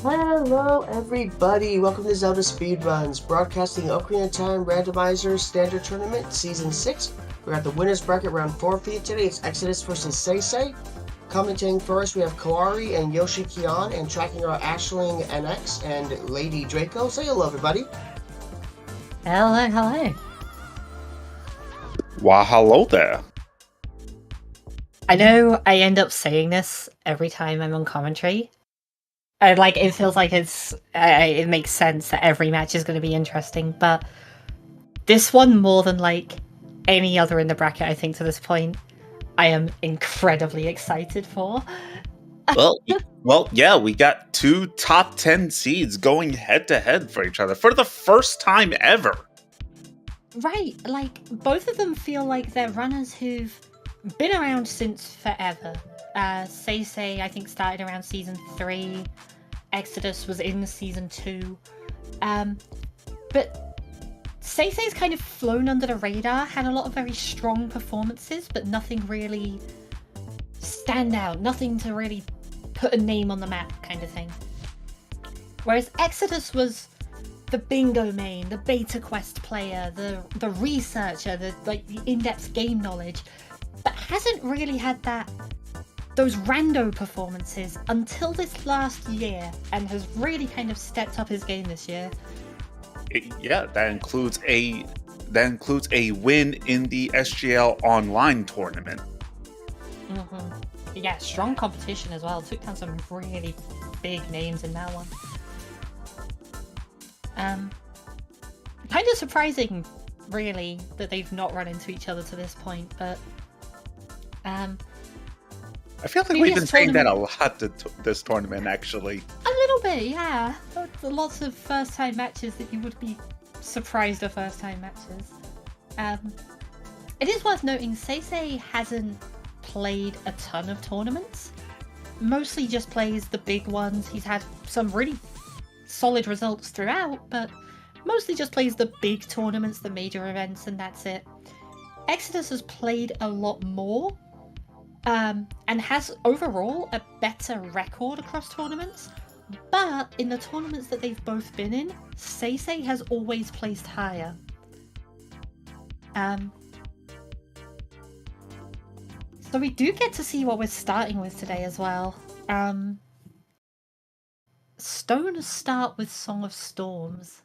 Hello, everybody. Welcome to ZeldaSpeedRuns, broadcasting Ocarina of Time Randomizer Standard Tournament Season 6. We're at the winner's bracket round 4 for you today. It's Exodus versus SeYsEy. Commenting first, we have Kawari and Yoshi Kion, and tracking are Ashling NX and Lady Draco. Say hello, everybody. Hello, hello. Why, hello there. I know I end up saying this every time I'm on commentary. It feels like it makes sense that every match is going to be interesting, but this one more than any other in the bracket, I think to this point, I am incredibly excited for. Well, yeah, we got two top 10 seeds going head to head for each other for the first time ever. Right, both of them feel like they're runners who've been around since forever. SeYsEy, I think, started around Season 3. Exodus was in Season 2. But SeYsEy's kind of flown under the radar, had a lot of very strong performances, but nothing really stand out, nothing to really put a name on the map kind of thing. Whereas Exodus was the bingo main, the beta quest player, the researcher, the in-depth game knowledge, but hasn't really had those rando performances until this last year, and has really kind of stepped up his game this year. That includes a win in the SGL online tournament. Mm-hmm. Yeah, strong competition as well. Took down some really big names in that one. Kind of surprising, really, that they've not run into each other to this point, but I feel like we've been saying that a lot this tournament, actually. A little bit, yeah. Lots of first-time matches that you would be surprised are first-time matches. It is worth noting, SeYsEy hasn't played a ton of tournaments. Mostly just plays the big ones. He's had some really solid results throughout, but mostly just plays the big tournaments, the major events, and that's it. Exodus has played a lot more, and has overall a better record across tournaments, but in the tournaments that they've both been in, SeYsEy has always placed higher. So we do get to see what we're starting with today as well. Stone start with Song of Storms.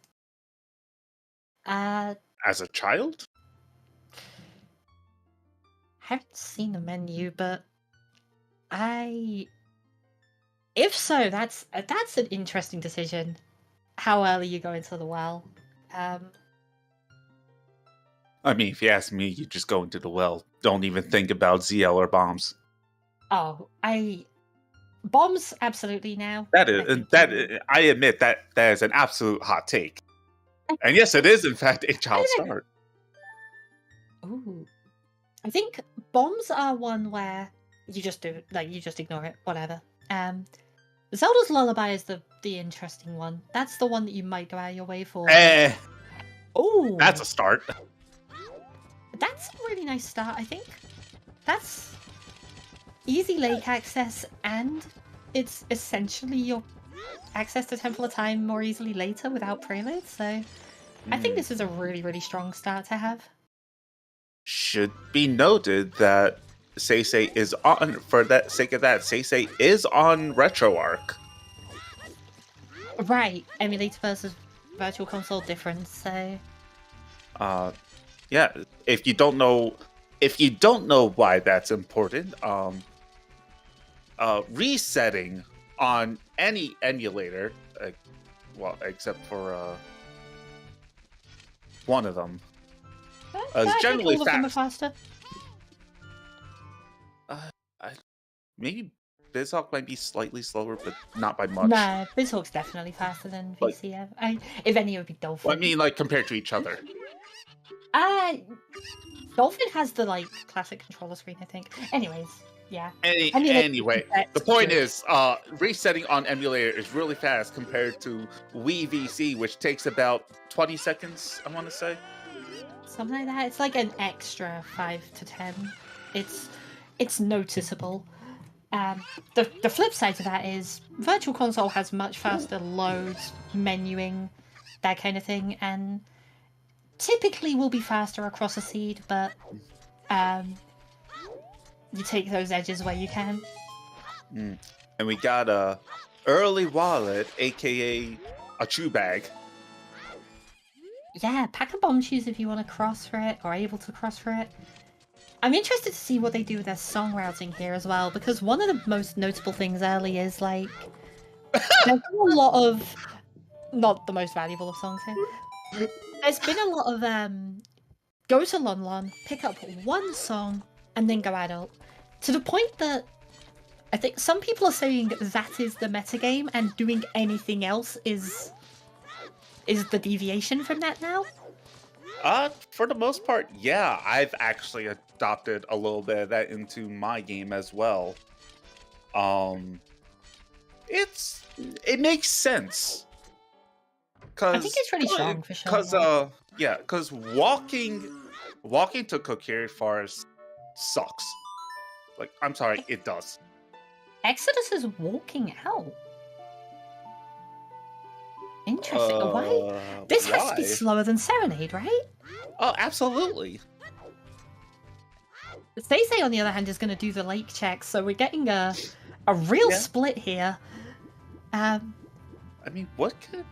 As a child? Haven't seen the menu, but if so, that's an interesting decision. How early you go into the well. I mean, if you ask me, you just go into the well. Don't even think about ZL or bombs. Oh, bombs absolutely now. I admit that is an absolute hot take. And yes, it is in fact a child start. Ooh. I think bombs are one where you just ignore it, whatever. Zelda's Lullaby is the interesting one. That's the one that you might go out of your way for. Oh, that's a start. That's a really nice start, I think. That's easy lake access, and it's essentially your access to Temple of Time more easily later without prelude, so I think this is a really, really strong start to have. Should be noted that SeYsEy is on, for that sake of that, SeYsEy is on RetroArch. Right, emulator versus virtual console difference, so yeah, if you don't know why that's important, resetting on any emulator, except for one of them, is generally all of them are faster. Maybe BizHawk might be slightly slower, but not by much. No, BizHawk's definitely faster than VCF. If any, it would be Dolphin. Well, I mean, compared to each other. Dolphin has the classic controller screen, I think. Anyways, yeah. Anyway, the point is, resetting on emulator is really fast compared to Wii VC, which takes about 20 seconds, I want to say. Something like that. It's like an extra 5 to 10. It's noticeable. The flip side to that is Virtual Console has much faster loads, menuing, that kind of thing, and typically will be faster across a seed, but you take those edges where you can. And we got a early wallet, aka a chew bag. Yeah, pack a bomb shoes if you want to cross for it, or able to cross for it. I'm interested to see what they do with their song routing here as well, because one of the most notable things early is, like, there's been a lot of... Not the most valuable of songs here. There's been a lot of, go to Lon Lon, pick up one song, and then go adult. To the point that I think some people are saying that is the metagame, and doing anything else is the deviation from that now. For the most part, yeah. I've actually adopted a little bit of that into my game as well. It makes sense. I think it's really strong for sure. Because walking to Kokiri Forest sucks. Like, I'm sorry, it does. Exodus is walking out. Interesting. Why? This has to be slower than Serenade, right? Oh, absolutely. SeYsEy, on the other hand, is going to do the lake check, so we're getting a real split here. I mean, what could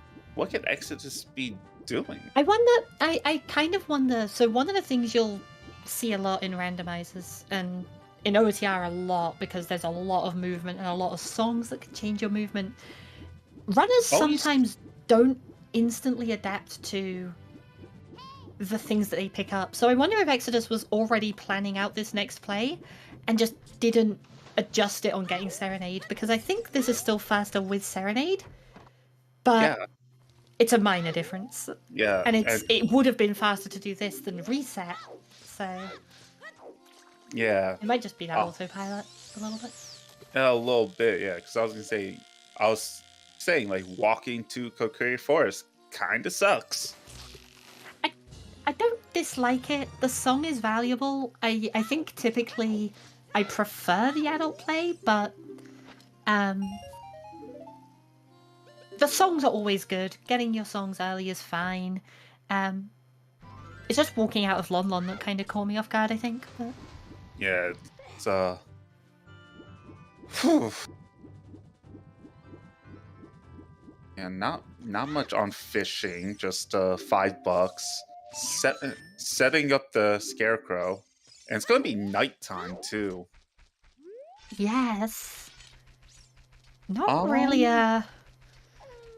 Exodus be doing? I wonder. I kind of wonder. So one of the things you'll see a lot in randomizers and in OoTR a lot, because there's a lot of movement and a lot of songs that can change your movement. Runners sometimes don't instantly adapt to the things that they pick up. So I wonder if Exodus was already planning out this next play and just didn't adjust it on getting Serenade, because I think this is still faster with Serenade, but it's a minor difference. Yeah. And it would have been faster to do this than reset. So yeah. It might just be that autopilot a little bit. A little bit, yeah, because I was saying, like, walking to Kokiri Forest kind of sucks. I don't dislike it. The song is valuable. I think typically I prefer the adult play, but the songs are always good. Getting your songs early is fine. It's just walking out of Lon Lon that kind of caught me off guard, I think. But... Yeah, it's yeah, not much on fishing, just $5. Setting up the scarecrow. And it's gonna be nighttime too. Yes. Not really a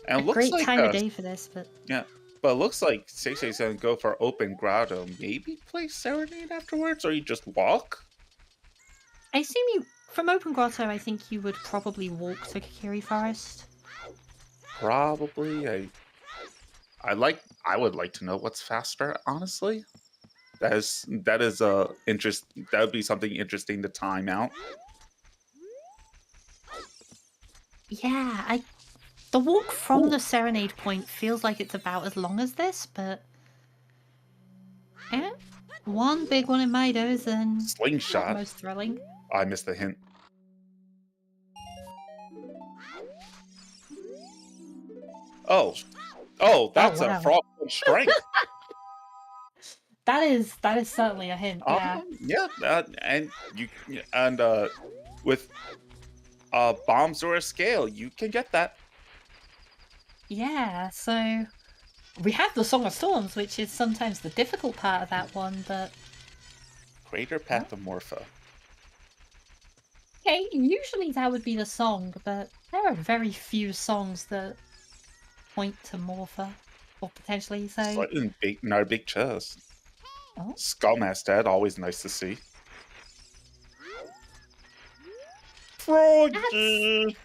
great time of day for this, but... Yeah, but it looks like SeYsEy's gonna go for open grotto. Maybe play Serenade afterwards, or you just walk? I assume from open grotto, I think you would probably walk to Kokiri Forest. Probably. I would like to know what's faster, honestly. That is that would be something interesting to time out. Yeah, the walk from the Serenade point feels like it's about as long as this, but one big one in Midos and slingshot. Most thrilling. I missed the hint. Oh, that's a frog from strength. That is certainly a hint. Yeah. With bombs or a scale, you can get that. Yeah. So we have the Song of Storms, which is sometimes the difficult part of that one, but Greater Pathomorpha. Okay, usually that would be the song, but there are very few songs that point to Morpha, or potentially so. Slightly big chest. Oh. Skullmaster, always nice to see. Froggy!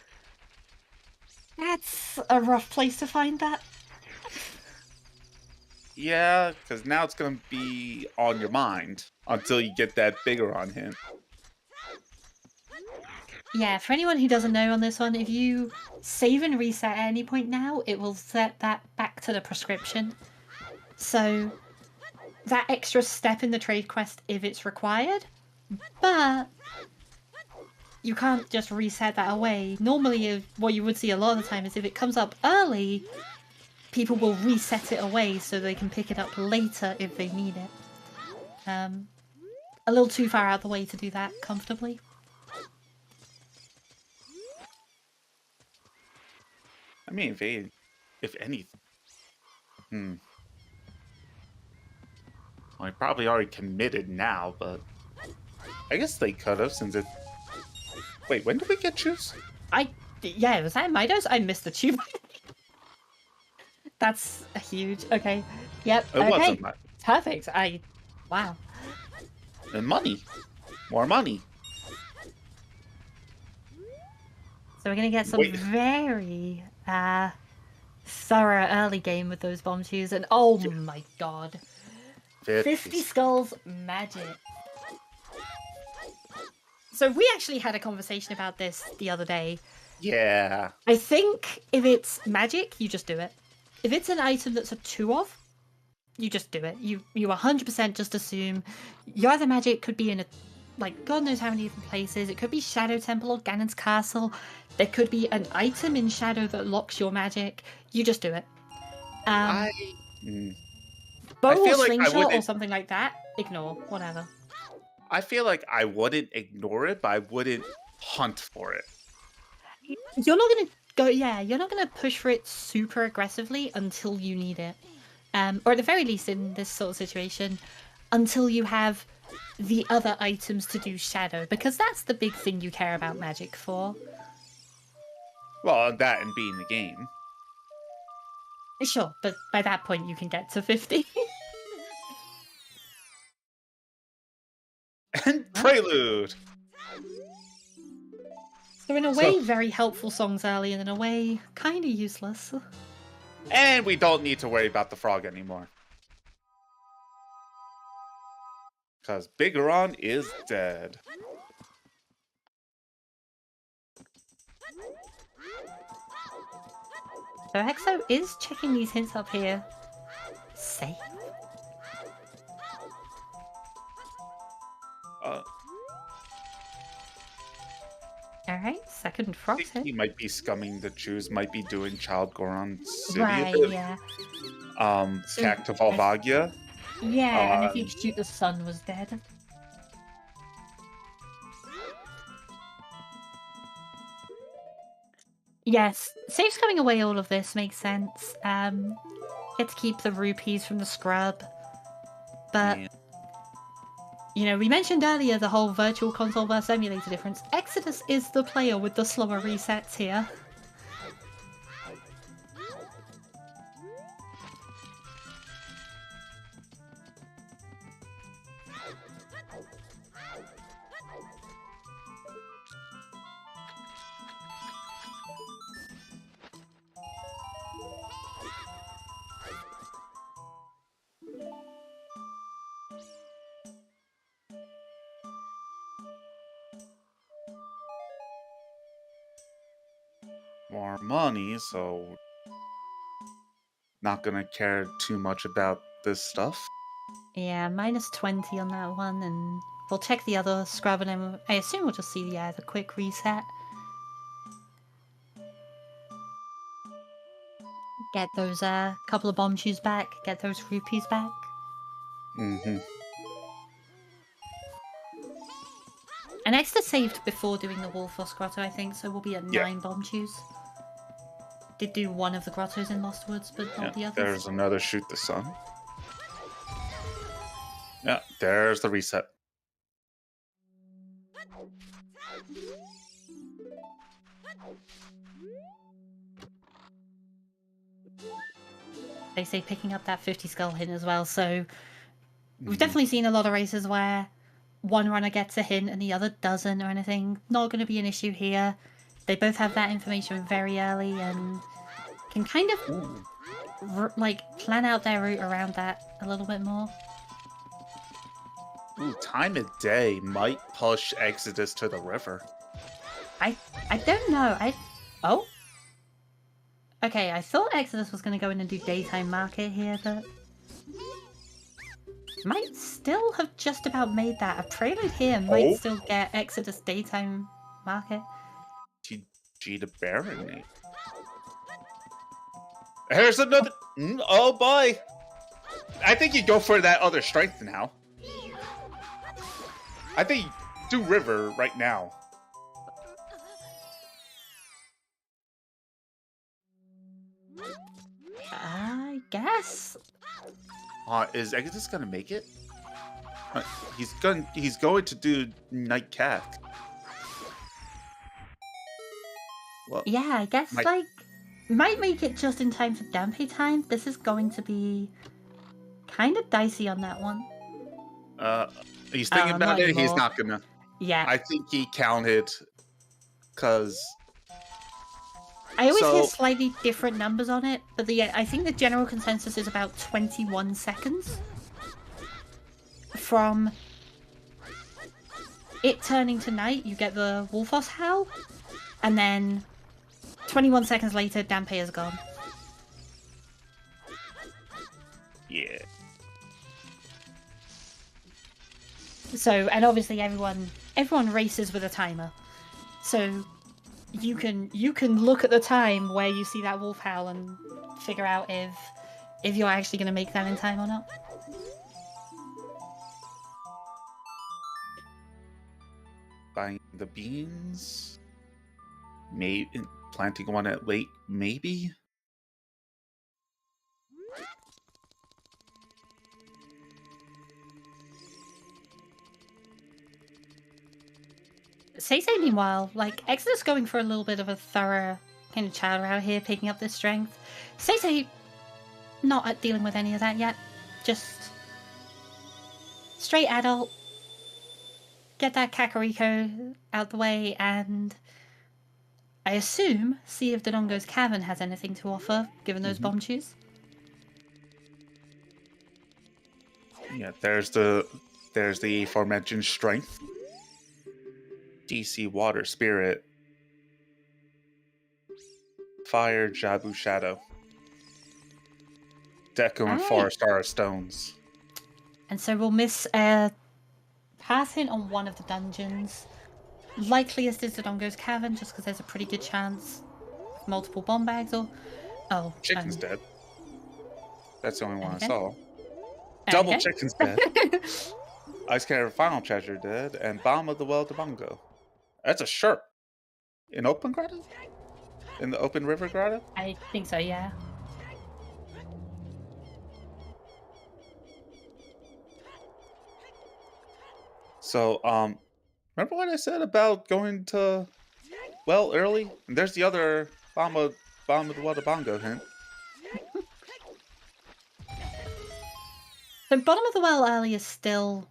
That's a rough place to find that. Yeah, because now it's going to be on your mind until you get that bigger on him. Yeah, for anyone who doesn't know on this one, if you save and reset at any point now, it will set that back to the prescription. So that extra step in the trade quest if it's required, but you can't just reset that away. Normally, what you would see a lot of the time is if it comes up early, people will reset it away so they can pick it up later if they need it. A little too far out the way to do that comfortably. I mean, if anything. Well, I probably already committed now, but I guess they could have since it. Wait, when did we get choose? Yeah, was that Midos? I missed the tube. That's huge. Okay. Yep. It okay. wasn't that. Perfect. Wow. And money. More money. So we're gonna get some very thorough early game with those bomb shoes, and oh my god. 50 skulls magic. So we actually had a conversation about this the other day. Yeah. I think if it's magic, you just do it. If it's an item that's a 2-off, you just do it. You 100% just assume your other magic could be in a, like, God knows how many different places. It could be Shadow Temple or Ganon's Castle. There could be an item in Shadow that locks your magic. You just do it. Bow or slingshot or something like that, ignore, whatever. I feel like I wouldn't ignore it, but I wouldn't hunt for it. You're not gonna go, you're not gonna push for it super aggressively until you need it. Or at the very least in this sort of situation, until you have the other items to do Shadow, because that's the big thing you care about magic for. Well, that and being the game. Sure, but by that point you can get to 50. And Prelude! So in a way, very helpful songs early, and in a way, kind of useless. And we don't need to worry about the frog anymore. Because Bigoron is dead. So Hexo is checking these hints up here. Safe. Alright, second frog hit. He might be scumming the Jews, might be doing Child Goron City. Right, yeah. So, Cacta Volvagia. Yeah, and if you shoot the sun was dead. Yes, Safe's coming away all of this makes sense. Get to keep the rupees from the scrub. But, you know, we mentioned earlier the whole Virtual Console versus Emulator difference. Exodus is the player with the slower resets here. More money, so not gonna care too much about this stuff. Yeah, minus 20 on that one, and we'll check the other scrub, and then I assume we'll just see the quick reset. Get those couple of bomb shoes back, get those rupees back. Mm-hmm. And Exeter saved before doing the Wolfos Grotto, I think, so we'll be at 9 bomb shoes. Did do one of the grottos in Lost Woods, but not the others. There's another Shoot the Sun. Yeah, there's the reset. They say picking up that 50 skull hint as well, so we've definitely seen a lot of races where one runner gets a hint and the other doesn't or anything. Not going to be an issue here. They both have that information very early and can kind of like plan out their route around that a little bit more. Ooh, time of day might push Exodus to the river. I don't know. Oh? Okay, I thought Exodus was going to go in and do daytime market here, but might still have just about made that. A prelude here might still get Exodus daytime market. TG to Baronate. Here's another. Oh boy! I think you go for that other strength now. I think do River right now. I guess. Is Exodus gonna make it? He's going to do Night Cat. Well, Yeah, I guess might make it just in time for Dampe time. This is going to be kind of dicey on that one. He's thinking about it. He's not gonna. Yeah. I think he counted because I always hear slightly different numbers on it, but I think the general consensus is about 21 seconds from it turning to night. You get the Wolfos howl, and then 21 seconds later, Dampe is gone. Yeah. So, and obviously everyone races with a timer. So you can look at the time where you see that wolf howl and figure out if you're actually going to make that in time or not. Buying the beans. Maybe planting one at late, maybe. SeYsEy, meanwhile, Exodus going for a little bit of a thorough kind of child out here, picking up this strength. SeYsEy not dealing with any of that yet. Just straight adult. Get that Kakariko out the way, and I assume see if Dodongo's Cavern has anything to offer, given those bomb chews. Yeah, there's the aforementioned strength. DC Water Spirit. Fire Jabu Shadow. Deku and Forest Star Stones. And so we'll miss a pass hint on one of the dungeons. Likeliest is Dodongo's Cavern, just because there's a pretty good chance of multiple bomb bags or... Oh. Chicken's dead. That's the only one okay. I saw. Double Chicken's dead. Ice Carrier Final Treasure dead. And Bomb of the Well to Bongo. That's a shirt. In Open Grotto? In the Open River Grotto? I think so, yeah. So, remember what I said about going to well early? And there's the other Bomb of the Well to Bongo hint. So bottom of the well early is still...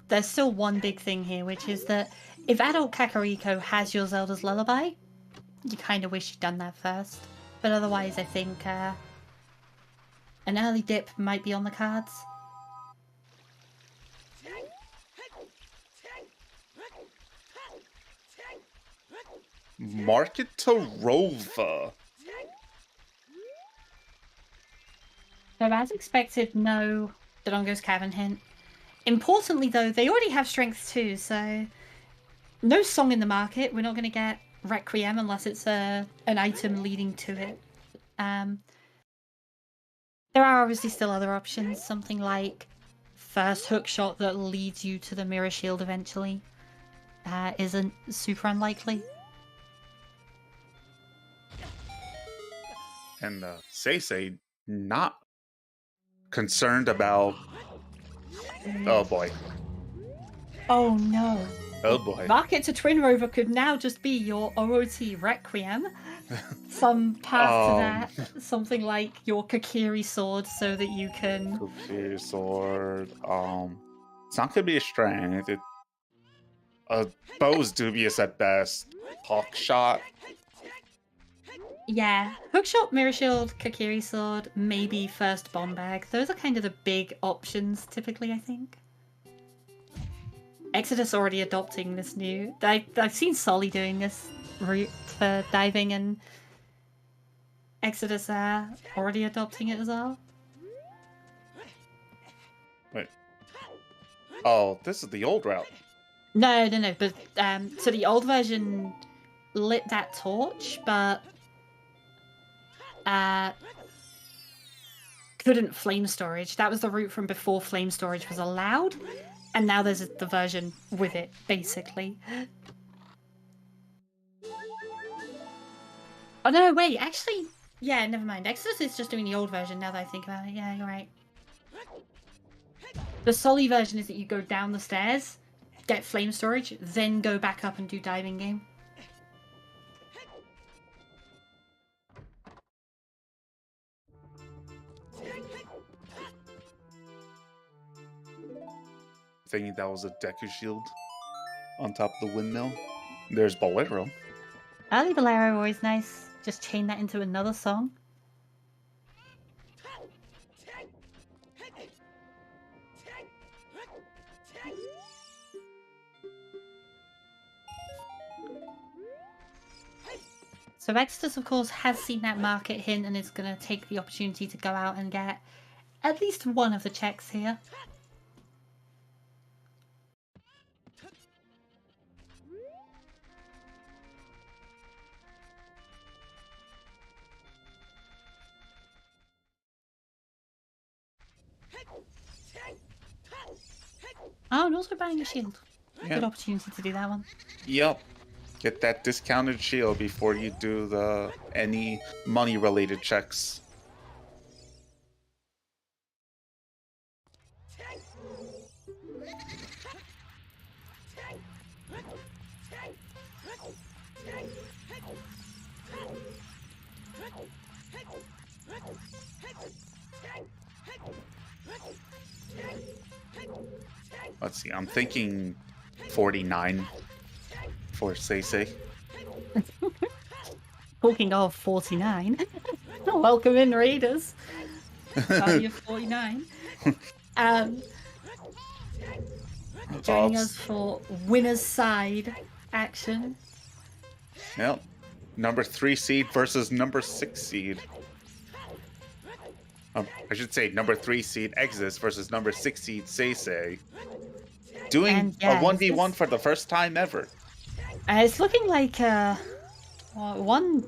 There's still one big thing here, which is that if adult Kakariko has your Zelda's Lullaby, you kind of wish you'd done that first. But otherwise, I think an early dip might be on the cards. Market to Rova. So as expected, no Dodongo's Cavern hint. Importantly, though, they already have Strength 2, so no song in the market. We're not going to get Requiem unless it's an item leading to it. There are obviously still other options, something like first hook shot that leads you to the Mirror Shield eventually. Isn't super unlikely. And SeYsEy not concerned about... Oh boy. Oh no. Oh boy. Market to Twin Rover could now just be your OOT Requiem. Some path to that. Something like your Kakiri sword so that you can... Kakiri sword. It's not gonna be a strength. Bow's dubious at best. Hawk shot. Yeah. Hookshot, Mirror Shield, Kakiri sword, maybe first bomb bag. Those are kind of the big options typically, I think. Exodus already adopting this new... I've seen Solly doing this route for diving, and Exodus already adopting it as well. Wait. Oh, this is the old route. No. But so the old version lit that torch, but couldn't flame storage. That was the route from before flame storage was allowed, and now there's the version with it, basically. Oh no, wait, actually, yeah, never mind. Exodus is just doing the old version now that I think about it. Yeah, you're right. The Solly version is that you go down the stairs, get flame storage, then go back up and do diving game. Thinking that was a Deku shield on top of the windmill. There's Bolero. Early Bolero always nice. Just chain that into another song. So Exodus, of course, has seen that market hint and is going to take the opportunity to go out and get at least one of the checks here. Oh, and also buying a shield. Yeah. Good opportunity to do that one. Yep. Get that discounted shield before you do any money-related checks. Let's see, I'm thinking 49 for SeYsEy. Talking of 49, welcome in, Raiders. Party of 49. Joining us for winner's side action. Yep. Number 3 seed versus number 6 seed. I should say number 3 seed Exodus versus number 6 seed SeYsEy. Doing a 1v1 for the first time ever. It's looking like one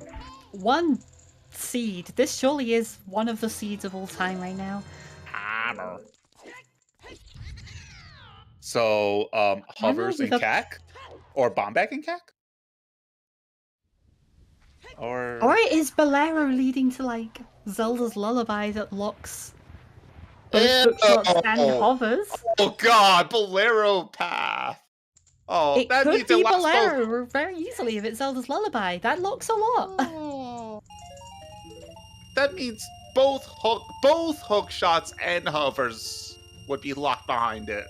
seed. This surely is one of the seeds of all time right now. Hammer. So, Hovers and Cack? Or Bombach and Cack? Or is Bolero leading to, like, Zelda's Lullaby that locks both Hookshots and Hovers? Oh god, Bolero Path! Oh, it that could be Bolero very easily if it's Zelda's Lullaby. That locks a lot. Oh. That means both hook shots and hovers would be locked behind it.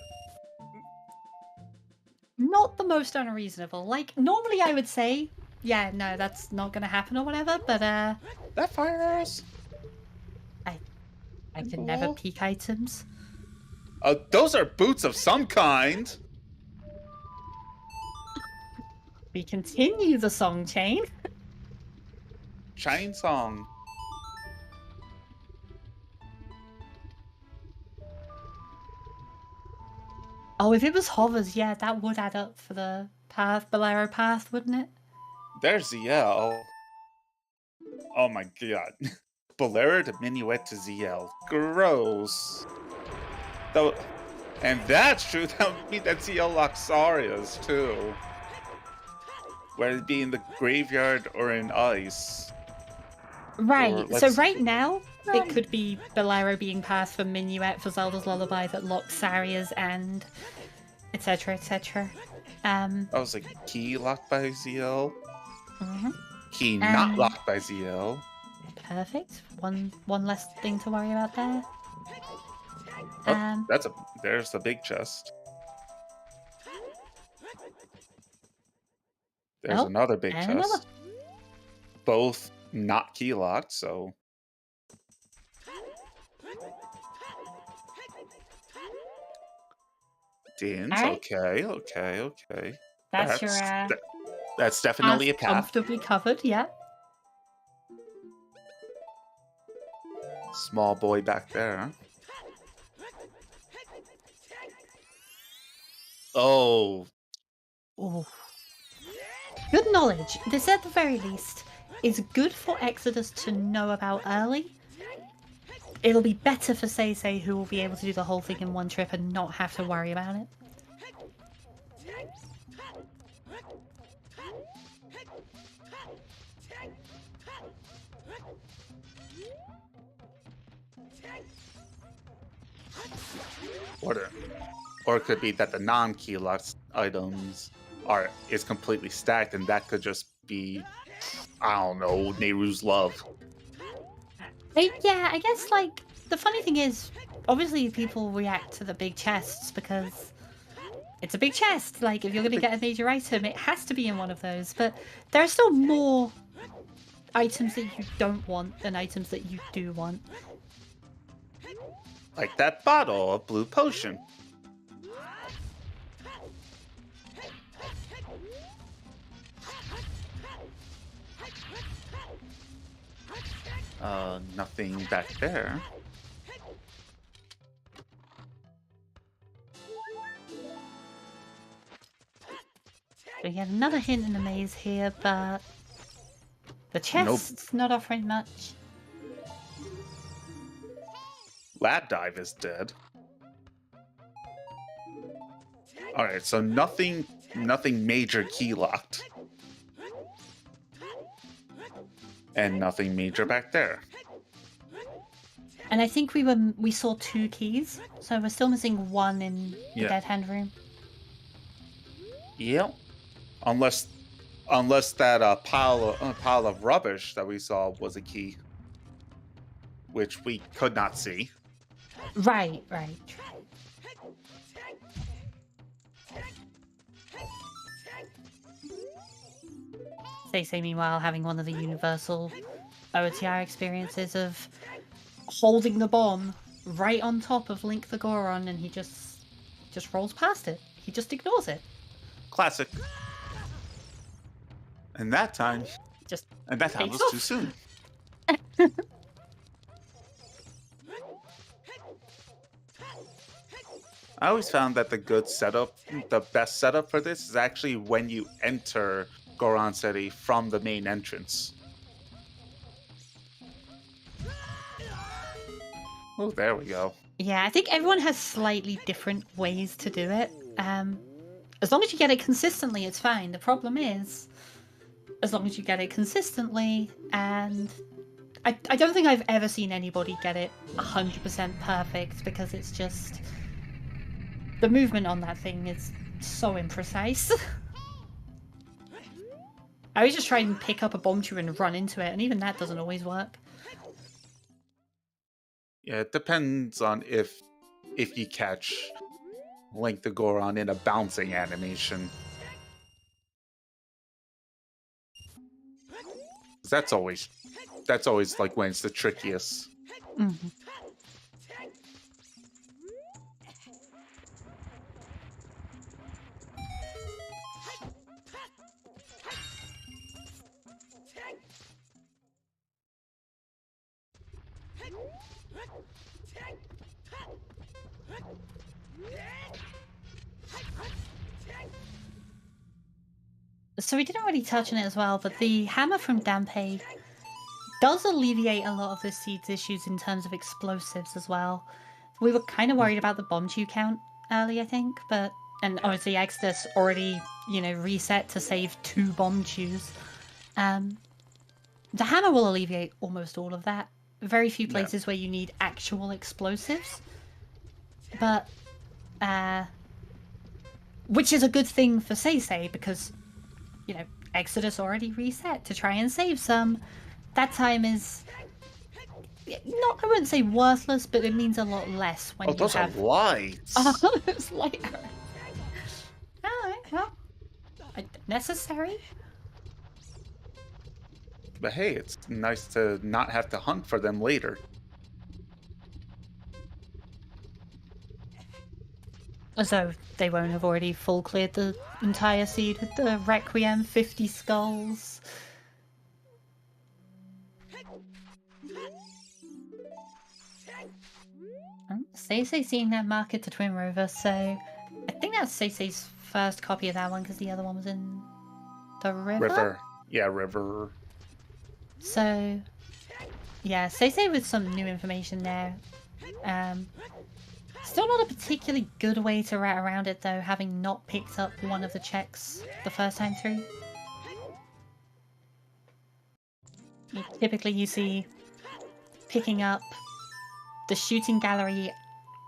Not the most unreasonable. Like, normally I would say, yeah, no, that's not gonna happen or whatever, but that fire arrows? I can never peek items. Those are boots of some kind. We continue the song chain. Chain song. Oh, if it was hovers, yeah, that would add up for the path, Bolero path, wouldn't it? There's ZL. Oh my god. Bolero to Minuet to ZL. Gross. Though, and that's true, that would mean that ZL locks Arias too. Whether it be in the graveyard or in ice. Right, so right now, it could be Bolero being passed for Minuet for Zelda's Lullaby that locks Sarias and etc, etc. I was like, key locked by ZL? Mm-hmm. Key not locked by ZL. Perfect. One less thing to worry about there. Oh, there's the big chest. There's another big chest. Both not key locked, so. Dins, okay. That's that's definitely a path. Comfortably covered, yeah. Small boy back there. Oh, Oh. Good knowledge. This, at the very least, is good for Exodus to know about early. It'll be better for SeYsEy, who will be able to do the whole thing in one trip and not have to worry about it. Or it could be that the non-key locked items is completely stacked, and that could just be, I don't know, Nehru's love. Yeah, I guess, like, the funny thing is, obviously people react to the big chests because it's a big chest. Like, if you're going to get a major item, it has to be in one of those. But there are still more items that you don't want than items that you do want. Like that bottle of blue potion. Nothing back there. We get another hint in the maze here, but the chest's not offering much. Lab Dive is dead. Alright, so nothing major key locked. And nothing major back there. And I think we saw 2 keys, so we're still missing 1 in the Dead Hand room. Yep. Unless that pile of rubbish that we saw was a key, which we could not see. Right. SeYsEy, meanwhile, having one of the universal OoTR experiences of holding the bomb right on top of Link the Goron, and he just rolls past it. He just ignores it. Classic. And that time was too soon. I always found that the best setup for this is actually when you enter Goron City from the main entrance. Oh, there we go. Yeah, I think everyone has slightly different ways to do it. As long as you get it consistently, it's fine. The problem is, as long as you get it consistently, and I don't think I've ever seen anybody get it 100% perfect, because it's just... the movement on that thing is so imprecise. I always just try and pick up a bomb tube and run into it, and even that doesn't always work. Yeah, it depends on if you catch Link the Goron in a bouncing animation. That's always like when it's the trickiest. Mm-hmm. So we didn't really touch on it as well, but the hammer from Dampe does alleviate a lot of the seed's issues in terms of explosives as well. We were kind of worried about the bomb tube count early, I think, and obviously Exodus already, reset to save 2 bomb tubes. The hammer will alleviate almost all of that. Very few places where you need actual explosives. But, which is a good thing for SeYsEy, because, Exodus already reset to try and save some. That time is not, I wouldn't say worthless, but it means a lot less when you those have... are lights. Oh, those light arrows. Alright, well, necessary. But hey, it's nice to not have to hunt for them later. So they won't have already full cleared the entire seed with the Requiem 50 skulls. SeYsEy seeing that market to Twin Rover, so I think that's SeYsEy's first copy of that one because the other one was in the river. River. Yeah, river. So, yeah, SeYsEy with some new information there. Still not a particularly good way to rat around it though, having not picked up one of the checks the first time through. Typically you see picking up the shooting gallery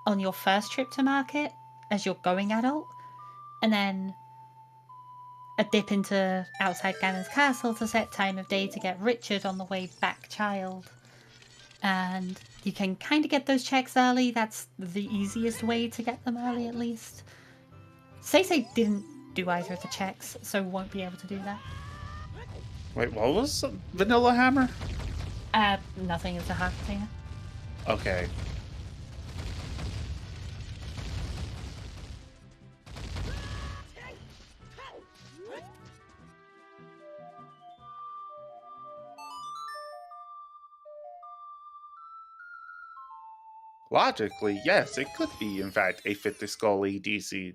on your first trip to market as you're going adult, and then a dip into outside Ganon's castle to set time of day to get Richard on the way back child. And you can kind of get those checks early. That's the easiest way to get them early, at least. SeYsEy didn't do either of the checks, so won't be able to do that. Wait, what was Vanilla Hammer? Nothing is a heart container. Okay. Logically, yes, it could be, in fact, a 50 skull EDC.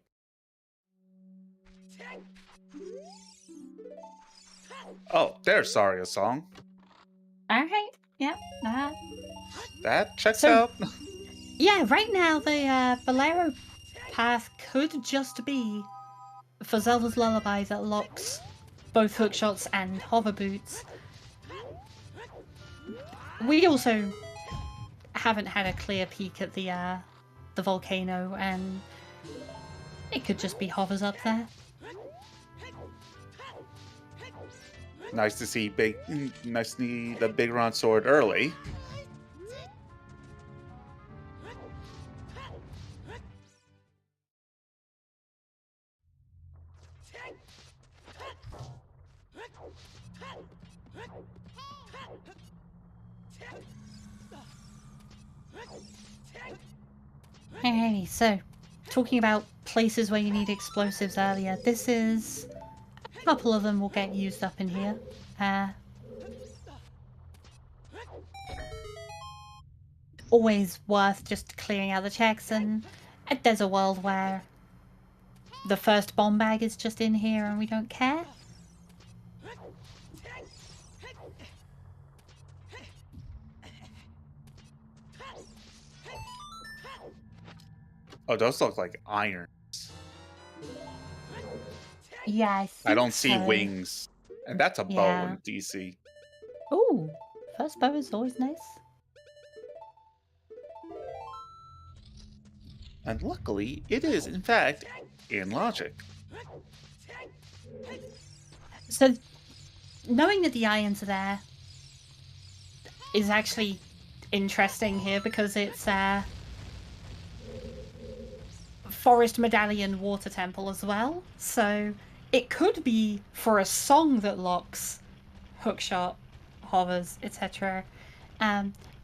Oh, there's Saria's song. Alright, yep. That checks out. Yeah, right now the Bolero path could just be for Zelda's Lullaby that locks both hookshots and hover boots. We also haven't had a clear peek at the volcano, and it could just be hovers up there. Nice to see the big round sword early. Hey, so talking about places where you need explosives earlier, this is a couple of them will get used up in here. Always worth just clearing out the checks, and there's a world where the first bomb bag is just in here and we don't care. Oh, those look like irons. Yeah, I don't see so. wings. And that's a bow in DC. Ooh, first bow is always nice. And luckily, it is, in fact, in logic. So, knowing that the irons are there is actually interesting here because it's Forest Medallion Water Temple as well. So, it could be for a song that locks hookshot, hovers, etc.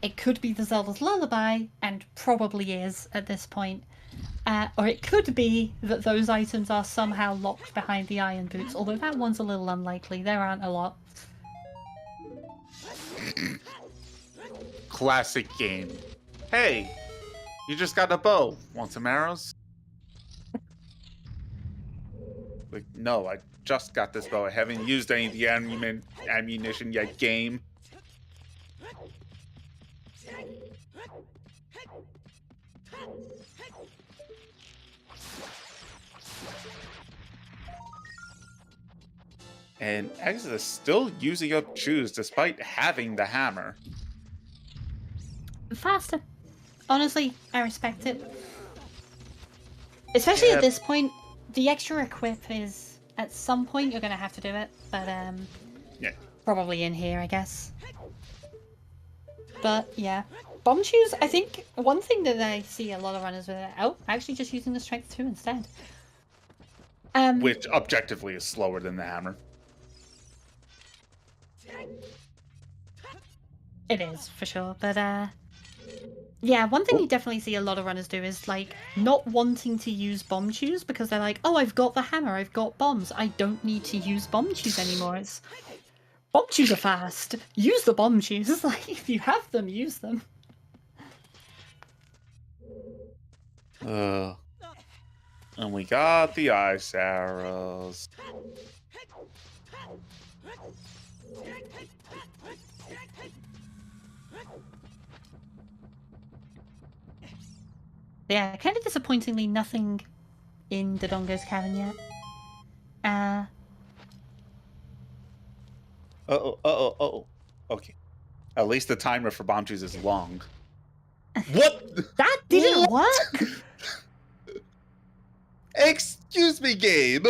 It could be the Zelda's Lullaby, and probably is at this point. Or it could be that those items are somehow locked behind the iron boots, although that one's a little unlikely. There aren't a lot. Classic game. Hey, you just got a bow. Want some arrows? Like, no, I just got this bow. I haven't used any of the ammunition yet, game. And Exodus still using up chews despite having the hammer. Faster. Honestly, I respect it. Especially at this point, the extra equip is, at some point you're going to have to do it, but yeah, probably in here, I guess. But yeah, bomb shoes, I think one thing that I see a lot of runners with actually just using the strength 2 instead. Which objectively is slower than the hammer. It is, for sure, but yeah, one thing you definitely see a lot of runners do is, like, not wanting to use bomb chews because they're like, oh, I've got the hammer, I've got bombs, I don't need to use bomb chews anymore. It's, bomb chews are fast. Use the bomb chews. Like, if you have them, use them. And we got the ice arrows. Yeah, kind of disappointingly, nothing in Dodongo's cavern yet. Okay. At least the timer for bomb trees is long. What? That didn't What? work? Excuse me, Gabe.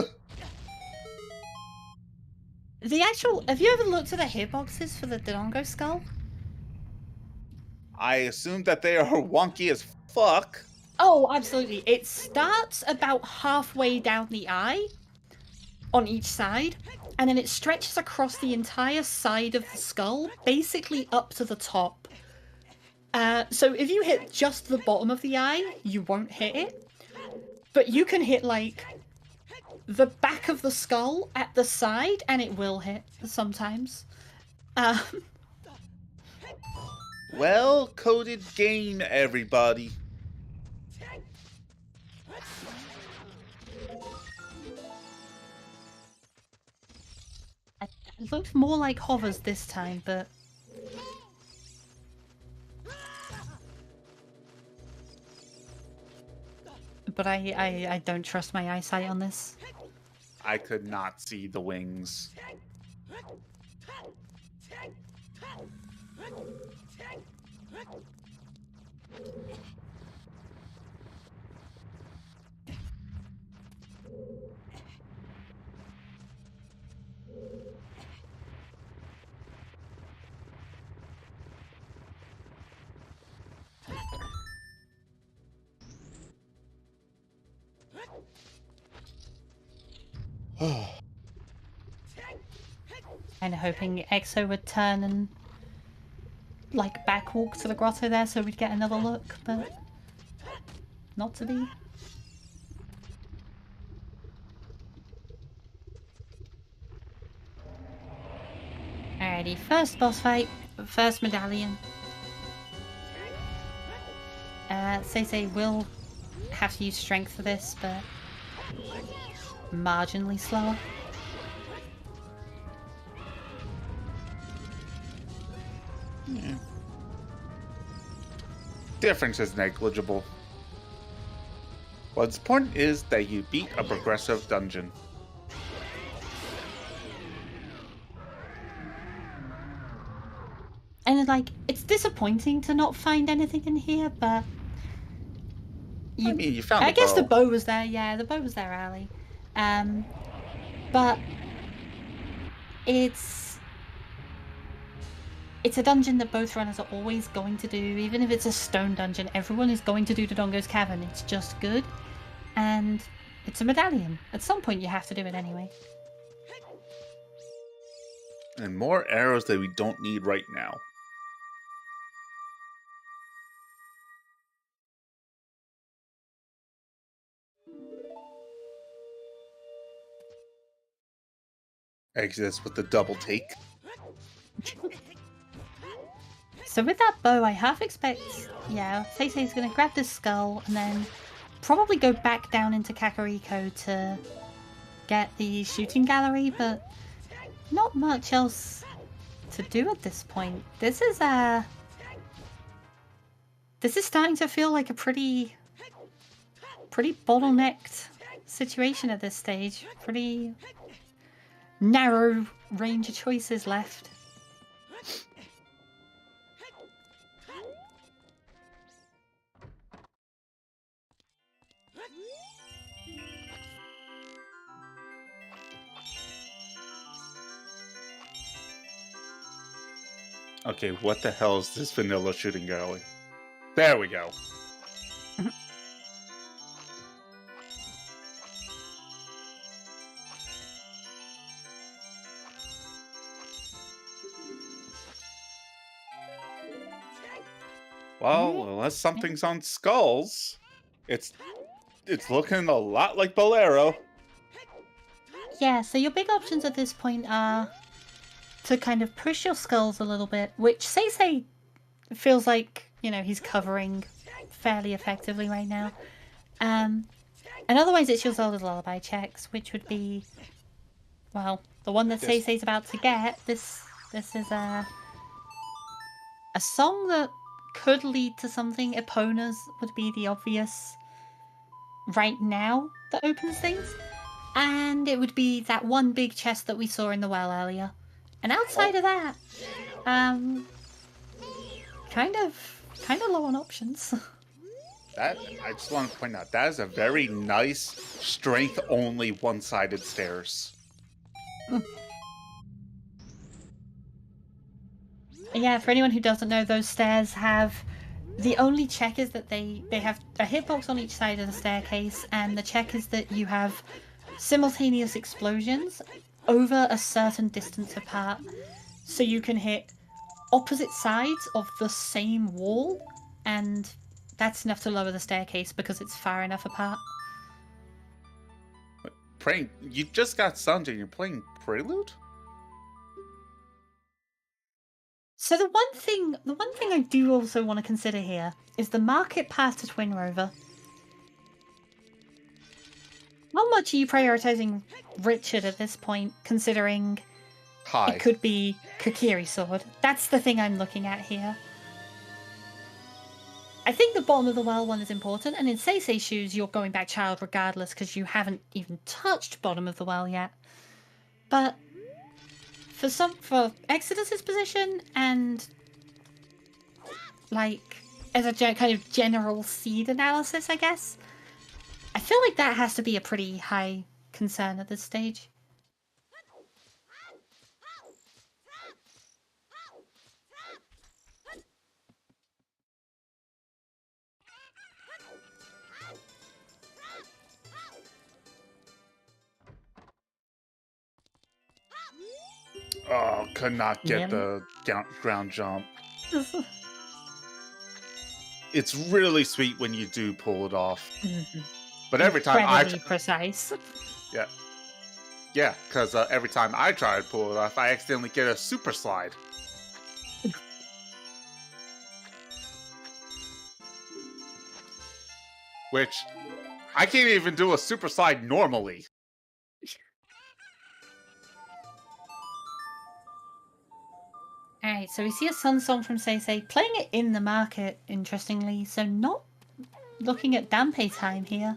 The actual... Have you ever looked at the hitboxes for the Dodongo skull? I assume that they are wonky as fuck. Oh, absolutely. It starts about halfway down the eye on each side, and then it stretches across the entire side of the skull, basically up to the top. So if you hit just the bottom of the eye, you won't hit it. But you can hit, like, the back of the skull at the side, and it will hit sometimes. Well-coded game, everybody. It looked more like hovers this time, but... But I don't trust my eyesight on this. I could not see the wings. Kind of hoping EXO would turn and, like, backwalk to the grotto there so we'd get another look, but not to be. Alrighty, first boss fight, first medallion. SeYsEy will have to use strength for this, but marginally slower. Yeah. Difference is negligible. What's important is that you beat a progressive dungeon. And like, it's disappointing to not find anything in here, but I mean, you found. I guess the bow was there. Yeah, the bow was there early. But it's a dungeon that both runners are always going to do. Even if it's a stone dungeon, everyone is going to do Dodongo's Cavern. It's just good, and it's a medallion. At some point, you have to do it anyway. And more arrows that we don't need right now. Exodus with the double take. So with that bow, I half expect, yeah, SeYsEy's gonna grab this skull and then probably go back down into Kakariko to get the shooting gallery, but not much else to do at this point. This is starting to feel like a pretty bottlenecked situation at this stage. Pretty narrow range of choices left. Okay, what the hell is this vanilla shooting gallery? There we go. Well, unless something's on skulls, it's looking a lot like Bolero. Yeah, so your big options at this point are to kind of push your skulls a little bit, which SeYsEy feels like, you know, he's covering fairly effectively right now. And otherwise it's your Zelda's Lullaby checks, which would be, well, the one that Yes. SeYsEy's about to get. This is a song that could lead to something. Epona's would be the obvious right now that opens things. And it would be that one big chest that we saw in the well earlier. And outside of that, kind of low on options. That, I just want to point out, that is a very nice, strength-only one-sided stairs. Yeah, for anyone who doesn't know, those stairs have... The only check is that they have a hitbox on each side of the staircase, and the check is that you have simultaneous explosions over a certain distance apart. So you can hit opposite sides of the same wall, and that's enough to lower the staircase because it's far enough apart. Playing, you just got stunned and you're playing Prelude? So the one thing I do also want to consider here is the market path to Twin Rover. How much are you prioritizing Richard at this point, considering Hi. it could be Kokiri Sword? That's the thing I'm looking at here. I think the bottom of the well one is important, and in SeYsEy's shoes, you're going back child regardless because you haven't even touched bottom of the well yet. But for Exodus's position and like as a kind of general seed analysis, I guess, I feel like that has to be a pretty high concern at this stage. Oh, could not get Yep. the ground jump. It's really sweet when you do pull it off. But every time Incredibly precise. Yeah, because every time I try to pull it off, I accidentally get a super slide. Which, I can't even do a super slide normally. Alright, so we see a Sun Song from SeYsEy, playing it in the market, interestingly, so not looking at Dampe time here.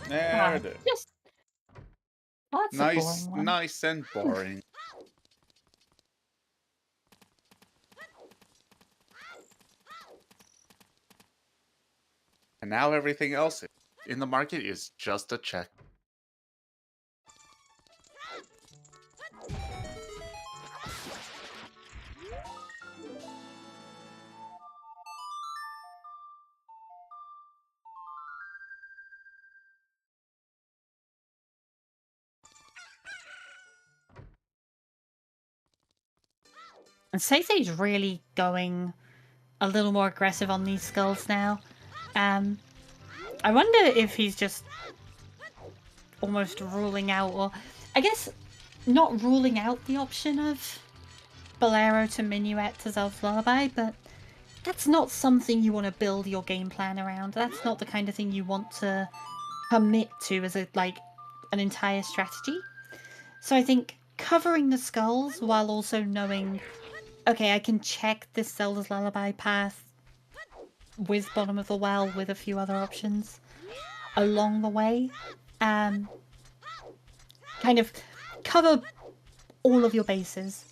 There it is. Just... Oh, that's a Nice, boring one. nice and boring. And now everything else in the market is just a check. And SeYsEy's really going a little more aggressive on these skulls now. I wonder if he's just almost ruling out, or I guess not ruling out the option of Bolero to Minuet to Zelda's Lullaby, but that's not something you want to build your game plan around. That's not the kind of thing you want to commit to as an entire strategy. So I think covering the skulls while also knowing, okay, I can check this Zelda's Lullaby path with bottom of the well with a few other options along the way. Kind of cover all of your bases.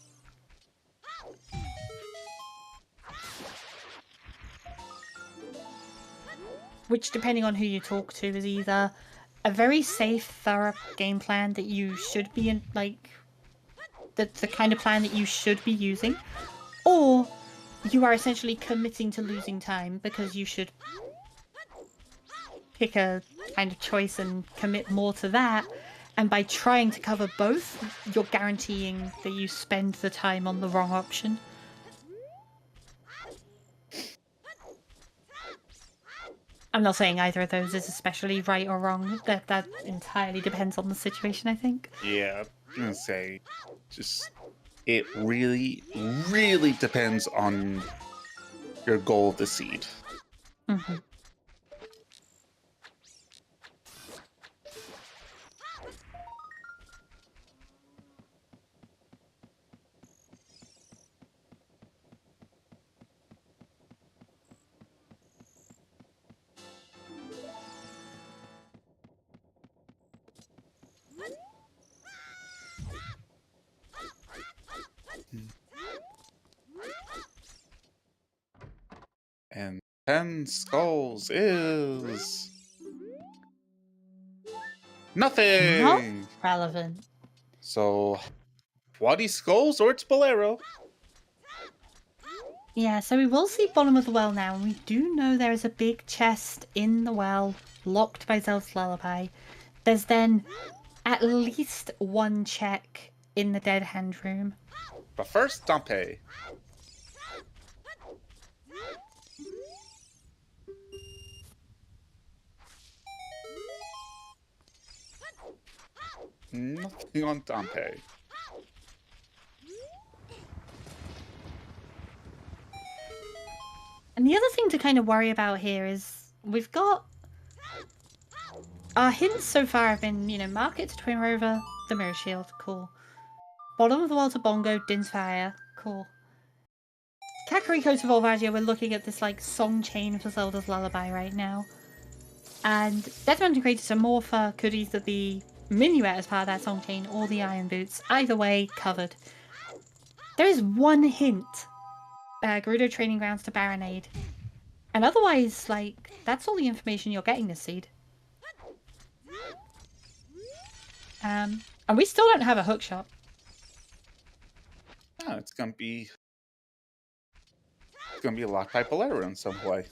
Which, depending on who you talk to, is either a very safe, thorough game plan that you should be in, the kind of plan that you should be using, or you are essentially committing to losing time because you should pick a kind of choice and commit more to that, And by trying to cover both, you're guaranteeing that you spend the time on the wrong option. I'm not saying either of those is especially right or wrong. That entirely depends on the situation, I think. Yeah, I'm gonna say, just it really, really depends on your goal of the seed. Mm-hmm. And 10 skulls is nothing. Not relevant. So 20 skulls or it's Bolero. Yeah, so we will see bottom of the well now, and we do know there is a big chest in the well, locked by Zelda's Lullaby. There's then at least one check in the dead hand room. But first, Dompe. Nothing on Dompe. And the other thing to kind of worry about here is we've got... Our hints so far have been, Market to Twin Rover, the Mirror Shield, cool. Bottom of the Wall to Bongo, Din's Fire, cool. Kakariko to Volvagia, we're looking at this, song chain for Zelda's Lullaby right now. And Dead Mountain Craters are more for could either be Minuet as part of that song chain or the Iron Boots. Either way, covered. There is one hint. Gerudo Training Grounds to Baronade. And otherwise, that's all the information you're getting this seed. And we still don't have a hookshot. Oh, it's gonna be locked by Bolero in some way.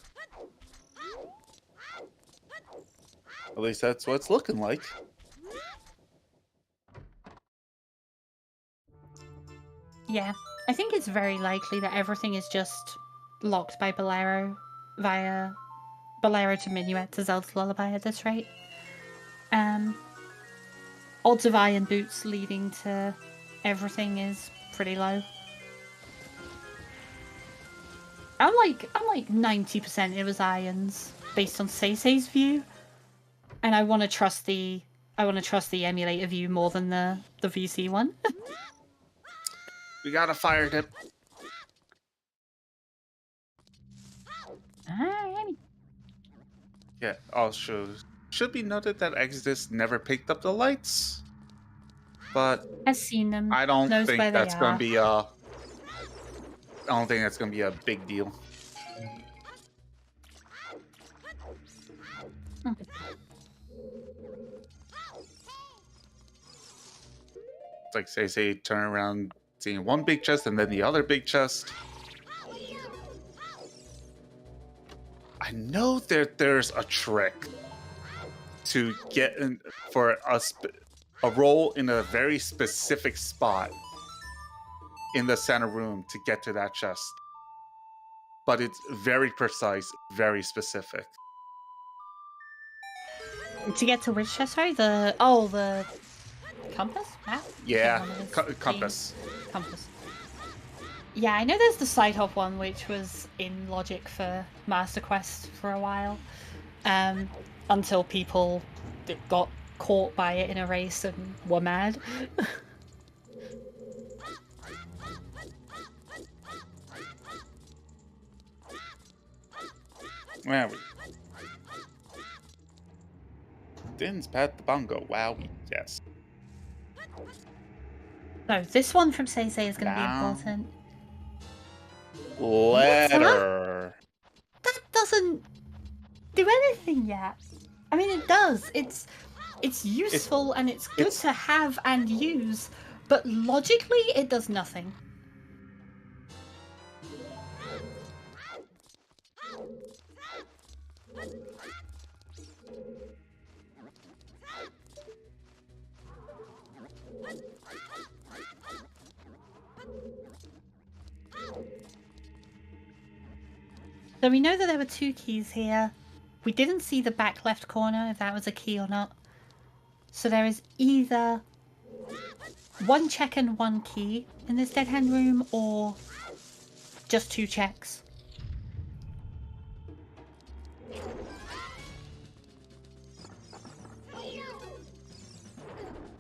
At least that's what it's looking like. Yeah, I think it's very likely that everything is just locked by Bolero via Bolero to Minuet to Zelda's Lullaby at this rate. Odds of Iron Boots leading to everything is pretty low. I'm like 90% it was irons based on SeYsEy's view, and I want to trust the emulator view more than the VC one. We got a fire tip. Alrighty. Yeah. Also, should be noted that Exodus never picked up the lights, but Has seen them. I don't knows think where that's they gonna are. be a. I don't think that's gonna be a big deal. It's like SeYsEy turn around, seeing one big chest and then the other big chest. I know that there's a trick to get in for a roll in a very specific spot in the center room to get to that chest. But it's very precise, very specific. To get to which chest? Sorry, the compass map. Yeah, Compass. compass. Compass. Yeah, I know there's the side hop one, which was in Logic for Master Quest for a while, until people got caught by it in a race and were mad. Where are we? Din's Pat the Bongo. Wow, yes. No, this one from SeYsEy is going to be Now. important. Letter. That doesn't do anything yet. I mean, it does. It's useful and it's good to have and use, but logically, it does nothing. So we know that there were 2 keys here. We didn't see the back left corner, if that was a key or not. So there is either 1 check and 1 key in this dead hand room, or just 2 checks.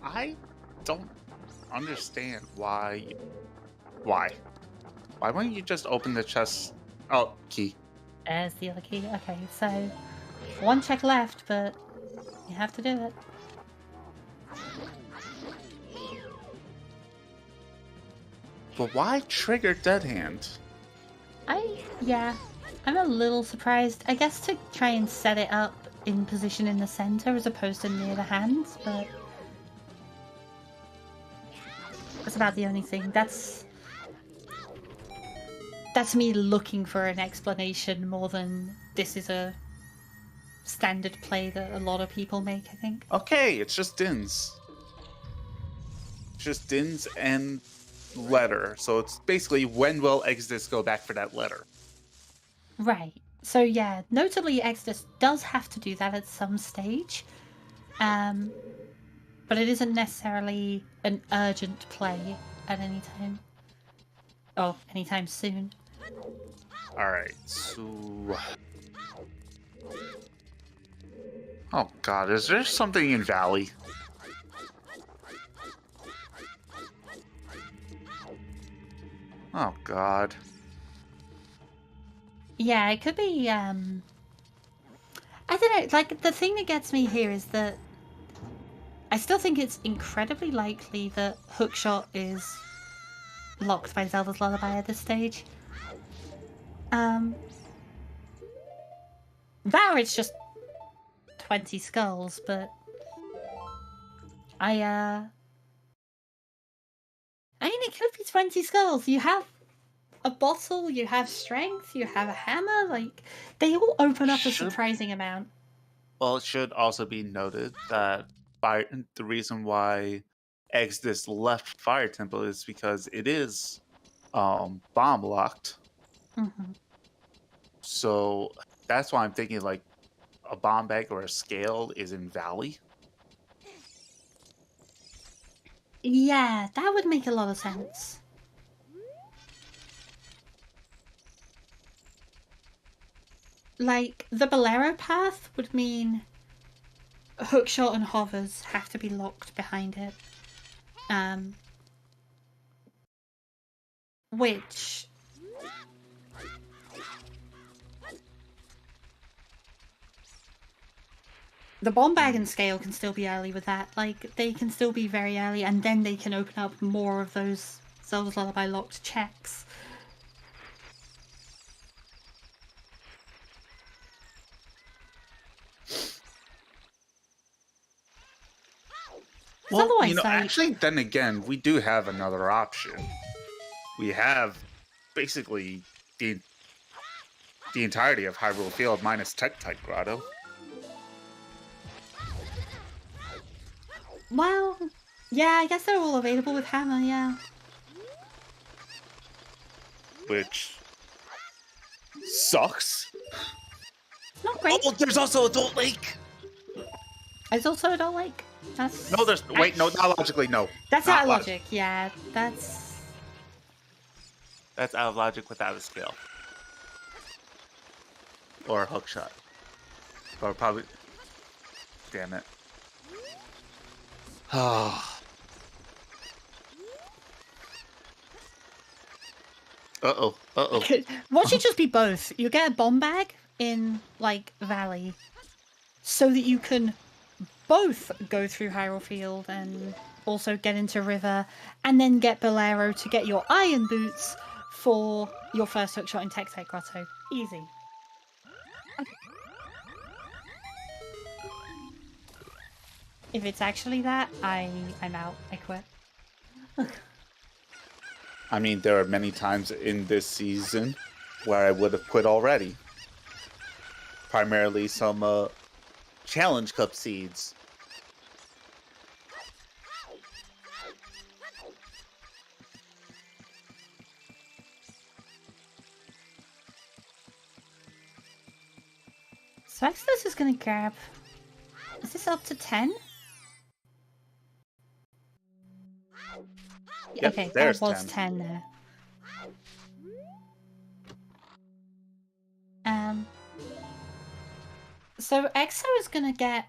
I don't understand why. Why? Why wouldn't you just open the chest? Oh, key. There's the other key. Okay, so 1 check left, but you have to do it. But why trigger dead hand? Yeah, I'm a little surprised. I guess to try and set it up in position in the center as opposed to near the hands, but that's about the only thing. That's me looking for an explanation more than this is a standard play that a lot of people make, I think. Okay, it's just Dins. Just Dins and letter. So it's basically, when will Exodus go back for that letter? Right. So yeah, notably Exodus does have to do that at some stage. But it isn't necessarily an urgent play at any time. Oh, anytime soon. Alright, so... Oh god, is there something in Valley? Oh god. Yeah, it could be, I don't know, like, the thing that gets me here is that I still think it's incredibly likely that Hookshot is locked by Zelda's Lullaby at this stage. That or it's just 20 skulls, but I mean, it could be 20 skulls. You have a bottle, you have strength, you have a hammer, like, they all open up a surprising amount. Well, it should also be noted that the reason why Exodus left Fire Temple is because it is bomb locked. Mm-hmm. So that's why I'm thinking like a bomb bag or a scale is in Valley. Yeah, that would make a lot of sense. Like, the Bolero path would mean Hookshot and Hovers have to be locked behind it. Which... The bomb bag and scale can still be early with that. Like, they can still be very early, and then they can open up more of those Zelda's Lullaby locked checks. Well, you know, actually, then again, we do have another option. We have basically the entirety of Hyrule Field minus Tektite Grotto. Well, yeah, I guess they're all available with Hammer, yeah. Which sucks. Not great. Oh, there's also Adult Lake. There's also Adult Lake. That's... No, there's... Wait, no, not logically, no. That's out of logic, yeah. That's out of logic without a scale. Or a hookshot. Or probably... Damn it. Oh. Uh-oh. Uh-oh. What should just be both? You get a bomb bag in, like, Valley, so that you can both go through Hyrule Field and also get into River, and then get Bolero to get your Iron Boots for your first hookshot in Tektite Grotto. Easy. Okay. If it's actually that, I'm out. I quit. I mean, there are many times in this season where I would have quit already. Primarily some Challenge Cup seeds. So Exodus is going to grab... Is this up to 10? Yep, okay, there's that was 10. 10 there. So Exo is going to get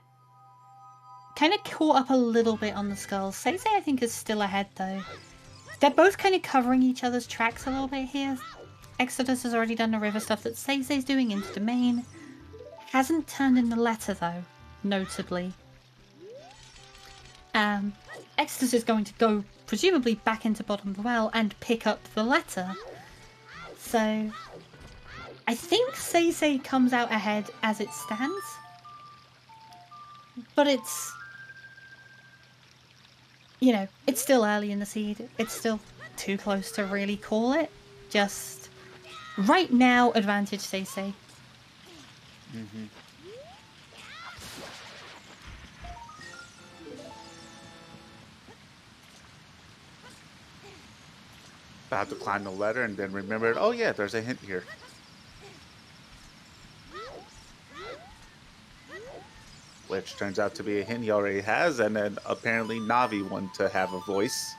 kind of caught up a little bit on the skulls. SeYsEy, I think, is still ahead, though. They're both kind of covering each other's tracks a little bit here. Exodus has already done the river stuff that SeYsEy's doing into domain. Hasn't turned in the letter, though, notably. Exodus is going to go, presumably, back into bottom of the well and pick up the letter. So I think SeYsEy comes out ahead as it stands. But it's... You know, it's still early in the seed. It's still too close to really call it. Just... Right now, advantage SeYsEy. Mm-hmm. About to climb the ladder and then remembered, oh yeah, there's a hint here. Which turns out to be a hint he already has, and then apparently Navi wanted to have a voice.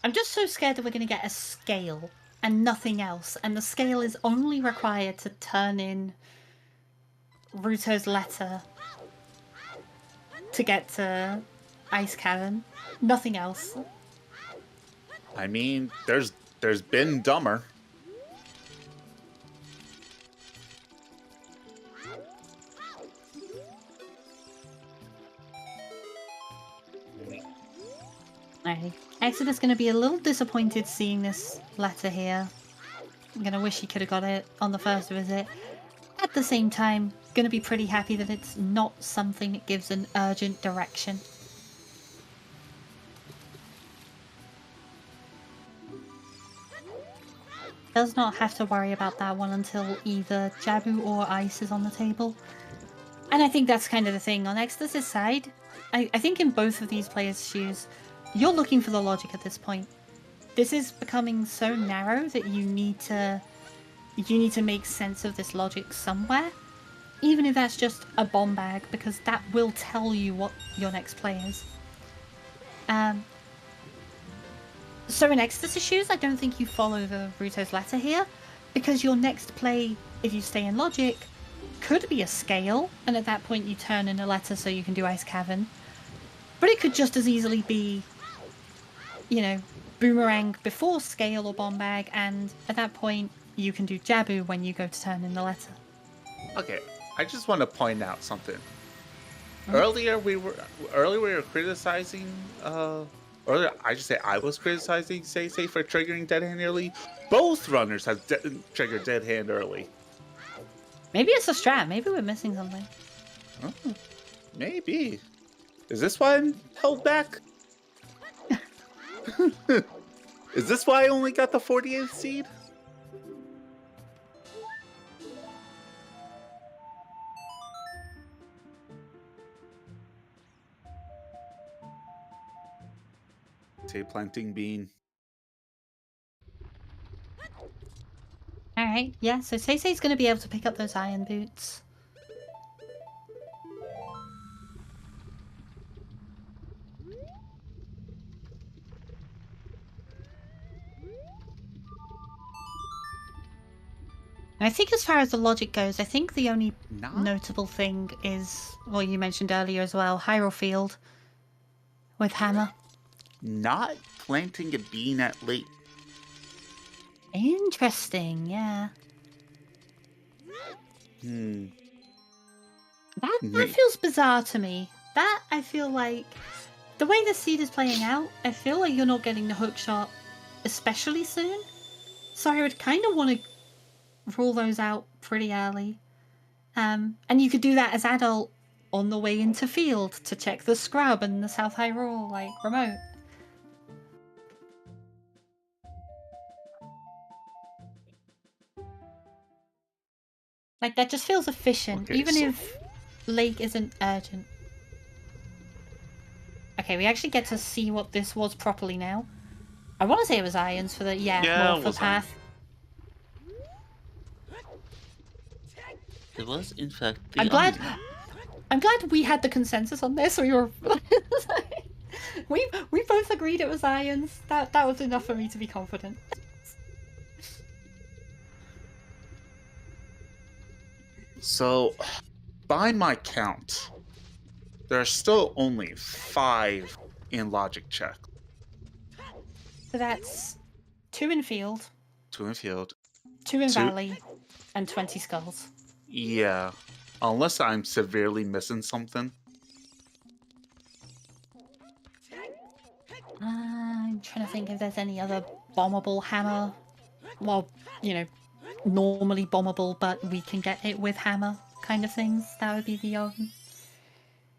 I'm just so scared that we're going to get a scale and nothing else, and the scale is only required to turn in Ruto's letter to get to Ice Cavern. Nothing else. I mean, there's been dumber. Alright. Exodus going to be a little disappointed seeing this letter here. I'm going to wish he could have got it on the first visit. At the same time, going to be pretty happy that it's not something that gives an urgent direction. Does not have to worry about that one until either Jabu or Ice is on the table. And I think that's kind of the thing. On Exodus' side, I think in both of these players' shoes, you're looking for the logic at this point. This is becoming so narrow that you need to make sense of this logic somewhere. Even if that's just a bomb bag, because that will tell you what your next play is. So in Exodus' shoes, I don't think you follow the Ruto's letter here, because your next play, if you stay in logic, could be a scale, and at that point you turn in a letter so you can do Ice Cavern. But it could just as easily be, you know, Boomerang before scale or bomb bag, and at that point you can do Jabu when you go to turn in the letter. Okay, I just want to point out something. Earlier we were criticizing earlier I was criticizing SeYsEy for triggering Dead Hand early. Both runners have triggered Dead Hand early. Maybe it's a strat. Maybe we're missing something. Oh, maybe. Is this why I'm held back? Is this why I only got the 48th seed? Say planting bean. Alright, yeah, so SeYsEy's going to be able to pick up those iron boots. And I think as far as the logic goes, I think the only notable thing is, well, you mentioned earlier as well, Hyrule Field with Hammer. Not planting a bean at late. Interesting, yeah. That feels bizarre to me. That, I feel like, the way the seed is playing out, I feel like you're not getting the hook shot especially soon. So I would kind of want to rule those out pretty early. And you could do that as adult on the way into field to check the scrub and the South Hyrule, like, remote. Like, that just feels efficient, Okay, even so if Lake isn't urgent. Okay, we actually get to see what this was properly now. I want to say it was irons for the it was path. It was, in fact, I'm glad we had the consensus on this. We were we both agreed it was irons. That was enough for me to be confident. So, by my count, there are still only 5 in logic check. So that's 2 in field, 2 in field. 2 in 2 valley, and 20 skulls. Yeah. Unless I'm severely missing something. I'm trying to think if there's any other bombable hammer. Well, you know, normally bombable, but we can get it with hammer kind of things. That would be the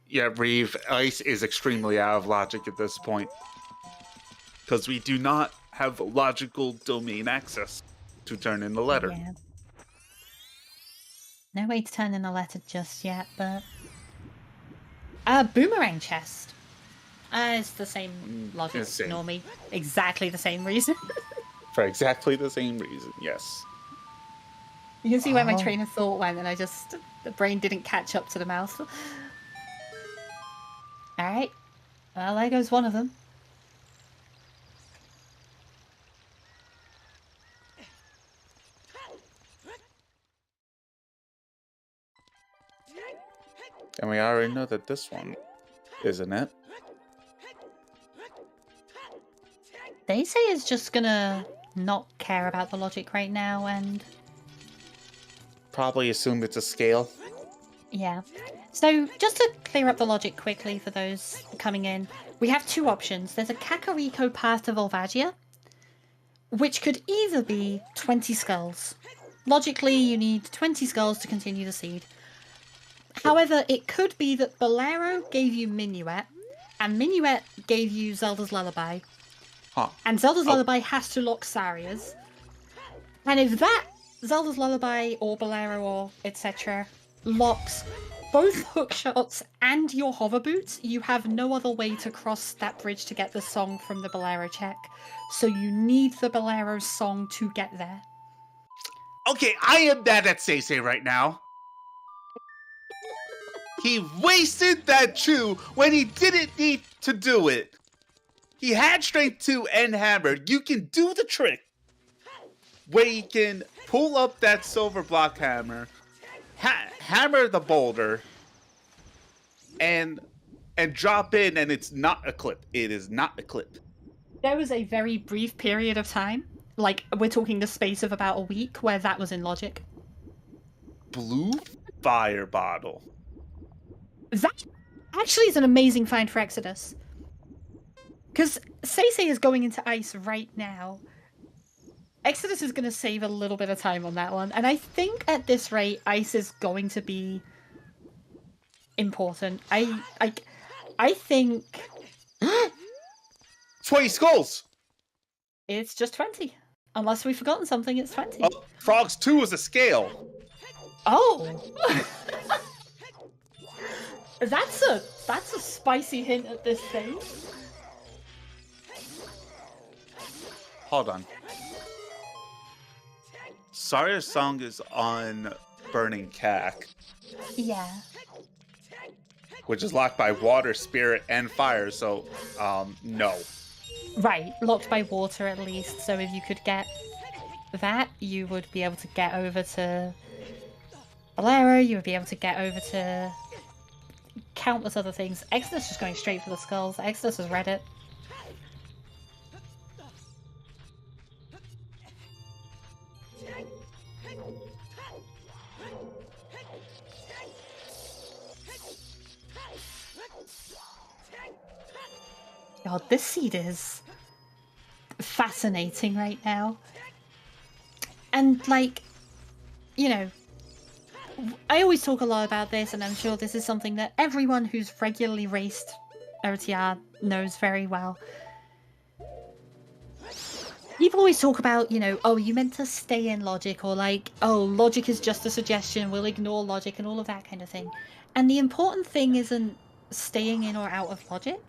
Yeah, Reeve, ice is extremely out of logic at this point. Because we do not have logical domain access to turn in the letter. Yeah. No way to turn in a letter just yet, but... boomerang chest. It's the same logic, It's same. normally. Exactly the same reason. For exactly the same reason, yes. You can see where my Oh. train of thought went, and the brain didn't catch up to the mouth. Alright. Well, there goes one of them. And we already know that this one isn't it. SeYsEy is just gonna not care about the logic right now, and... Probably assume it's a scale. Yeah. So, just to clear up the logic quickly for those coming in, we have 2 options. There's a Kakariko path to Volvagia, which could either be 20 skulls. Logically, you need 20 skulls to continue the seed. However, it could be that Bolero gave you Minuet, and Minuet gave you Zelda's Lullaby. Huh. And Zelda's Lullaby has to lock Saria's. And if that Zelda's Lullaby or Bolero or etc. locks both hookshots and your hover boots, you have no other way to cross that bridge to get the song from the Bolero check. So you need the Bolero song to get there. Okay, I am mad at SeYsEy right now. He wasted that chew when he didn't need to do it. He had strength 2 and hammer. You can do the trick where you can pull up that silver block hammer, hammer the boulder, and drop in, and it's not a clip. It is not a clip. There was a very brief period of time, like we're talking the space of about a week, where that was in logic. Blue fire bottle. That actually is an amazing find for Exodus. Because SeYsEy is going into ice right now. Exodus is going to save a little bit of time on that one. And I think at this rate, ice is going to be important. I think 20 skulls! it's just 20. Unless we've forgotten something, it's 20. Oh, Frogs 2 is a scale. Oh! That's a spicy hint at this stage. Hold on. Saria's song is on Burning Cack, Yeah. which is locked by water, spirit, and fire, so, no. Right, locked by water at least, so if you could get that, you would be able to get over to Bolero, you would be able to get over to countless other things. Exodus just going straight for the skulls. Exodus has read it. God, this seed is fascinating right now. And, like, you know, I always talk a lot about this, and I'm sure this is something that everyone who's regularly raced OoTR knows very well. People always talk about, you know, oh, you meant to stay in logic, or like, oh, logic is just a suggestion, we'll ignore logic, and all of that kind of thing. And the important thing isn't staying in or out of logic.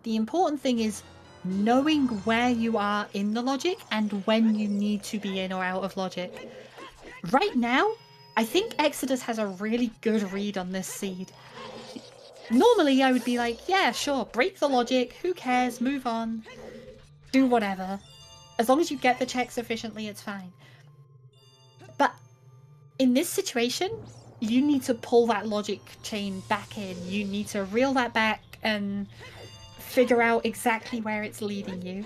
The important thing is knowing where you are in the logic and when you need to be in or out of logic. Right now, I think Exodus has a really good read on this seed. Normally, I would be like, yeah, sure, break the logic, who cares, move on, do whatever. As long as you get the checks efficiently, it's fine. But in this situation, you need to pull that logic chain back in. You need to reel that back and figure out exactly where it's leading you.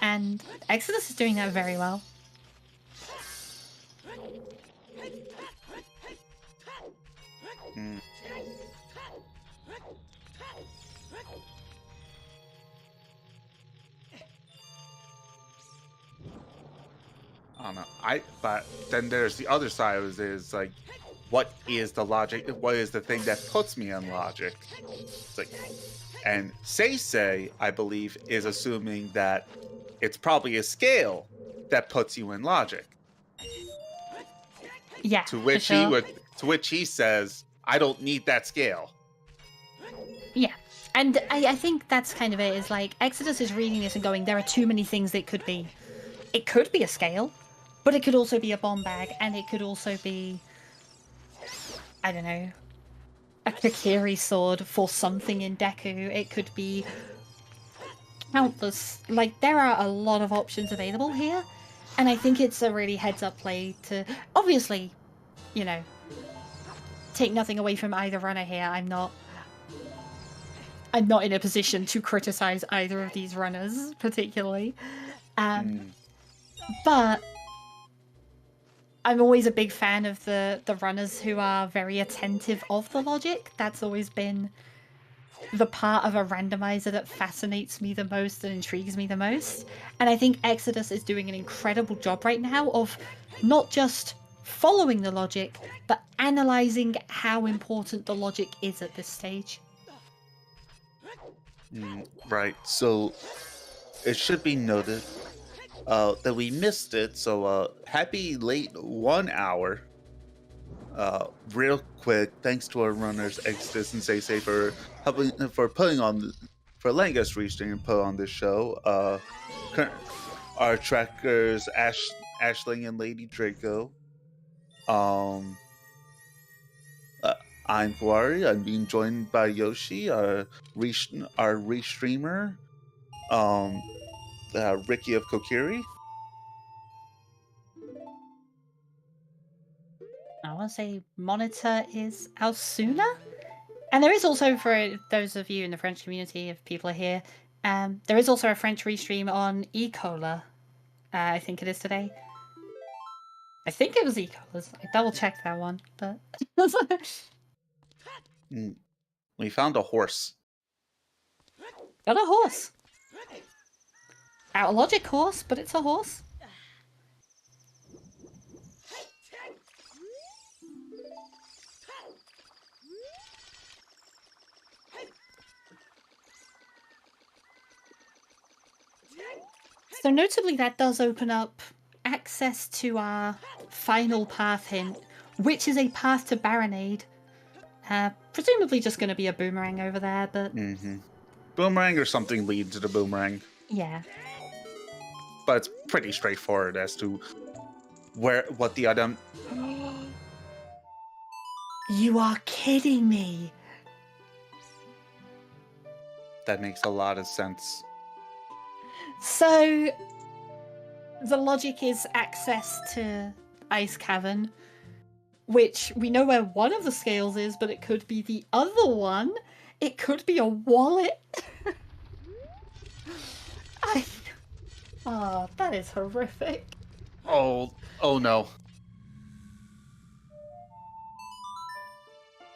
And Exodus is doing that very well. I don't know. But then there's the other side of it is like, what is the logic? What is the thing that puts me in logic? It's like, and SeYsEy, I believe, is assuming that it's probably a scale that puts you in logic. Yeah. To which he says, I don't need that scale. Yeah. And I think that's kind of it, is like, Exodus is reading this and going, there are too many things it could be. It could be a scale, but it could also be a bomb bag, and it could also be, I don't know, a Kokiri sword for something in Deku. It could be countless. Like, there are a lot of options available here, and I think it's a really heads-up play to, obviously, you know, take nothing away from either runner here. I'm not in a position to criticize either of these runners particularly. But I'm always a big fan of the runners who are very attentive of the logic. That's always been the part of a randomizer that fascinates me the most and intrigues me the most. And I think Exodus is doing an incredible job right now of not just following the logic, but analyzing how important the logic is at this stage. Right. So it should be noted that we missed it. So happy late 1 hour. Real quick, thanks to our runners Exodus and SeYsEy for putting on for letting us restream and put on this show. Our trackers Ashling and Lady Draco. I'm Kawari. I'm being joined by Yoshi, our restreamer, Ricky of Kokiri. I want to say monitor is Alsuna. And there is also, for those of you in the French community, if people are here, there is also a French restream on Ecola. I think it is today. I think it was Ecola's. I double checked that one, but We found a horse. got a horse. Out of logic horse, but it's a horse. So notably, that does open up access to our final path hint, which is a path to Baronade. Presumably just going to be a boomerang over there, but... Boomerang or something leads to the boomerang. Yeah. But it's pretty straightforward as to what the item... You are kidding me! That makes a lot of sense. So, the logic is access to Ice Cavern, which we know where one of the scales is, but it could be the other one. It could be a wallet. Oh, that is horrific. Oh no.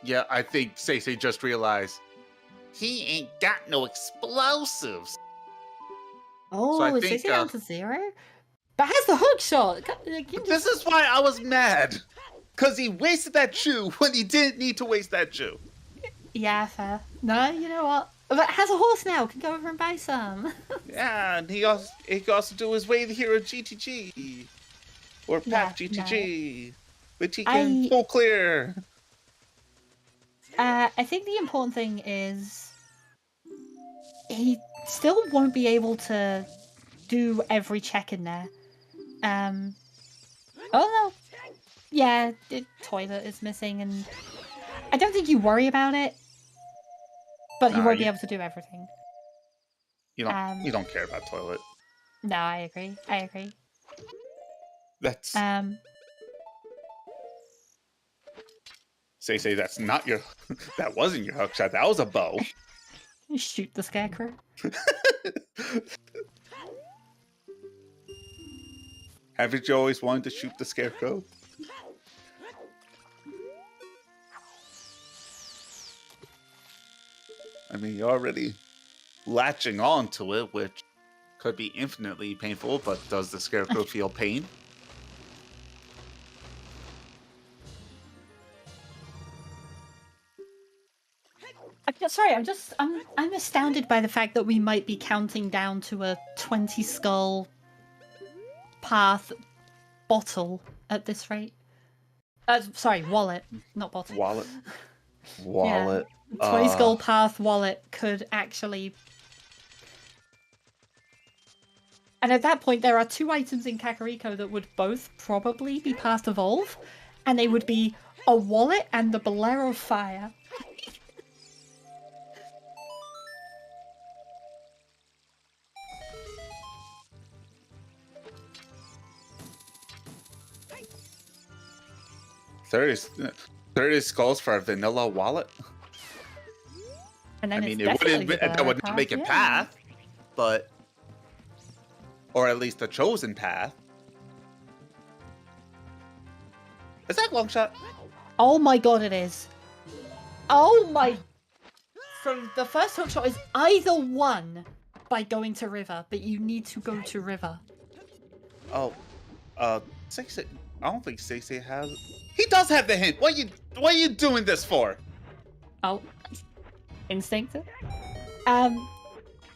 Yeah, I think SeYsEy just realized he ain't got no explosives. Oh, so is SeYsEy down to 0? But has the hook shot. This is why I was mad. Because he wasted that chew when he didn't need to waste that chew. Yeah, fair. No, you know what? But has a horse now. Can go over and buy some. Yeah, and he can also do his way to hero GTG. Or Path GTG. Which he can full clear. I think the important thing is still won't be able to do every check in there. Oh no. Yeah, the toilet is missing, and I don't think you worry about it, but you won't be able to do everything. You don't care about toilet. No, I agree. I agree. That's SeYsEy, that's not your that wasn't your hook shot, that was a bow. You shoot the scarecrow. Haven't you always wanted to shoot the scarecrow? I mean, you're already latching on to it, which could be infinitely painful, but does the scarecrow feel pain? Sorry, I'm astounded by the fact that we might be counting down to a 20 skull path bottle at this rate. Sorry, wallet, not bottle. Wallet. Yeah. 20 skull path wallet could actually. And at that point, there are 2 items in Kakariko that would both probably be past evolve, and they would be a wallet and the Bolero Fire. $30 skulls for a vanilla wallet? And then that would not make it path, but or at least a chosen path. Is that long shot? Oh my god, it is. Oh my. So the first hookshot is either one by going to river, but you need to go to river. Oh, SeYsEy, I don't think SeYsEy has. He does have the hint. What are you doing this for? Oh, instinctive.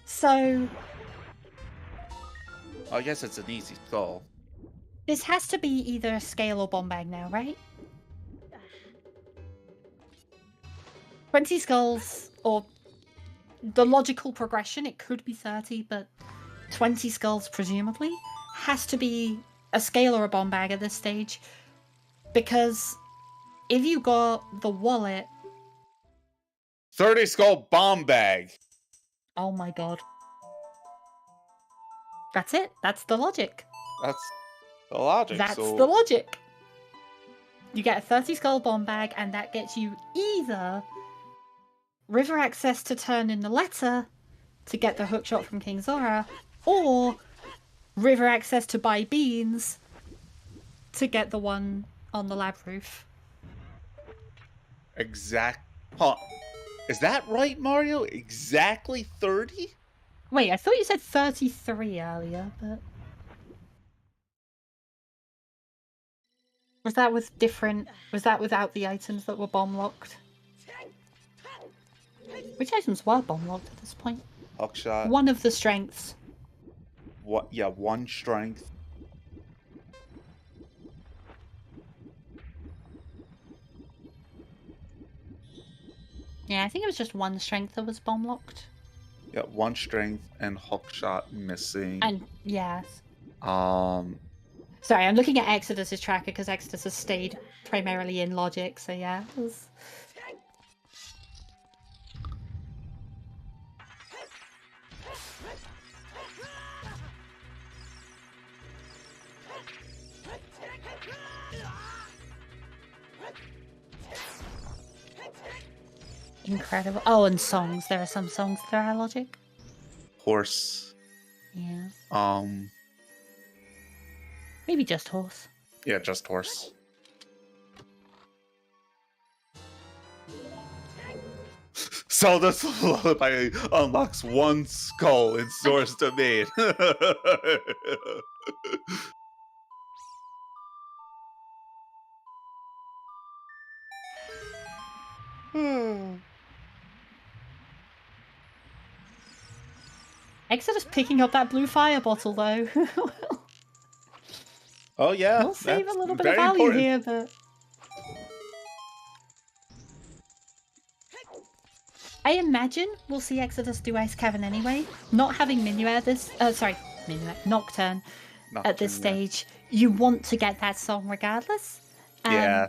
So. I guess it's an easy skull. This has to be either a scale or bomb bag now, right? 20 skulls, or the logical progression, it could be 30, but 20 skulls presumably has to be a scale or a bomb bag at this stage, because if you got the wallet, 30 skull bomb bag. oh my god, that's it. That's the logic. That's the logic. That's the logic. You get a 30 skull bomb bag, and that gets you either river access to turn in the letter to get the hookshot from King Zora, or river access to buy beans to get the one on the lab roof. Huh. Is that right, Mario? Exactly 30? Wait, I thought you said 33 earlier, but... Was that without the items that were bomb locked? Which items were bomb locked at this point? Hookshot. One of the strengths. What? Yeah, 1 strength. Yeah, I think it was just 1 strength that was bomb locked. Yeah, 1 strength and hookshot missing. And yes. Sorry, I'm looking at Exodus's tracker because Exodus has stayed primarily in logic, so yeah. Incredible. Oh, and songs. There are some songs that are logic. Horse. Yeah. Maybe just horse. Yeah, just horse. Zelda's Lullaby unlocks 1 skull in Source Domain. Exodus picking up that blue fire bottle, though. Oh, yeah. We'll save a little bit of value here, but... I imagine we'll see Exodus do Ice Cavern anyway. Not having Minuet this... Nocturne at this stage. You want to get that song regardless. Yeah.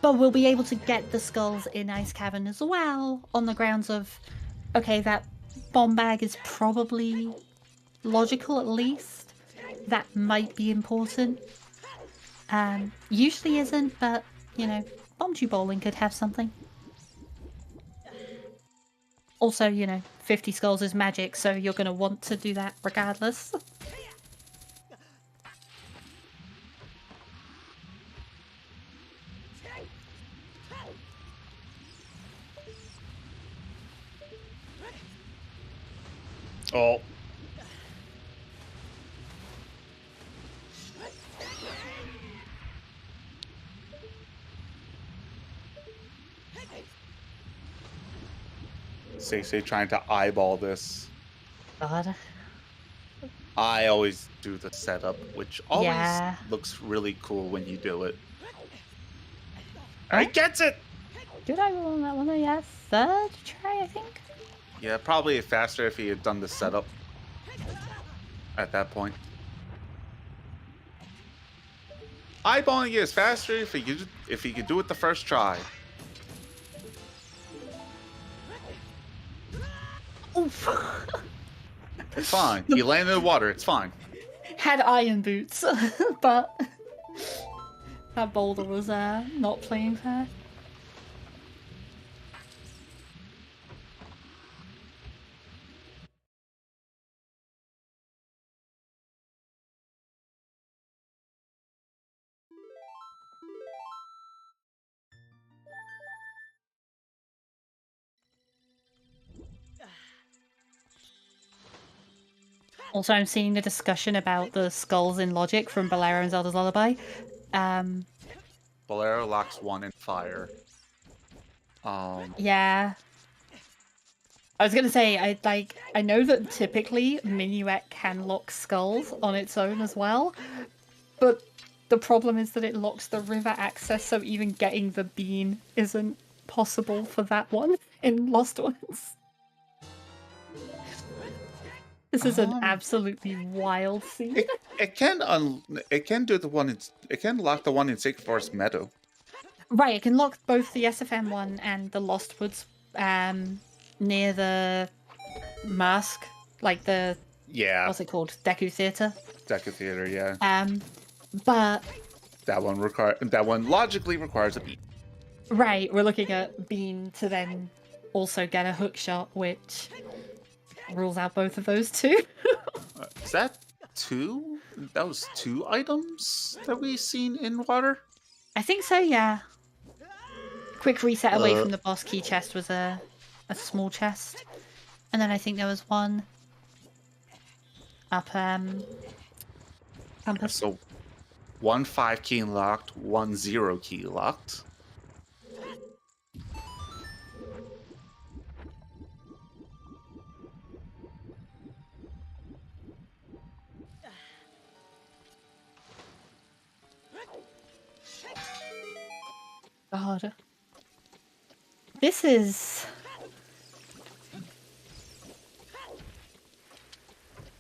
But we'll be able to get the skulls in Ice Cavern as well, on the grounds of, okay, that bomb bag is probably logical at least. That might be important. Usually isn't, but, you know, Bomb Tube Bowling could have something. Also, you know, 50 skulls is magic, so you're going to want to do that regardless. Oh. SeYsEy trying to eyeball this. God. I always do the setup, which always looks really cool when you do it. I gets it! Did I roll on that one? Yeah, third try, I think? Yeah, probably faster if he had done the setup at that point. Eyeballing is faster if he could do it the first try. Oof. It's fine. He landed in the water. It's fine. Had iron boots, but that boulder was not playing fair. Also, I'm seeing the discussion about the skulls in Logic from Bolero and Zelda's Lullaby. Bolero locks 1 in fire. Yeah. I was gonna say, I know that typically Minuet can lock skulls on its own as well, but the problem is that it locks the river access, so even getting the bean isn't possible for that one in Lost Ones. This is an absolutely wild scene. It can do the one. It can lock the one in Sacred Forest Meadow. Right, it can lock both the SFM one and the Lost Woods near the mask, like the what's it called, Deku Theater. Deku Theater, yeah. But that one logically requires a bean. Right, we're looking at bean to then also get a hook shot, which rules out both of those two. Is that 2? That was 2 items that we've seen in water? I think so, yeah. Quick reset away from the boss key chest was a small chest. And then I think there was one up compass. So 1 5 key locked, 1 0 key locked. God. This is...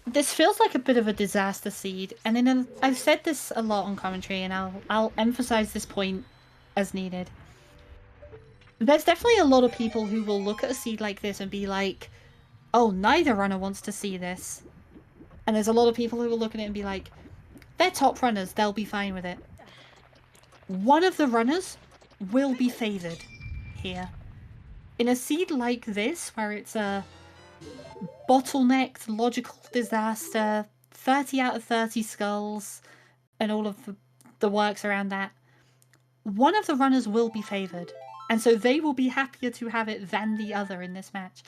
This feels like a bit of a disaster seed, and I've said this a lot on commentary, and I'll emphasize this point as needed. There's definitely a lot of people who will look at a seed like this and be like, oh, neither runner wants to see this. And there's a lot of people who will look at it and be like, they're top runners, they'll be fine with it. One of the runners will be favoured here. In a seed like this, where it's a bottlenecked logical disaster, 30 out of 30 skulls, and all of the works around that, one of the runners will be favoured. And so they will be happier to have it than the other in this match.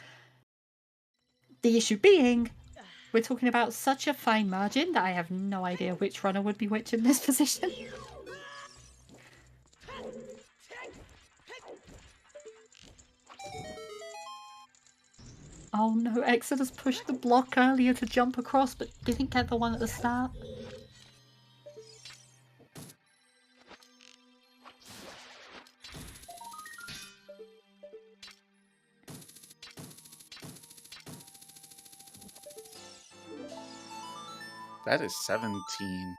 The issue being, we're talking about such a fine margin that I have no idea which runner would be which in this position. Oh no, Exodus pushed the block earlier to jump across, but didn't get the one at the start. That is 17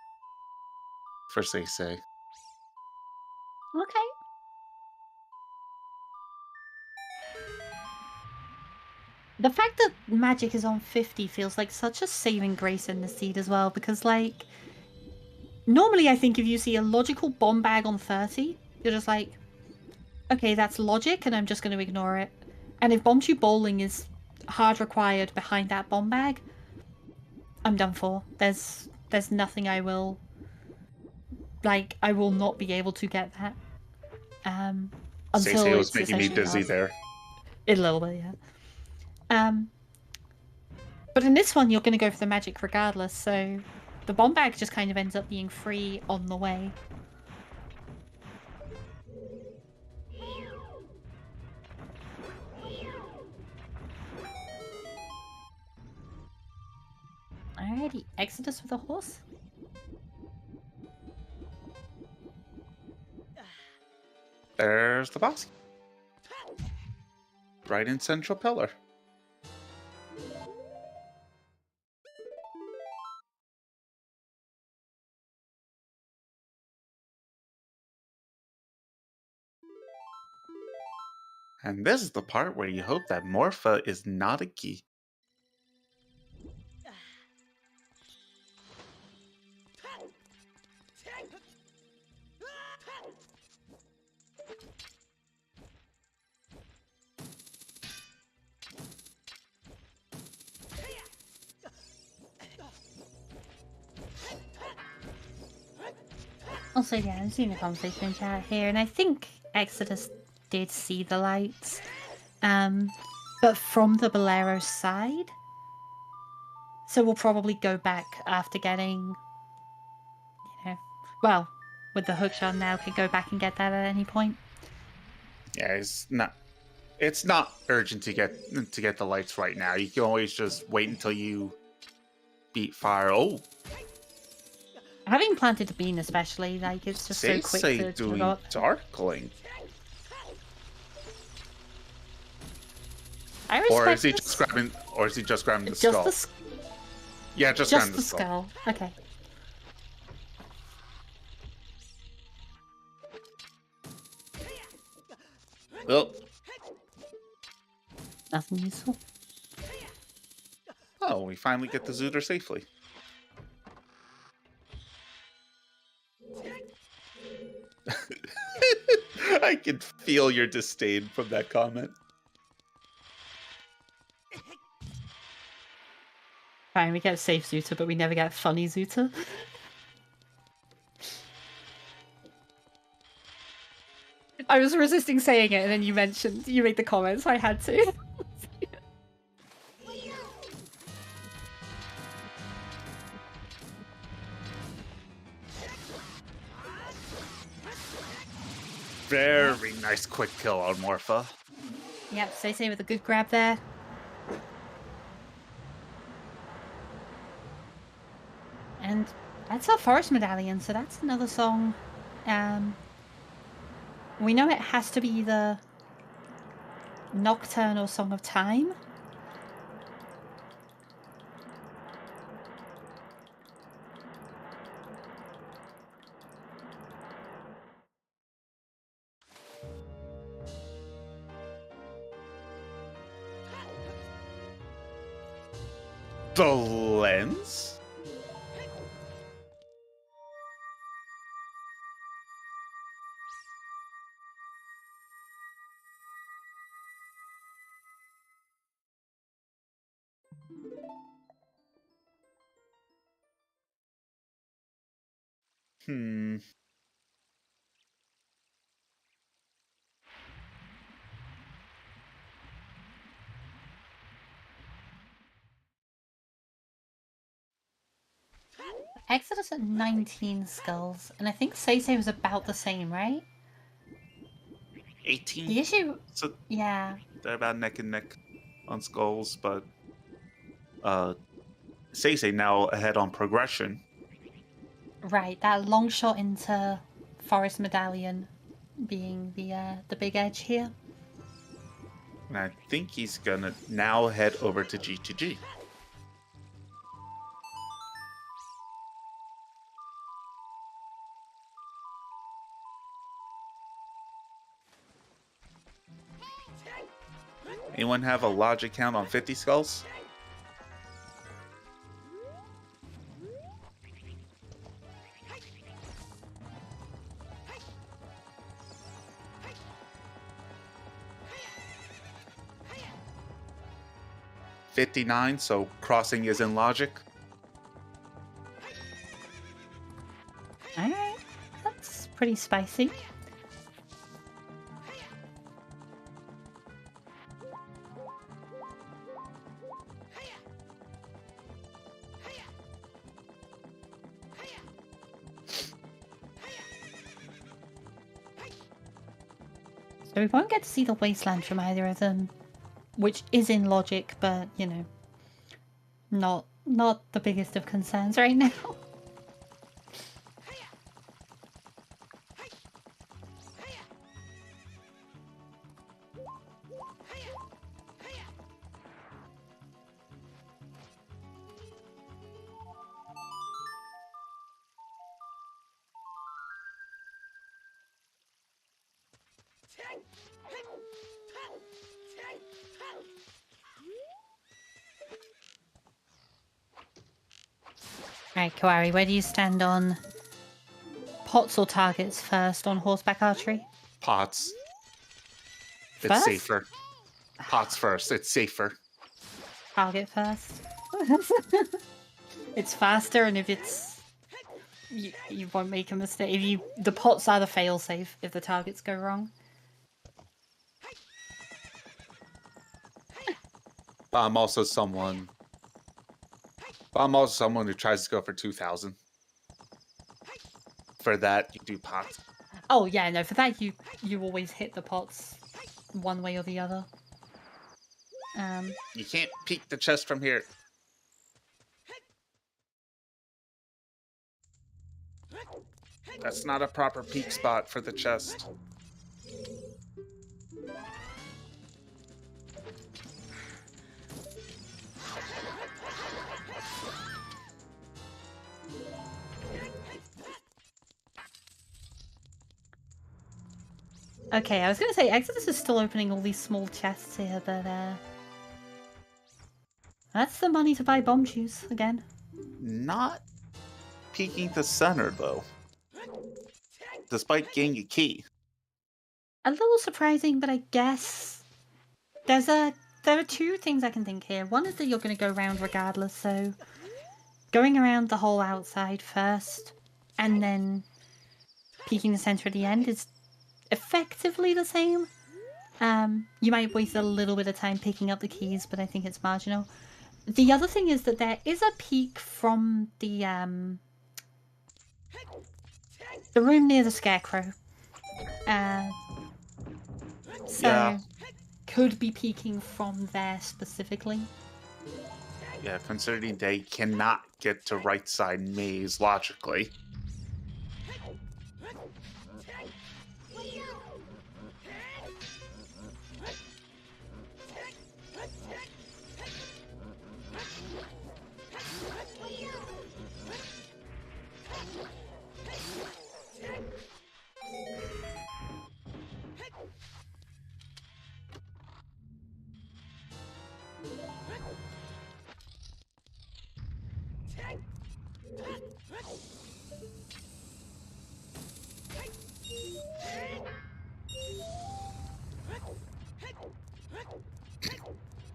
for SeYsEy. Okay. The fact that magic is on 50 feels like such a saving grace in the seed as well, because, like, normally I think if you see a logical bomb bag on 30, you're just like, okay, that's logic, and I'm just going to ignore it. And if Bomb Tube Bowling is hard required behind that bomb bag, I'm done for. There's nothing I will... Like, I will not be able to get that. Until SeYsEy was it's making me essentially dizzy hard. there. A little bit, yeah. But in this one, you're going to go for the magic regardless, so the bomb bag just kind of ends up being free on the way. Alrighty, Exodus with a horse. There's the boss. Right in central pillar. And this is the part where you hope that Morpha is not a key. Also, yeah, I'm seeing the conversation in chat here, and I think Exodus did see the lights, but from the Bolero side. So we'll probably go back after getting, well, with the hookshot now, can go back and get that at any point. Yeah, it's not urgent to get the lights right now. You can always just wait until you beat fire. Oh, Having planted a bean especially, like, it's just so quick to give doing up. darkling. I respect Or is he this. just grabbing the Just skull? Yeah, just grabbing the skull. Okay. Oh. Nothing useful. Oh, we finally get the Zooter safely. I can feel your disdain from that comment. Fine, we get safe Zooter, but we never get funny Zooter. I was resisting saying it, and then you made the comment, so I had to. Very nice quick kill on Morpha. Yep, SeYsEy with a good grab there. And that's our Forest Medallion, so that's another song. We know it has to be either Nocturne or Song of Time. The lens? Exodus at 19 skulls, and I think SeYsEy was about the same, right? 18. The issue... So yeah. they're about neck and neck on skulls, but SeYsEy now ahead on progression. Right, that long shot into Forest Medallion being the big edge here. And I think he's gonna now head over to G2G. Anyone have a logic count on 50 skulls? $59, so crossing is in logic. Alright, that's pretty spicy. So we won't get to see the wasteland from either of them, which is in logic, but, you know, not the biggest of concerns right now. Alright, Kawari, where do you stand on pots or targets first on horseback archery? Pots. It's First? safer. Pots first. It's safer. Target first. It's faster, and if it's... You won't make a mistake. The pots are the fail-safe if the targets go wrong. I'm also someone who tries to go for 2,000. For that, you do pots. Oh yeah, no, for that you always hit the pots one way or the other. You can't peek the chest from here. That's not a proper peek spot for the chest. Okay, I was gonna say Exodus is still opening all these small chests here, but that's the money to buy bomb shoes again. Not peeking the center though. Despite getting a key. A little surprising, but I guess there are two things I can think here. One is that you're gonna go around regardless, so going around the whole outside first and then peeking the center at the end is effectively the same. You might waste a little bit of time picking up the keys, but I think it's marginal. The other thing is that there is a peek from the room near the scarecrow. So Yeah. could be peeking from there specifically. Yeah, considering they cannot get to right side maze logically.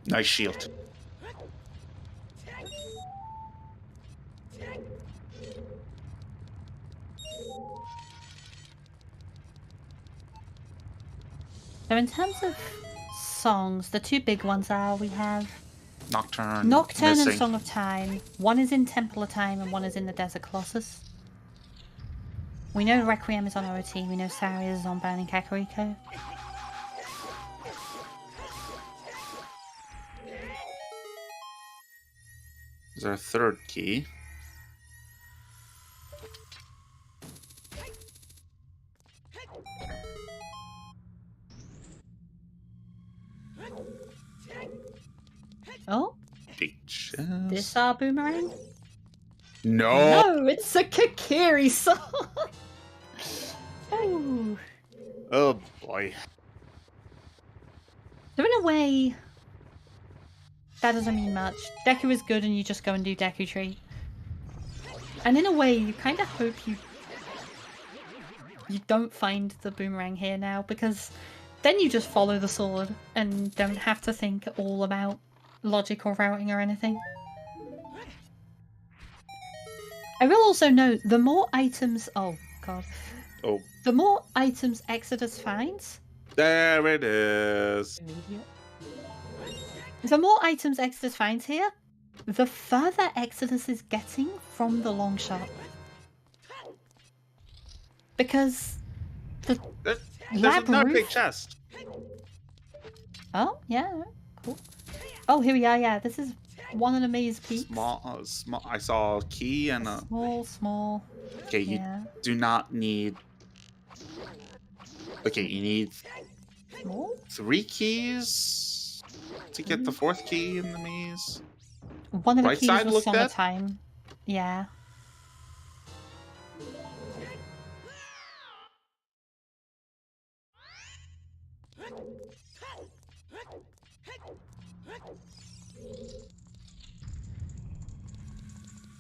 Nice shield. So in terms of songs, the two big ones are we have Nocturne. Nocturne missing. and Song of Time. One is in Temple of Time and one is in the Desert Colossus. We know Requiem is on OOT, we know Saria is on Burning Kakariko. Is there a third key? Oh, Big chest. this our boomerang? No. No, it's a Kakiri song! Oh. Oh boy. So in a way, that doesn't mean much. Deku is good and you just go and do Deku Tree. And in a way, you kind of hope you don't find the boomerang here now, because then you just follow the sword and don't have to think all about logic or routing or anything. I will also note, the more items... Oh, God. Oh. The more items Exodus finds... There it is. Immediate. The more items Exodus finds here, the further Exodus is getting from the long shot. Because the There's lab another roof... big chest. Oh, yeah, cool. Oh, here we are, yeah. This is one of the maze peaks. Small. I saw a key and a... Small. Okay, you Yeah. do not need... Okay, you need Small? 3 keys to get the 4th key in the maze. One of the Right keys side was looked at? summertime. Yeah.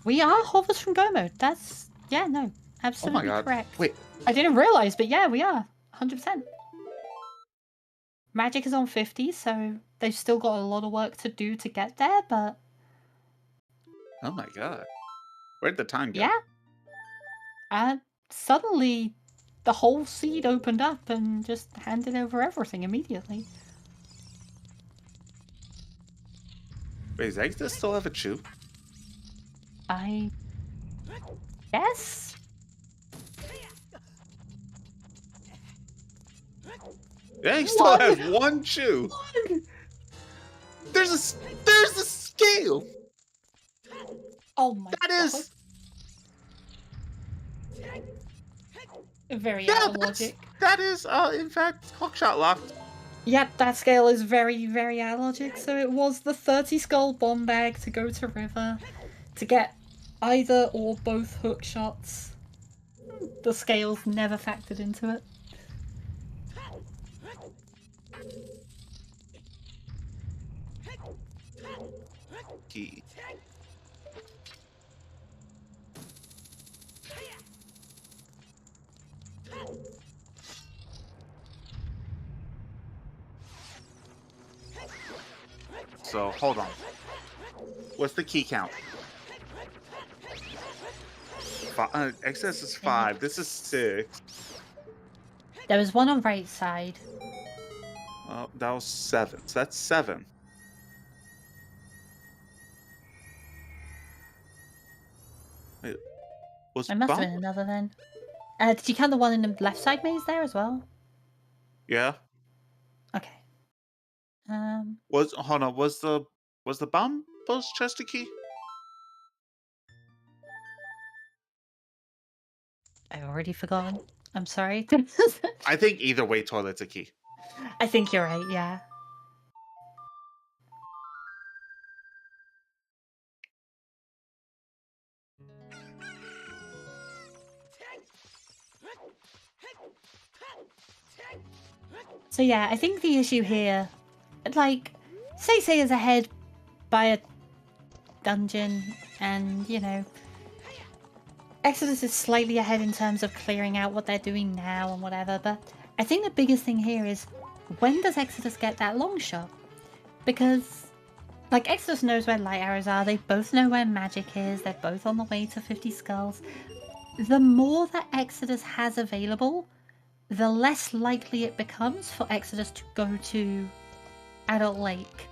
We are hovers from Go mode. That's... Yeah, no. Absolutely God. correct. Wait. I didn't realize, but yeah, we are. 100%. Magic is on 50, so they've still got a lot of work to do to get there, but... Oh my god. Where'd the time go? Yeah. And suddenly, the whole seed opened up and just handed over everything immediately. Wait, does Exodus still have a chew? I guess? Yeah, he still has 1 chew. There's a scale. Oh my god. That is... Very Yeah, out of logic. that is, in fact, hookshot locked. Yep, that scale is very, very out of logic. So it was the 30 skull bomb bag to go to river to get either or both hook shots. The scales never factored into it. Key. So, hold on. What's the key count? Excess is 5. This is 6. There was one on right side. That was 7. So that's 7. Wait, was There must have Bump? been another then. Did you count the one in the left side maze there as well? Yeah. Okay. Hold on? Was the bomb post chest a key? I've already forgotten. I'm sorry. I think either way, toilet's a key. I think you're right, yeah. So yeah, I think the issue here, like, SeYsEy is ahead by a dungeon, and, you know, Exodus is slightly ahead in terms of clearing out what they're doing now and whatever, but I think the biggest thing here is, when does Exodus get that long shot? Because, like, Exodus knows where light arrows are, they both know where magic is, they're both on the way to 50 skulls. The more that Exodus has available, the less likely it becomes for Exodus to go to Adult Lake.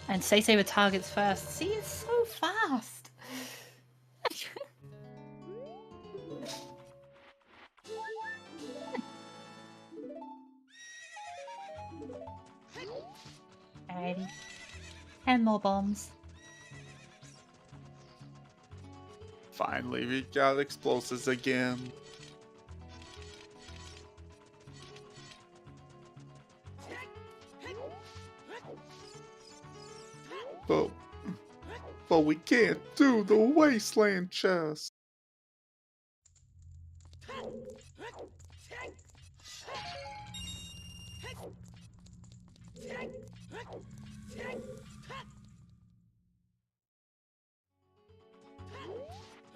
And SeYsEy with targets first. See, it's so fast! Alrighty. 10 more bombs. Finally, we got explosives again. But we can't do the wasteland chest.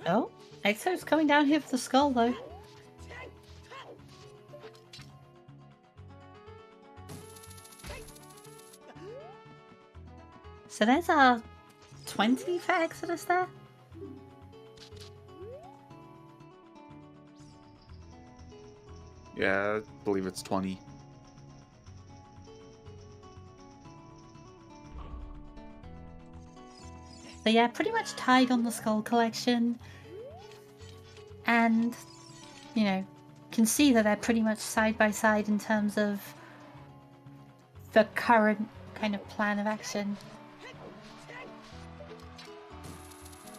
Oh, Exo's coming down here for the skull, though. So there's a 20 for Exodus there. Yeah, I believe it's 20. So yeah, pretty much tied on the skull collection. And, you know, can see that they're pretty much side by side in terms of the current kind of plan of action.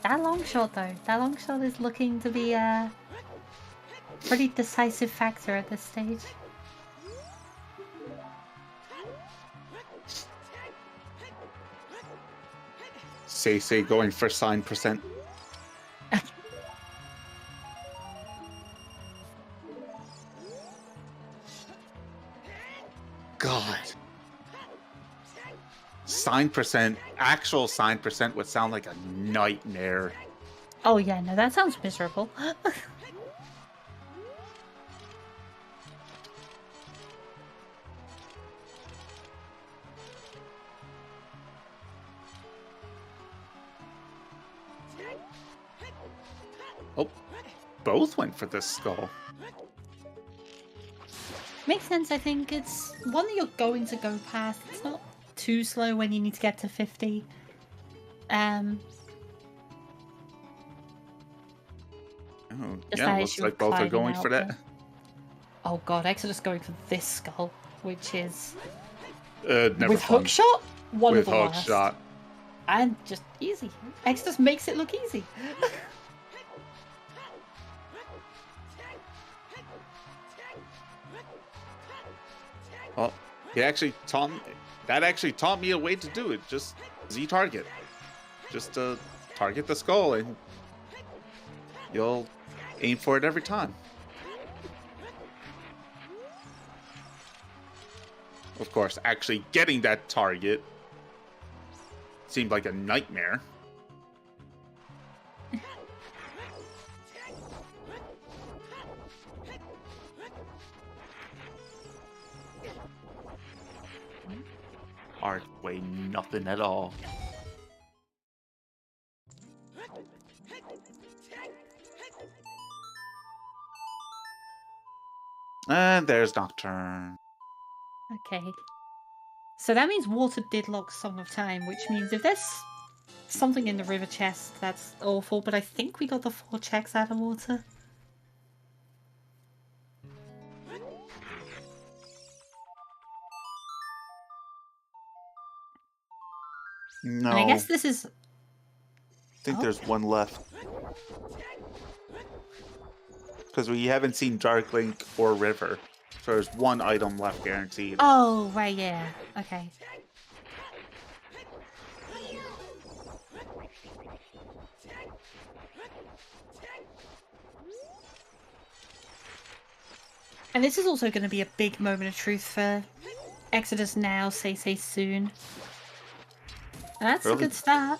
That long shot, though, that long shot is looking to be a pretty decisive factor at this stage. SeYsEy going for sign percent. God. Sign percent, actual sign percent would sound like a nightmare. Oh yeah, no, that sounds miserable. Oh, both went for this skull. Makes sense, I think. It's one that you're going to go past. It's not too slow when you need to get to 50. Oh, Just yeah, that looks issue like of both are climbing going out for that. there. Oh god, Exodus going for this skull, which is Never with fun. hook shot, one With of the hook worst. shot. And just easy. Exodus makes it look easy. Oh, he actually taught me. That actually taught me a way to do it. Just Z target. Just target the skull and you'll aim for it every time. Of course, actually getting that target seemed like a nightmare. Art weigh nothing at all. And there's Nocturne. Okay. So that means water did lock Song of Time, which means if there's something in the river chest, that's awful, but I think we got the 4 checks out of water. No. And I guess this is... I think there's one left. Because we haven't seen Dark Link or River. So there's one item left guaranteed. Oh, right, yeah. Okay. And this is also going to be a big moment of truth for Exodus now, SeYsEy soon. And that's a good start.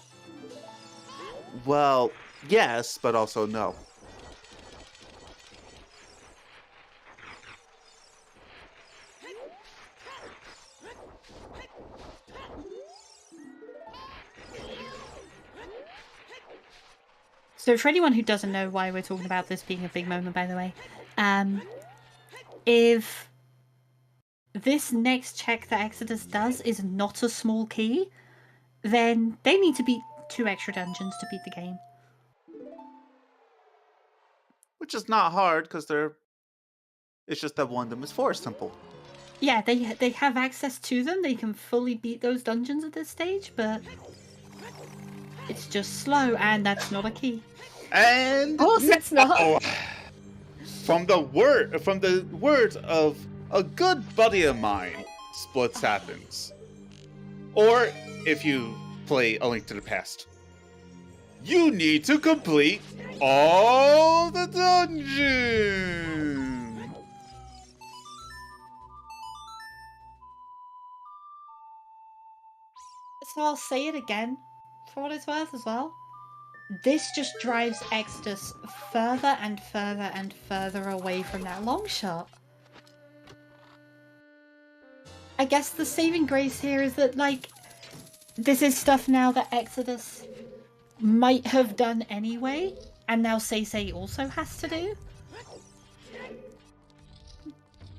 Well, yes, but also no. So for anyone who doesn't know why we're talking about this being a big moment, by the way, if this next check that Exodus does is not a small key, then they need to beat 2 extra dungeons to beat the game. Which is not hard, because it's just that one of them is Forest Temple. Yeah, they have access to them. They can fully beat those dungeons at this stage, but it's just slow, and that's not a key. And Of course it's not. From the words of a good buddy of mine, splits happens. Or if you play A Link to the Past, you need to complete all the dungeons. So I'll say it again, for what it's worth as well. This just drives Exodus further and further and further away from that long shot. I guess the saving grace here is that, like, this is stuff now that Exodus might have done anyway, and now SeYsEy also has to do.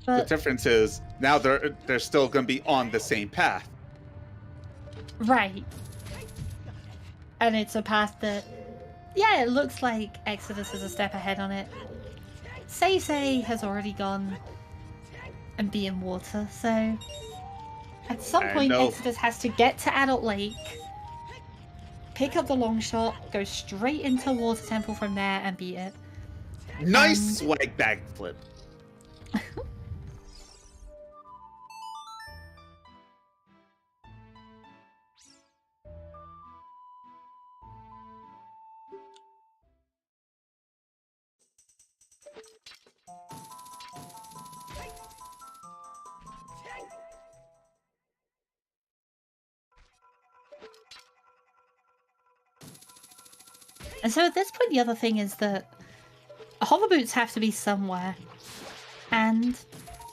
But the difference is now they're still going to be on the same path. right. And it's a path that, yeah, it looks like Exodus is a step ahead on it. SeYsEy has already gone and be in water, so at some point Exodus has to get to Adult Lake, pick up the long shot, go straight into Water Temple from there and beat it. Nice swag backflip. And so at this point, the other thing is that hover boots have to be somewhere. And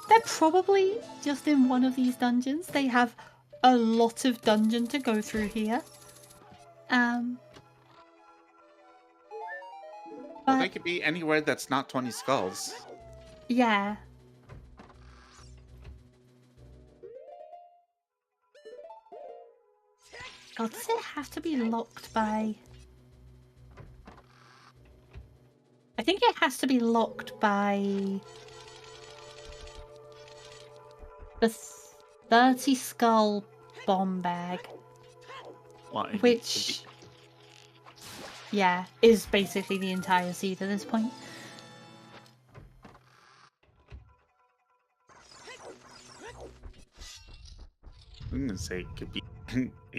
they're probably just in one of these dungeons. They have a lot of dungeon to go through here. Well, they could be anywhere that's not 20 skulls. Yeah. God, does it have to be locked by... I think it has to be locked by the 30 skull bomb bag, which, yeah, is basically the entire seed at this point. I'm gonna say it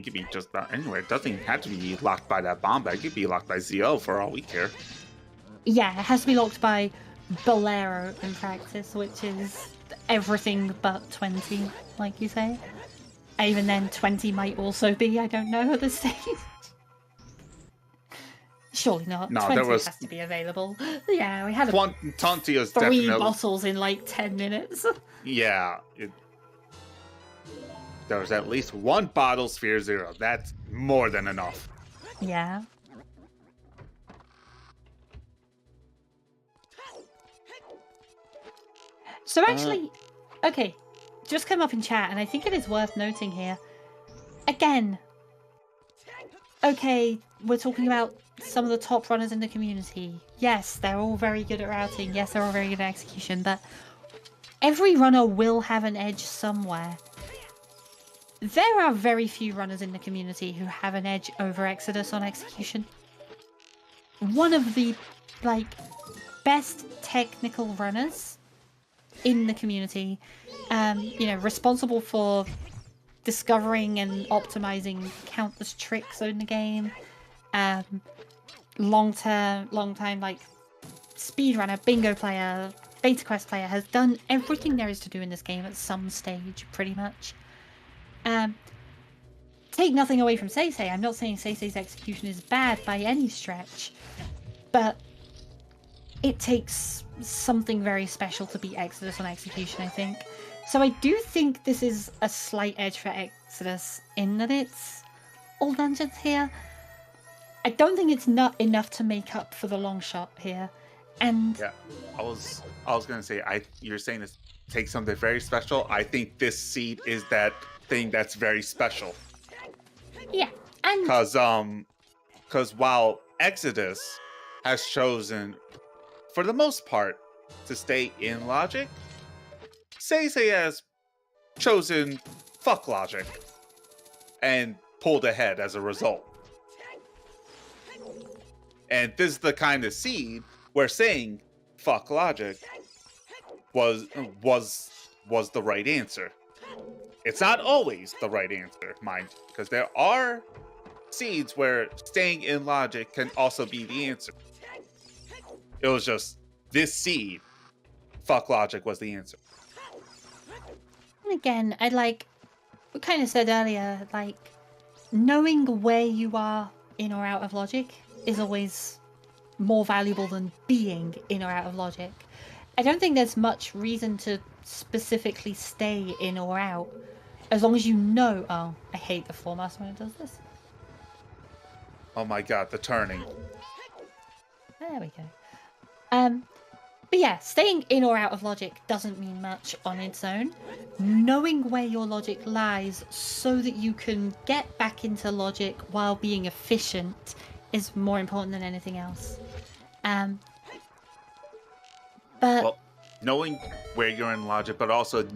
could be just about anywhere. It doesn't have to be locked by that bomb bag. It could be locked by ZO for all we care. Yeah, it has to be locked by Bolero in practice, which is everything but 20, like you say. Even then, 20 might also be, I don't know at this stage. Surely not. No, 20 there was... has to be available. Yeah, we had Tantia's three definitely... bottles in like 10 minutes. Yeah. There was at least one bottle Sphere Zero. That's more than enough. Yeah. So actually, okay, just come up in chat, and I think it is worth noting here. Again, okay, we're talking about some of the top runners in the community. Yes, they're all very good at routing. Yes, they're all very good at execution, but every runner will have an edge somewhere. There are very few runners in the community who have an edge over Exodus on execution. One of the, like, best technical runners in the community, you know, responsible for discovering and optimizing countless tricks in the game, long time, like, speedrunner, bingo player, beta quest player, has done everything there is to do in this game at some stage, pretty much. Take nothing away from SeYsEy. I'm not saying SeYsEy's execution is bad by any stretch, but it takes something very special to beat Exodus on execution, I think. So I do think this is a slight edge for Exodus in that it's all dungeons here. I don't think it's not enough to make up for the long shot here. And yeah, I was gonna say, you're saying this takes something very special. I think this seed is that thing that's very special. Yeah, and because while Exodus has chosen, for the most part, to stay in logic, SeYsEy has chosen fuck logic and pulled ahead as a result. And this is the kind of seed where saying fuck logic was the right answer. It's not always the right answer, mind, because there are seeds where staying in logic can also be the answer. It was just this seed, fuck logic, was the answer. And again, we kind of said earlier, like, knowing where you are in or out of logic is always more valuable than being in or out of logic. I don't think there's much reason to specifically stay in or out, as long as you know. Oh, I hate the floor master when it does this. Oh my god, the turning. There we go. But yeah, staying in or out of logic doesn't mean much on its own. Knowing where your logic lies so that you can get back into logic while being efficient is more important than anything else. But Well, knowing where you're in logic, but also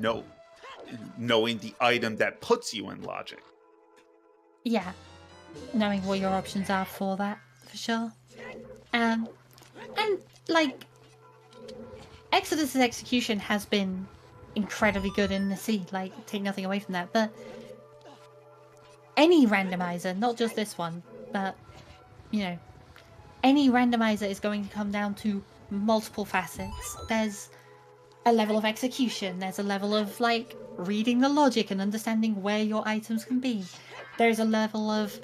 knowing the item that puts you in logic. yeah, knowing what your options are for that, for sure. And like, Exodus's execution has been incredibly good in the seed, like, take nothing away from that, but any randomizer, not just this one, but, you know, any randomizer is going to come down to multiple facets. There's a level of execution, there's a level of, like, reading the logic and understanding where your items can be. There's a level of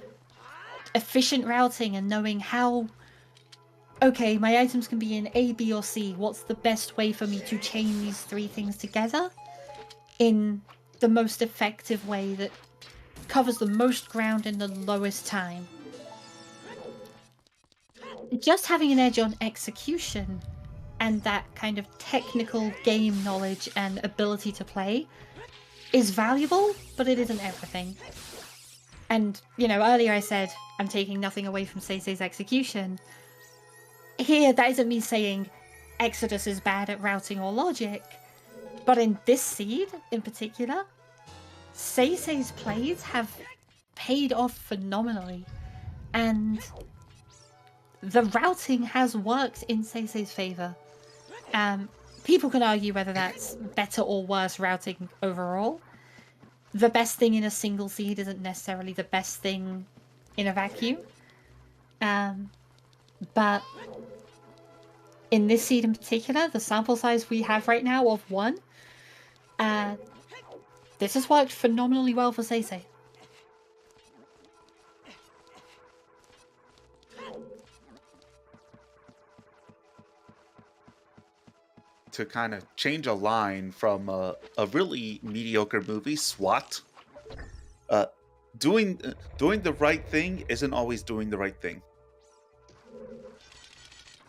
efficient routing and knowing how, okay, my items can be in A, B, or C. What's the best way for me to chain these three things together in the most effective way that covers the most ground in the lowest time? Just having an edge on execution and that kind of technical game knowledge and ability to play is valuable, but it isn't everything. And, you know, earlier I said I'm taking nothing away from SeYsEy's execution. Here, that isn't me saying Exodus is bad at routing or logic, but in this seed in particular, SeYsEy's plays have paid off phenomenally, and the routing has worked in SeYsEy's favour. People can argue whether that's better or worse routing overall. The best thing in a single seed isn't necessarily the best thing in a vacuum. But in this seed in particular, the sample size we have right now of 1, this has worked phenomenally well for SeYsEy. To kind of change a line from a really mediocre movie, SWAT, doing the right thing isn't always doing the right thing.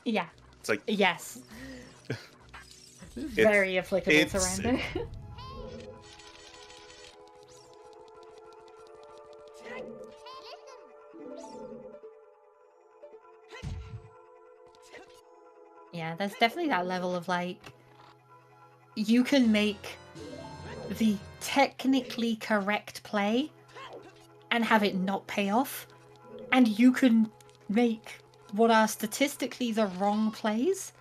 Yeah. It's like, yes. Very applicable to Rando. Yeah, there's definitely that level of, like, you can make the technically correct play and have it not pay off, and you can make what are statistically the wrong plays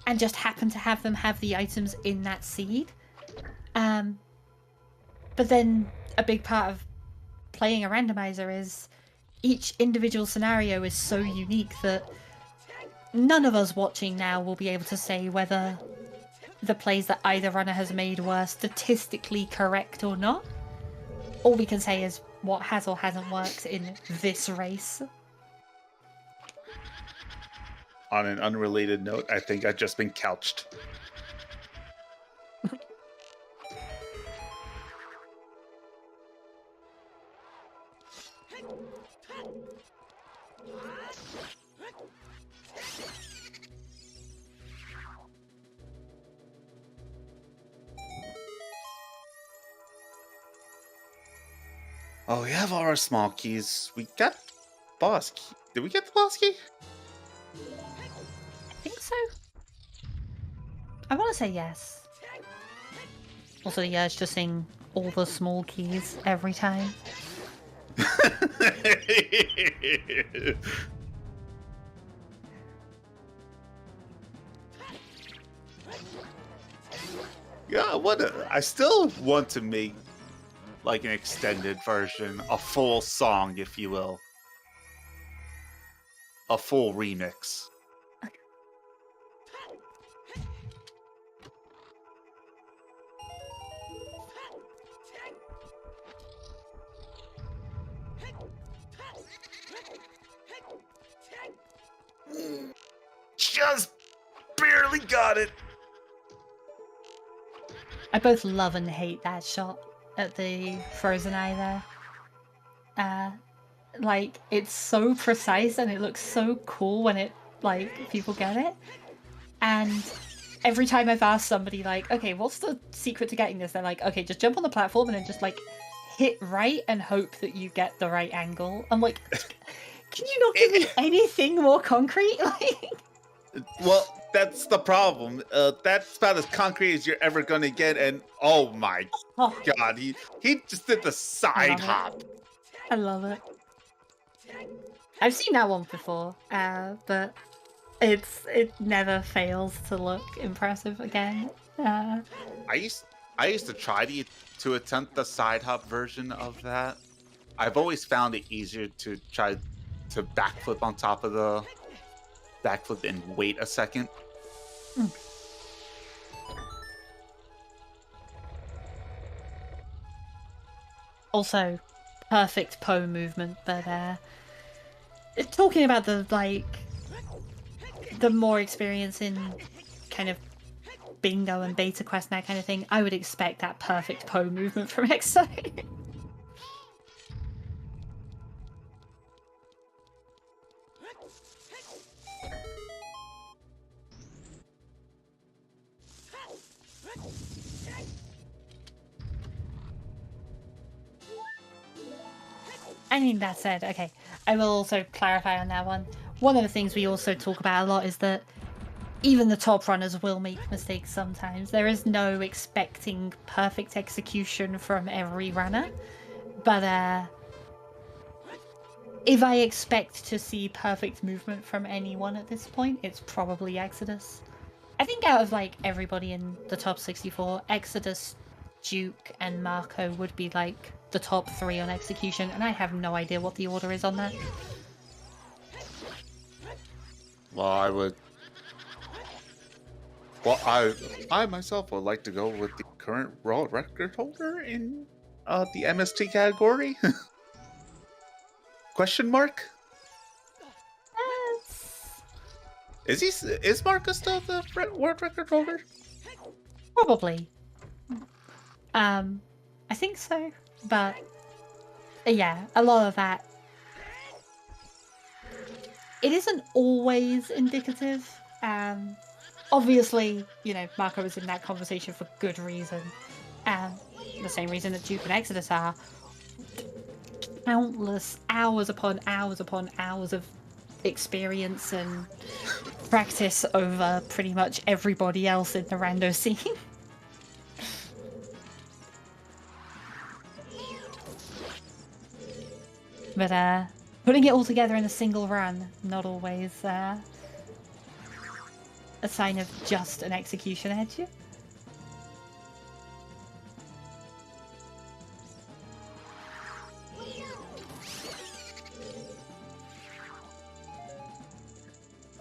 and just happen to have them have the items in that seed. But then a big part of playing a randomizer is each individual scenario is so unique that none of us watching now will be able to say whether the plays that either runner has made were statistically correct or not. All we can say is what has or hasn't worked in this race. on an unrelated note, I think I've just been couched. Oh, we have all our small keys. We got boss key. Did we get the boss key? I think so. I want to say yes. Also the urge to sing all the small keys every time. Yeah, I still want to make like an extended version, a full song, if you will. A full remix. just barely got it. I both love and hate that shot at the frozen eye there. Like, it's so precise and it looks so cool when it, like, people get it. And every time I've asked somebody, like, okay, what's the secret to getting this? They're like, okay, just jump on the platform and then just, like, hit right and hope that you get the right angle. I'm like, can you not give me anything more concrete? Like, well, that's the problem. That's about as concrete as you're ever gonna get, and oh my god, he just did the side hop. I love it. I've seen that one before, but it never fails to look impressive again. I used to try to attempt the side hop version of that. I've always found it easier to try to backflip on top of the backflip and wait a second. Also, perfect Poe movement, but talking about the more experience in kind of bingo and beta quest and that kind of thing, I would expect that perfect Poe movement from SeYsEy. I mean, that said, okay, I will also clarify on that one. One of the things we also talk about a lot is that even the top runners will make mistakes sometimes. There is no expecting perfect execution from every runner. But if I expect to see perfect movement from anyone at this point, it's probably Exodus. I think out of like everybody in the top 64, Exodus, Duke, and Marco would be like the top 3 on execution, and I have no idea what the order is on that. Well, I myself would like to go with the current world record holder in the MST category. Question mark? Is Marcus still the world record holder? Probably. I think so, but yeah, a lot of that. It isn't always indicative. Obviously, you know, Marco was in that conversation for good reason. The same reason that Duke and Exodus are. Countless hours upon hours upon hours of experience and practice over pretty much everybody else in the rando scene. But putting it all together in a single run, not always a sign of just an execution edge.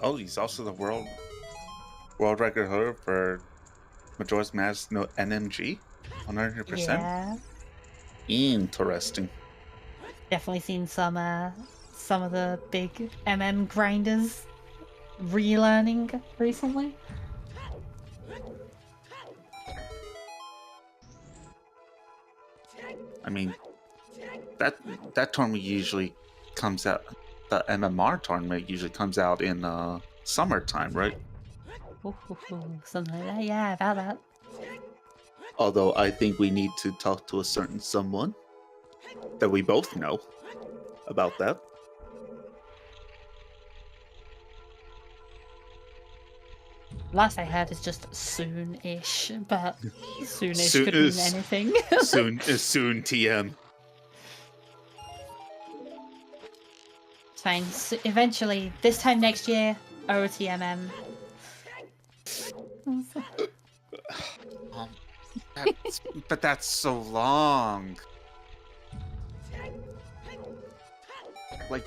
Oh, he's also the world record holder for Majora's Mask no NMG, 100%. Yeah. Interesting. Definitely seen some of the big MM grinders relearning recently. I mean, that tournament usually comes out. The MMR tournament usually comes out in summertime, right? Ooh, something like that. Yeah, about that. Although I think we need to talk to a certain someone that we both know about that. Last I heard is just soon-ish, but soon-ish could mean anything. soon TM. It's fine. Eventually, this time next year, OTMM. But that's so long. Like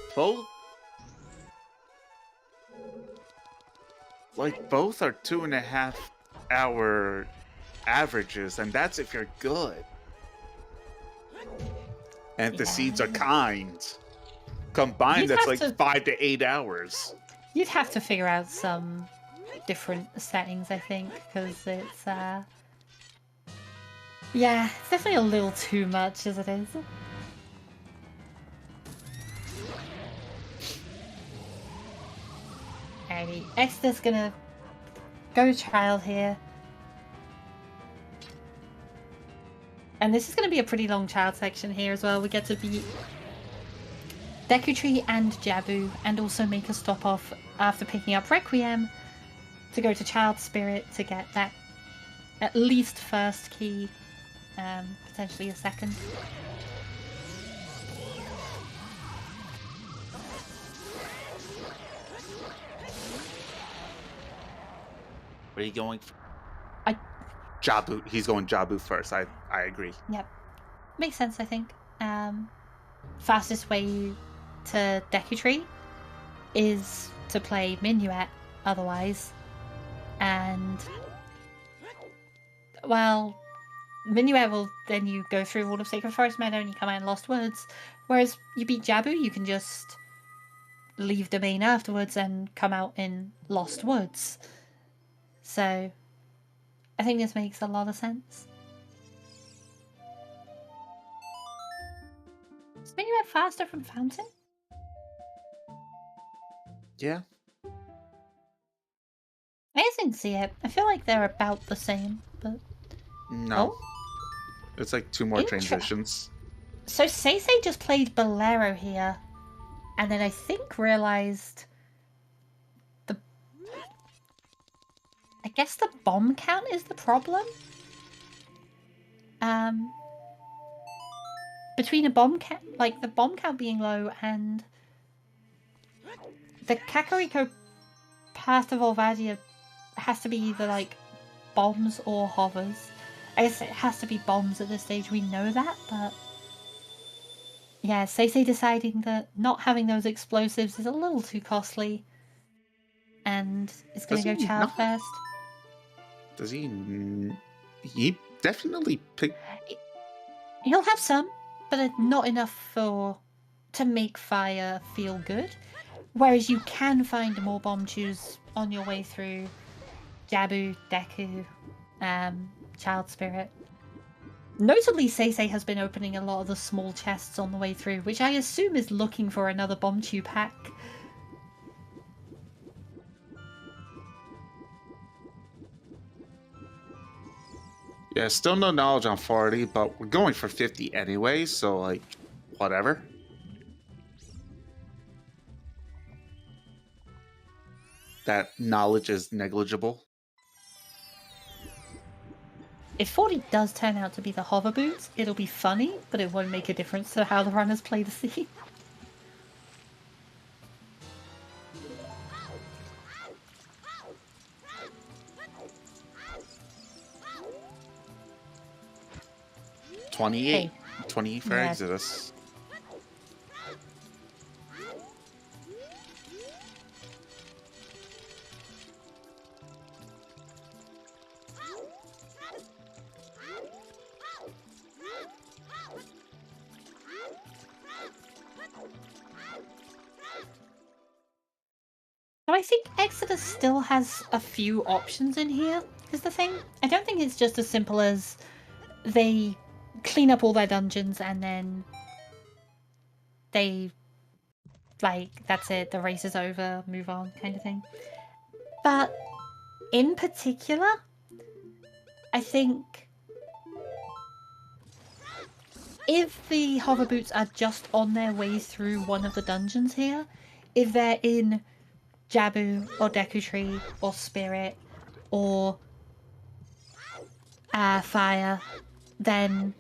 both are 2.5 hour averages, and that's if you're good. And if the seeds are kind. Combined, that's like 5 to 8 hours. You'd have to figure out some different settings, I think, because it's yeah, it's definitely a little too much as it is. Alrighty, Exeter's gonna go child here. And this is going to be a pretty long child section here as well. We get to beat Deku Tree and Jabu, and also make a stop off after picking up Requiem to go to Child Spirit to get that at least first key, potentially a second. Where are you going? Jabu. He's going Jabu first. I agree. Yep. Makes sense, I think. Fastest way to Deku Tree is to play Minuet otherwise. And, well, Minuet will then you go through all of Sacred Forest Meadow and you come out in Lost Woods. Whereas you beat Jabu, you can just leave Domain afterwards and come out in Lost Woods. So I think this makes a lot of sense. Is Minuet faster from Fountain? Yeah. I didn't see it. I feel like they're about the same, but... No. Oh? It's like 2 more transitions. So SeYsEy just played Bolero here, and then I think realized I guess the bomb count is the problem. Between a bomb count, like the bomb count being low and the Kakariko Path of Volvadia has to be either like bombs or hovers. I guess it has to be bombs at this stage, we know that, but yeah, SeYsEy deciding that not having those explosives is a little too costly and it's going to go child first. Does he? He definitely pick. He'll have some, but not enough to make fire feel good. Whereas you can find more bomb chews on your way through Jabu, Deku, Child Spirit. Notably, SeYsEy has been opening a lot of the small chests on the way through, which I assume is looking for another bomb chew pack. Yeah, still no knowledge on 40, but we're going for 50 anyway, so like, whatever. That knowledge is negligible. If 40 does turn out to be the hover boots, it'll be funny, but it won't make a difference to how the runners play the scene. Hey. 20 for Exodus. So I think Exodus still has a few options in here, is the thing. I don't think it's just as simple as they clean up all their dungeons and then they, like, that's it, the race is over, move on, kind of thing. But in particular, I think if the hover boots are just on their way through one of the dungeons here, if they're in Jabu or Deku Tree or Spirit or Fire, then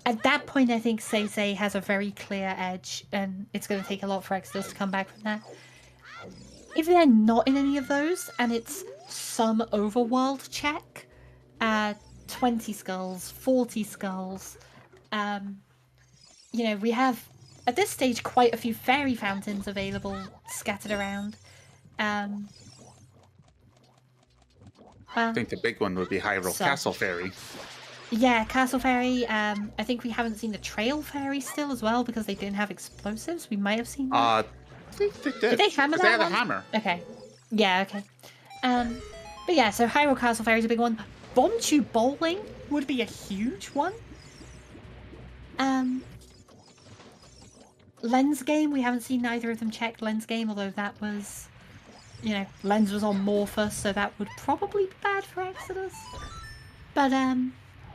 at that point I think SeYsEy has a very clear edge and it's going to take a lot for Exodus to come back from that. If they're not in any of those and it's some overworld check, 20 skulls, 40 skulls, you know, we have at this stage quite a few fairy fountains available scattered around. I think the big one would be Hyrule Castle Fairy. Yeah, Castle Fairy. I think we haven't seen the Trail Fairy still as well because they didn't have explosives. We might have seen that. I think they did. Did they hammer that They had one? a hammer. Okay. Yeah, okay. But yeah, so Hyrule Castle Fair is a big one. Bombchu Bowling would be a huge one. Lens Game, we haven't seen neither of them check Lens Game, although that was, you know, Lens was on Morpher, so that would probably be bad for Exodus. But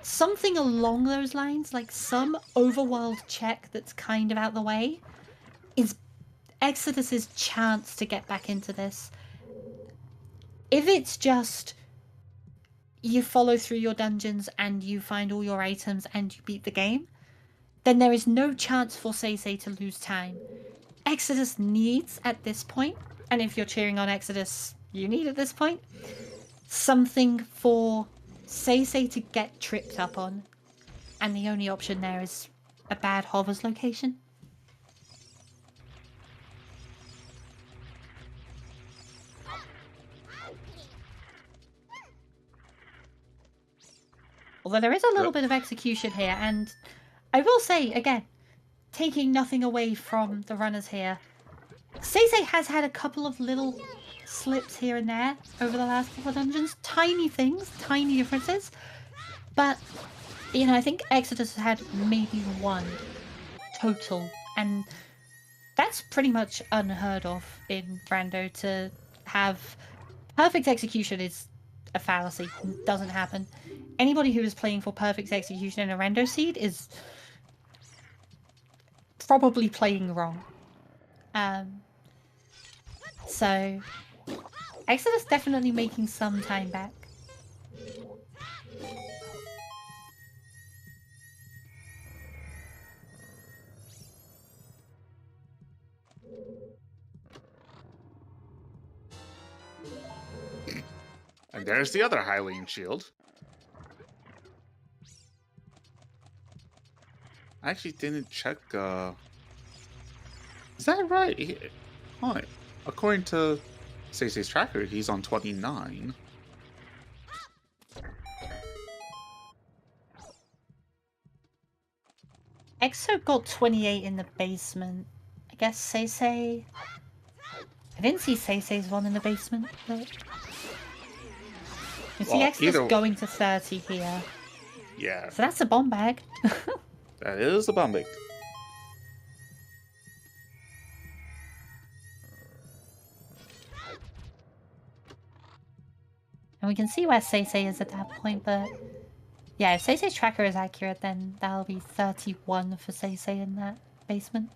something along those lines, like some overworld check that's kind of out the way, is Exodus's chance to get back into this. If it's just you follow through your dungeons and you find all your items and you beat the game, then there is no chance for SeYsEy to lose time. Exodus needs at this point, and if you're cheering on Exodus, you need at this point, something for SeYsEy to get tripped up on. And the only option there is a bad hovers location. Although there is a little bit of execution here, and I will say, again, taking nothing away from the runners here, SeYsEy has had a couple of little slips here and there over the last couple of dungeons. Tiny things, tiny differences. But, you know, I think Exodus has had maybe one total. And that's pretty much unheard of in Rando. To have perfect execution is a fallacy. It doesn't happen. Anybody who is playing for perfect execution in a Rando seed is probably playing wrong. So Exodus definitely making some time back. And there's the other Hylian shield. I actually didn't check, is that right? According to SeYsEy's tracker, he's on 29. Exo got 28 in the basement. I guess SeYsEy... I didn't see SeYsEy's one in the basement, but... You see Exodus going to 30 here. Yeah. So that's a bomb bag. That is a bomb bag. And we can see where SeYsEy is at that point, but... Yeah, if SeYsEy's tracker is accurate, then that'll be 31 for SeYsEy in that basement.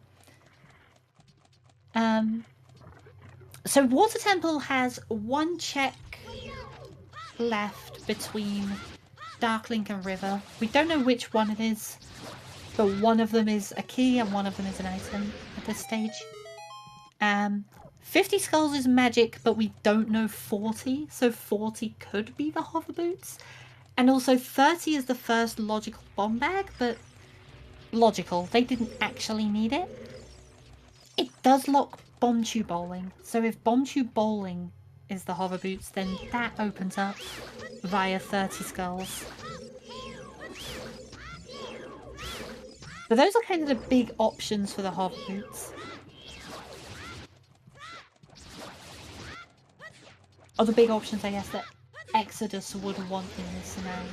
So Water Temple has one check left between Darklink and River. We don't know which one it is, but one of them is a key and one of them is an item at this stage. 50 skulls is magic, but we don't know 40, so 40 could be the hover boots. And also 30 is the first logical bomb bag, but logical, they didn't actually need it. It does lock Bombchu Bowling, so if Bombchu Bowling is the hover boots, then that opens up via 30 skulls. So those are kind of the big options for the hover boots. Or the big options, I guess, that Exodus would want in this scenario.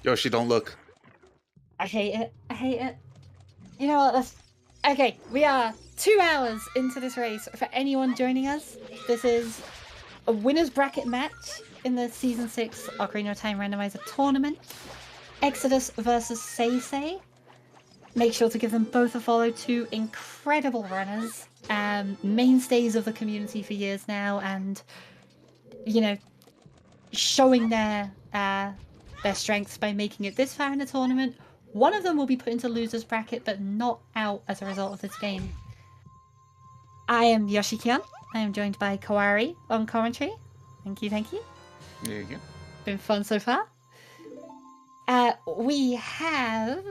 Yoshi, don't look. I hate it. I hate it. You know what? That's... Okay, we are 2 hours into this race. For anyone joining us, this is a winner's bracket match in the Season 6 Ocarina of Time Randomizer tournament. Exodus versus SeYsEy. Make sure to give them both a follow. Two incredible runners, mainstays of the community for years now, and you know, showing their strengths by making it this far in the tournament. One of them will be put into loser's bracket, but not out as a result of this game. I am Yoshi-kyan. I am joined by Kawari on commentary. Thank you, thank you. Yeah. Been fun so far. We have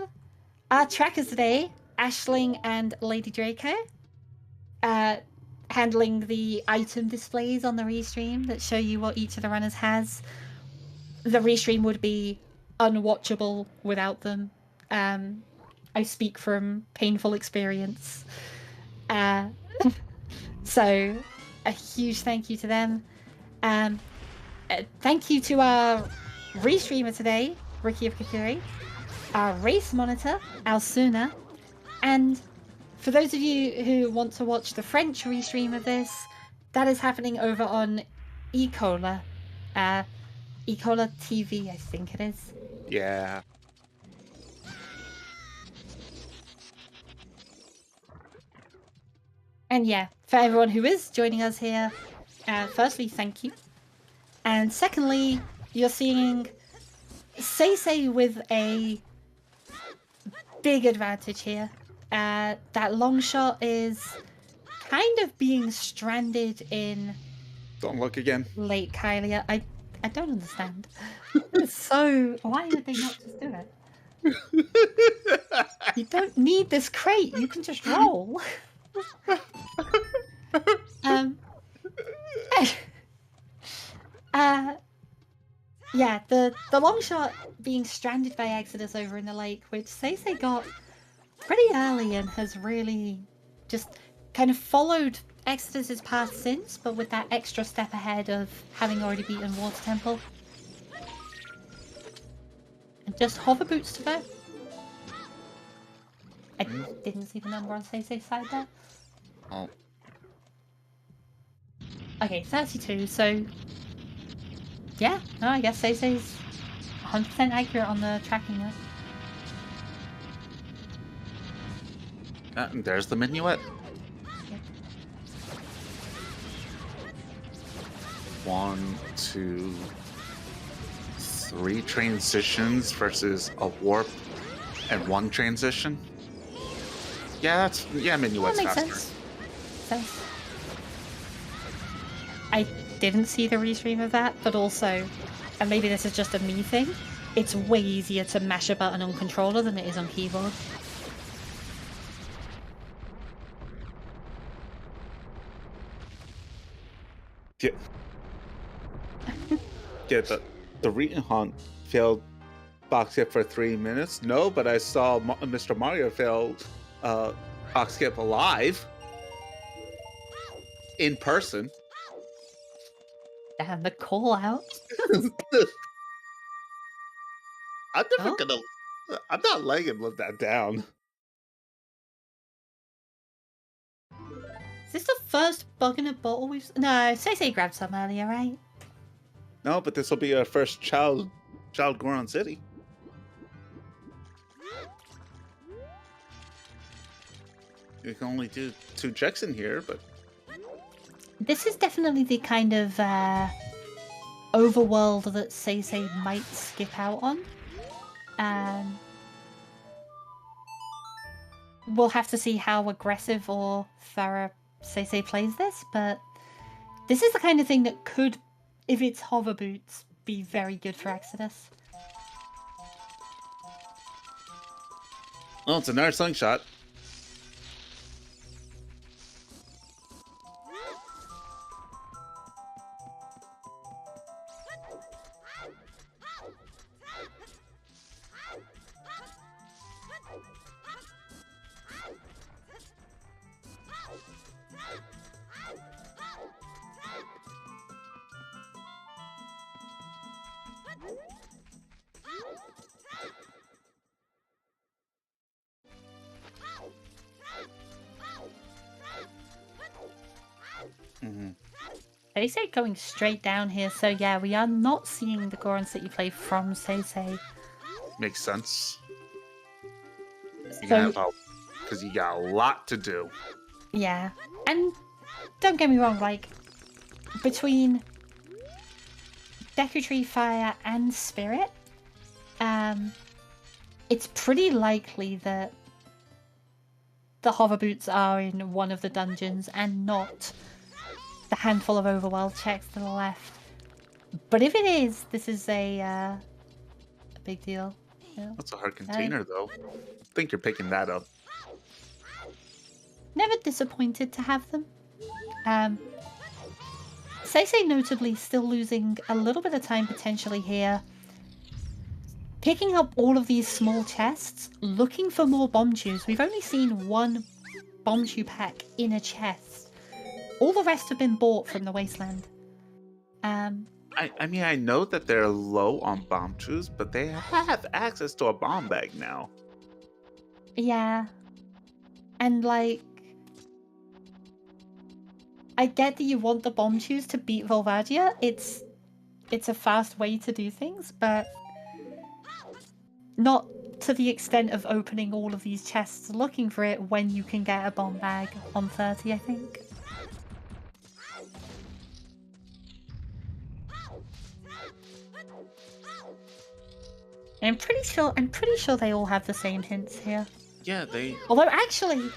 our trackers today, Aisling and Lady Draco, handling the item displays on the restream that show you what each of the runners has. the restream would be unwatchable without them. I speak from painful experience. So a huge thank you to them. Thank you to our restreamer today, Ricky of Kakuri, our race monitor, Alsuna, and for those of you who want to watch the French restream of this, that is happening over on Ecola. Ecola TV, I think it is. Yeah. And yeah, for everyone who is joining us here, firstly, thank you. And secondly, you're seeing SeYsEy with a big advantage here. That long shot is kind of being stranded in... Don't look again. Lake Kylia. I don't understand. So why would they not just do it? You don't need this crate. You can just roll. Yeah, the long shot being stranded by Exodus over in the lake, which SeYsEy got pretty early and has really just kind of followed Exodus's path since, but with that extra step ahead of having already beaten Water Temple. And just hover boots to go. I didn't see the number on SeYsEy's side there. Oh. Okay, 32, so... Yeah, no, I guess SeYsEy's 100% accurate on the tracking there. And there's the minuet. Yep. 1, 2, 3 transitions versus a warp and 1 transition. Yeah, minuet's That makes faster. sense. I didn't see the restream of that, but also, and maybe this is just a me thing, it's way easier to mash a button on controller than it is on keyboard. Yeah. Yeah, the Hunt failed box skip for 3 minutes. No, but I saw Mr. Mario fail box skip live in person. Damn, the call out. I'm not letting him live that down. Is this the first bug in a bottle we've... No, SeYsEy grabbed some earlier, right? No, but this will be our first child Goron City. You can only do 2 checks in here, but... This is definitely the kind of overworld that SeYsEy might skip out on. We'll have to see how aggressive or thorough SeYsEy plays this, but this is the kind of thing that could, if it's hover boots, be very good for Exodus. Oh, it's another slingshot. SeYsEy going straight down here, so yeah, we are not seeing the Goron City play from SeYsEy. Makes sense. So, Because you got a lot to do. yeah, and don't get me wrong, like, between Deku Tree Fire and Spirit, it's pretty likely that the hover boots are in one of the dungeons and not the handful of overworld checks to the left. But if it is, this is a big deal. Yeah. That's a hard container, though. I think you're picking that up. Never disappointed to have them. SeYsEy notably still losing a little bit of time potentially here. Picking up all of these small chests, looking for more bomb chews. We've only seen one bomb chew pack in a chest. All the rest have been bought from the wasteland. I mean, I know that they're low on bomb chews, but they have access to a bomb bag now. Yeah. And like, I get that you want the bomb chews to beat Volvagia. It's a fast way to do things, but not to the extent of opening all of these chests looking for it when you can get a bomb bag on 30, I think. And I'm pretty sure they all have the same hints here. Yeah, they... Although actually,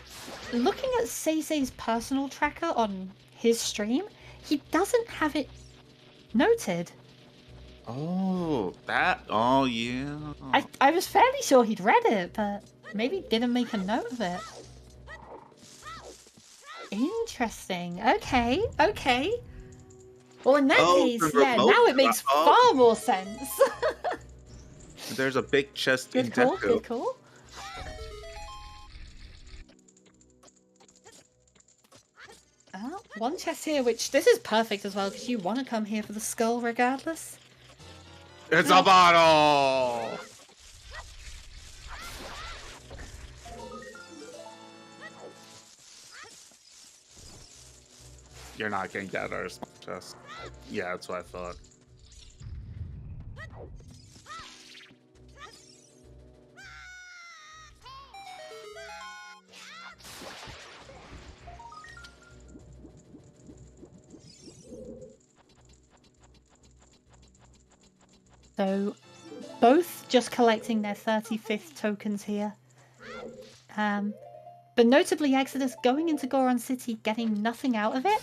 looking at SeYsEy's personal tracker on his stream, he doesn't have it noted. Oh, that... Oh, yeah. I was fairly sure he'd read it, but maybe didn't make a note of it. Interesting. Okay, okay. Well, in that case, yeah, now it makes far more sense. There's a big chest in Good call, Deku. good call. One chest here, which this is perfect as well, because you want to come here for the skull regardless. It's a bottle! You're not getting that out of small chest. Yeah, that's what I thought. So, both just collecting their 35th tokens here. But notably, Exodus going into Goron City, getting nothing out of it.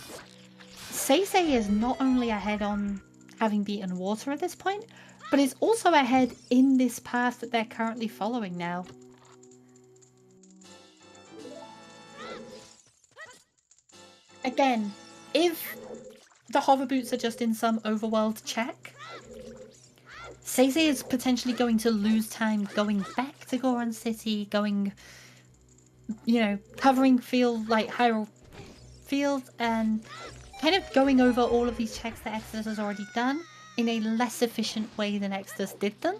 SeYsEy is not only ahead on having beaten water at this point, but is also ahead in this path that they're currently following now. Again, if the hover boots are just in some overworld check, SeYsEy is potentially going to lose time going back to Goron City, going, you know, covering field like Hyrule Field and kind of going over all of these checks that Exodus has already done in a less efficient way than Exodus did them.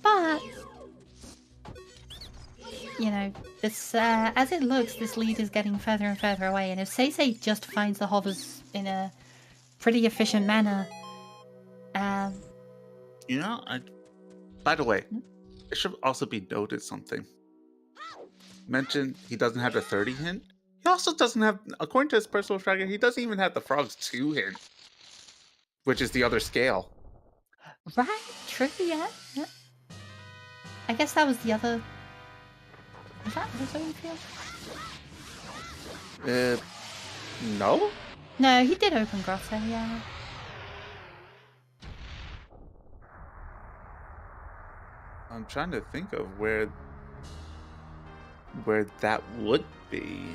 But, you know, this as it looks, this lead is getting further and further away, and if SeYsEy just finds the hovers in a pretty efficient manner, you know, by the way, it should also be noted something. Mentioned he doesn't have the 30 hint. He also doesn't have, according to his personal tracker, he doesn't even have the Frog's 2 hint, which is the other scale. Right, true, yeah. I guess that was the other... Was that the zone field? No? No, he did open Grotto, yeah. I'm trying to think of where that would be.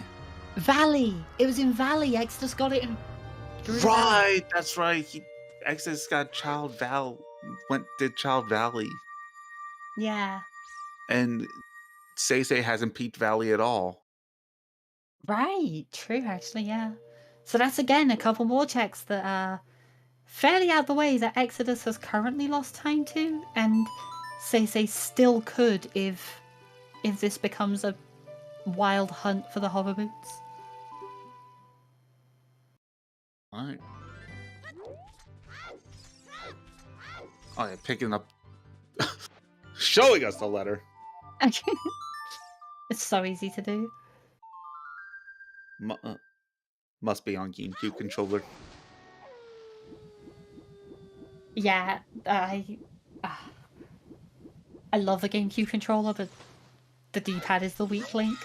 Valley! It was in Valley. Exodus got it in... Right, that's right. Exodus got did Child Valley. Yeah. And SeYsEy hasn't peaked Valley at all. Right, true actually, yeah. So that's again a couple more checks that are fairly out the way that Exodus has currently lost time to, and SeYsEy still could if this becomes a wild hunt for the hover boots. Alright. Oh yeah, picking up showing us the letter. It's so easy to do. Must be on GameCube controller. Yeah, I love the GameCube controller, but the D-pad is the weak link.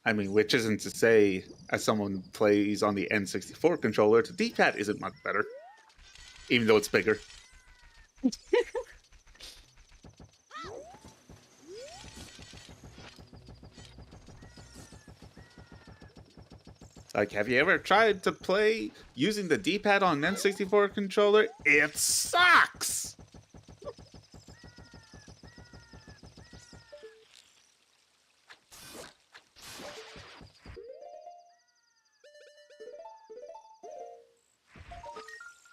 I mean, which isn't to say, as someone who plays on the N64 controller, the D-pad isn't much better, even though it's bigger. Like, have you ever tried to play using the D-pad on an N64 controller? It sucks!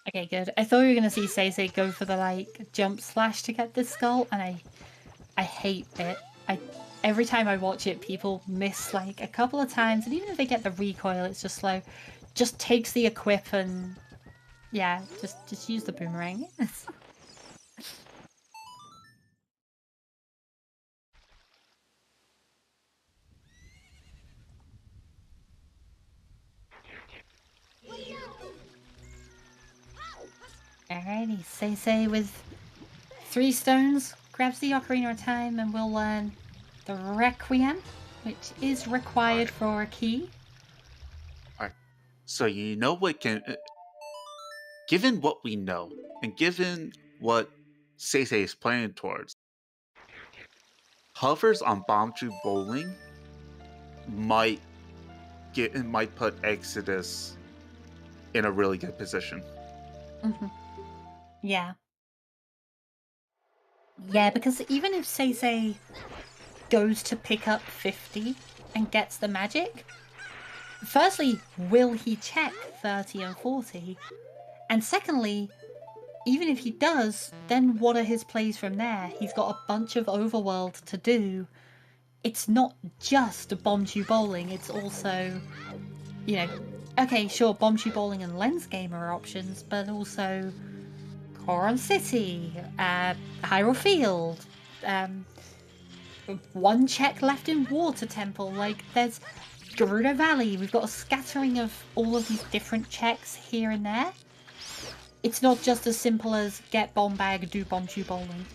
Okay, good. I thought we were gonna see SeYsEy go for the like jump slash to get this skull, and I hate it. Every time I watch it, people miss like a couple of times, and even if they get the recoil, it's just slow. Just takes the equip and yeah, just use the boomerang. Alrighty, SeYsEy with 3 stones grabs the Ocarina of Time, and we'll learn the Requiem, which is required for a key. Alright, so you know what can... given what we know, and given what SeYsEy is planning towards, hovers on Bombchu Bowling might put Exodus in a really good position. Mm-hmm. Yeah. Yeah, because even if SeYsEy goes to pick up 50 and gets the magic, firstly, will he check 30 and 40? And secondly, even if he does, then what are his plays from there? He's got a bunch of overworld to do. It's not just Bombchu Bowling, it's also, you know, okay, sure, Bombchu Bowling and Lens Game are options, but also Coron City, Hyrule Field, one check left in Water Temple. Like, there's Gerudo Valley. We've got a scattering of all of these different checks here and there. It's not just as simple as get bomb bag, do Bombchu Bowling.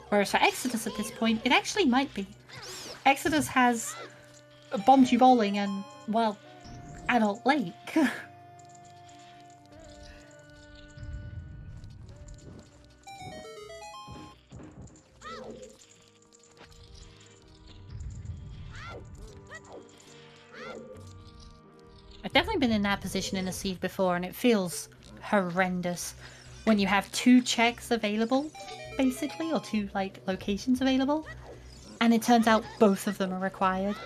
Whereas for Exodus at this point, it actually might be. Exodus has Bombchu Bowling and, well, Adult Lake. I've definitely been in that position in a sieve before, and it feels horrendous when you have 2 checks available, basically, or 2 like locations available, and it turns out both of them are required.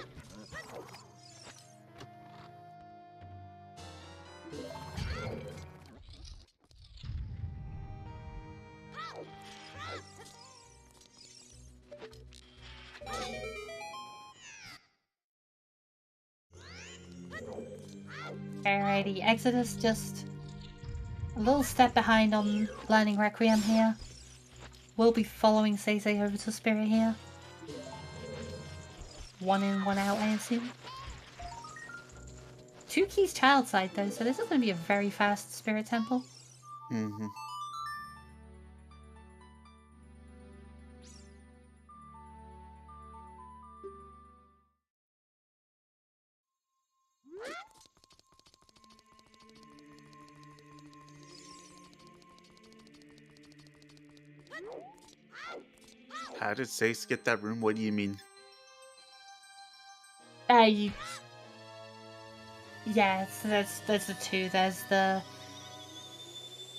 Alrighty, Exodus just a little step behind on learning Requiem here. We'll be following SeYsEy over to Spirit here. 1 in, 1 out, I assume. 2 keys child side though, so this is going to be a very fast Spirit Temple. Mm-hmm. How did SeYsEy get that room? What do you mean? Yeah, so there's the 2. There's the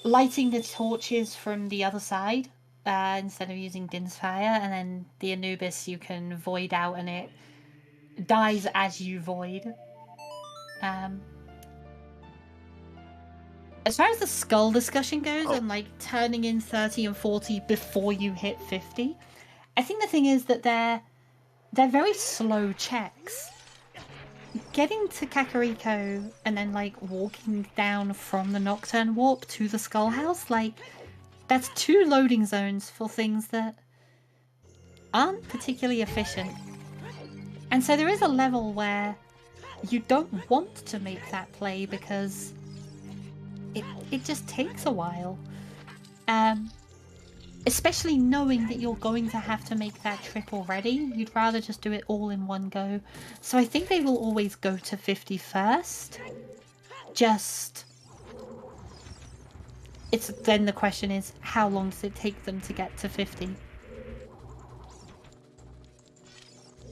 lighting the torches from the other side instead of using Din's Fire, and then the Anubis you can void out and it dies as you void. As far as the skull discussion goes, and like turning in 30 and 40 before you hit 50, I think the thing is that they're very slow checks. Getting to Kakariko and then like walking down from the Nocturne Warp to the Skull House, like that's 2 loading zones for things that aren't particularly efficient. And so there is a level where you don't want to make that play because it just takes a while. Especially knowing that you're going to have to make that trip already, you'd rather just do it all in one go. So I think they will always go to 50 first. Then the question is, how long does it take them to get to 50?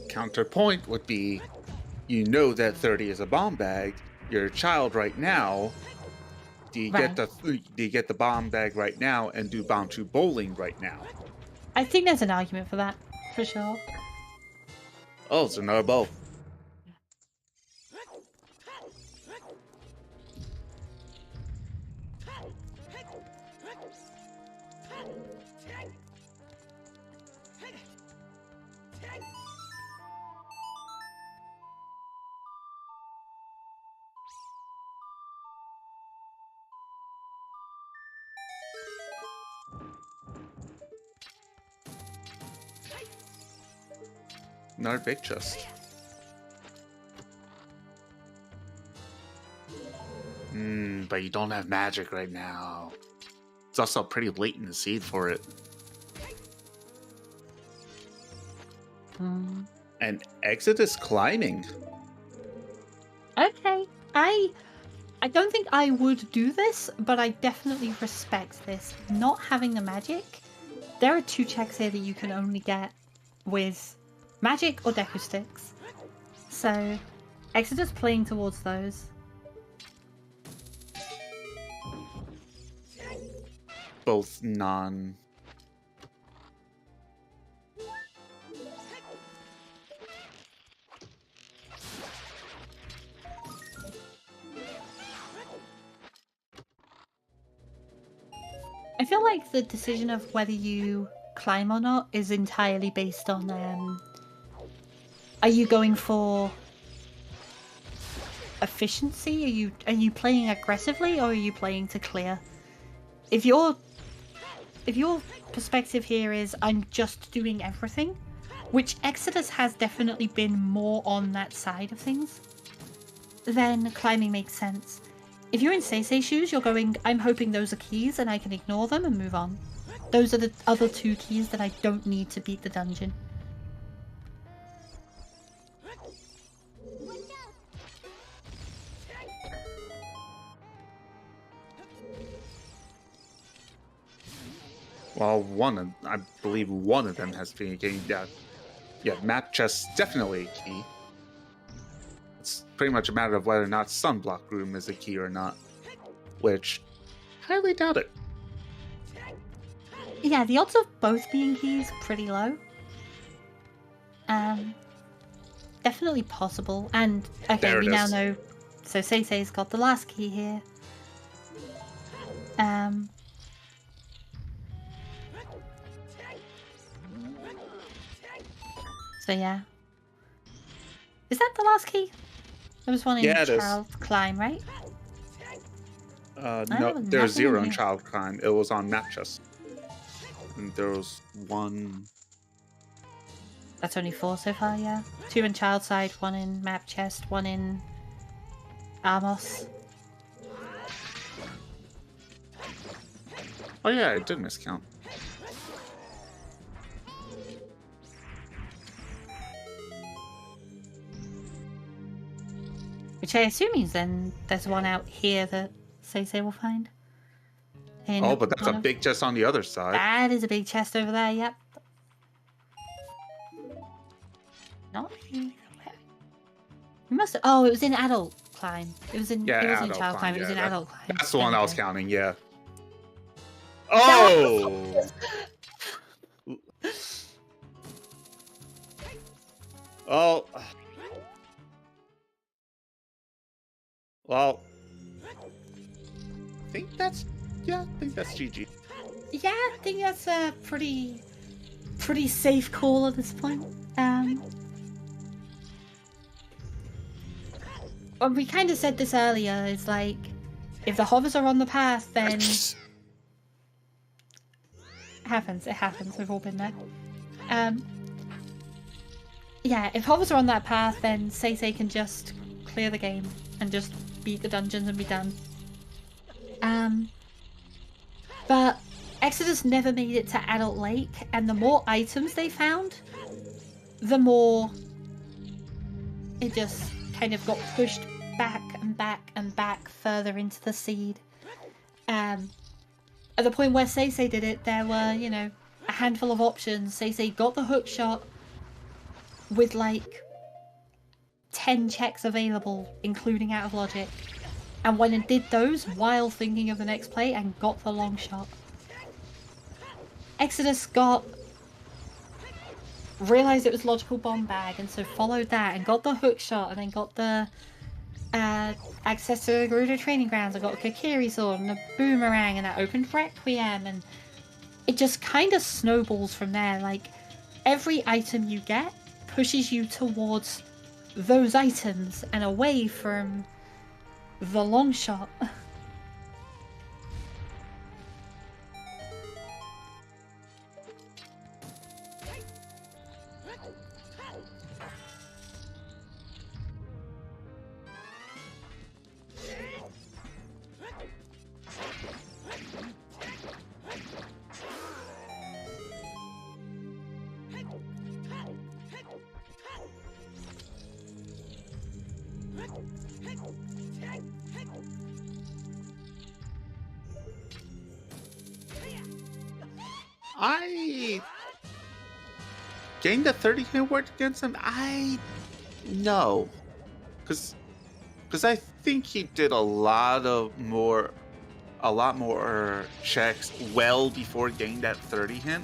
Counterpoint would be you know that 30 is a bomb bag. You're a child right now. Do you Right. get the bomb bag right now and do bomb 2 bowling right now? I think there's an argument for that, for sure. Oh, so no both. Another big chest. But you don't have magic right now. It's also pretty late in the seed for it. And exit is climbing. Okay. I don't think I would do this, but I definitely respect this. Not having the magic. There are 2 checks here that you can only get with magic or deku sticks. So, Exodus playing towards those. Both non... I feel like the decision of whether you climb or not is entirely based on, are you going for efficiency? Are you playing aggressively, or are you playing to clear? If your perspective here is I'm just doing everything, which Exodus has definitely been more on that side of things, then climbing makes sense. If you're in SeYsEy shoes, you're going, I'm hoping those are keys and I can ignore them and move on. Those are the other 2 keys that I don't need to beat the dungeon. Well, I believe one of them has been getting that. Yeah, map chest definitely a key. It's pretty much a matter of whether or not sunblock room is a key or not, which highly doubt it. Yeah, the odds of both being keys pretty low. Definitely possible. And okay, we now know. So SeYsEy's got the last key here. So yeah. Is that the last key? There was one in Child Climb, right? No, there's 0 in Child Climb. It was on map chest. And there was 1... That's only 4 so far, yeah. 2 in Child Side, 1 in map chest, 1 in Amos. Oh yeah, I did miscount. Which I assume means then there's one out here that SeYsEy will find. Oh, but that's a big chest on the other side. That is a big chest over there, yep. Not here. We must have, oh, it was in Adult Climb. It was in, it was in Child Climb, it was in Adult Climb. That's the one I was counting, yeah. Oh! Oh. Well, I think that's GG. Yeah, I think that's a pretty safe call at this point. Well, we kind of said this earlier. It's like if the hovers are on the path, then it happens. It happens. We've all been there. Yeah, if hovers are on that path, then SeYsEy can just clear the game and just beat the dungeons and be done. But Exodus never made it to Adult Lake, and the more items they found, the more it just kind of got pushed back and back and back further into the seed. At the point where SeYsEy did it, there were, you know, a handful of options. SeYsEy got the hook shot with like 10 checks available, including out of logic. And went and did those while thinking of the next play and got the long shot. Exodus realized it was logical bomb bag, and so followed that and got the hook shot, and then got the access to the Gerudo training grounds. I got a Kokiri sword and a boomerang, and that opened Requiem, and it just kind of snowballs from there. Like, every item you get pushes you towards those items and away from the long shot. I gained a 30-hit ward against him. No, because I think he did a lot more checks well before getting that 30 hit.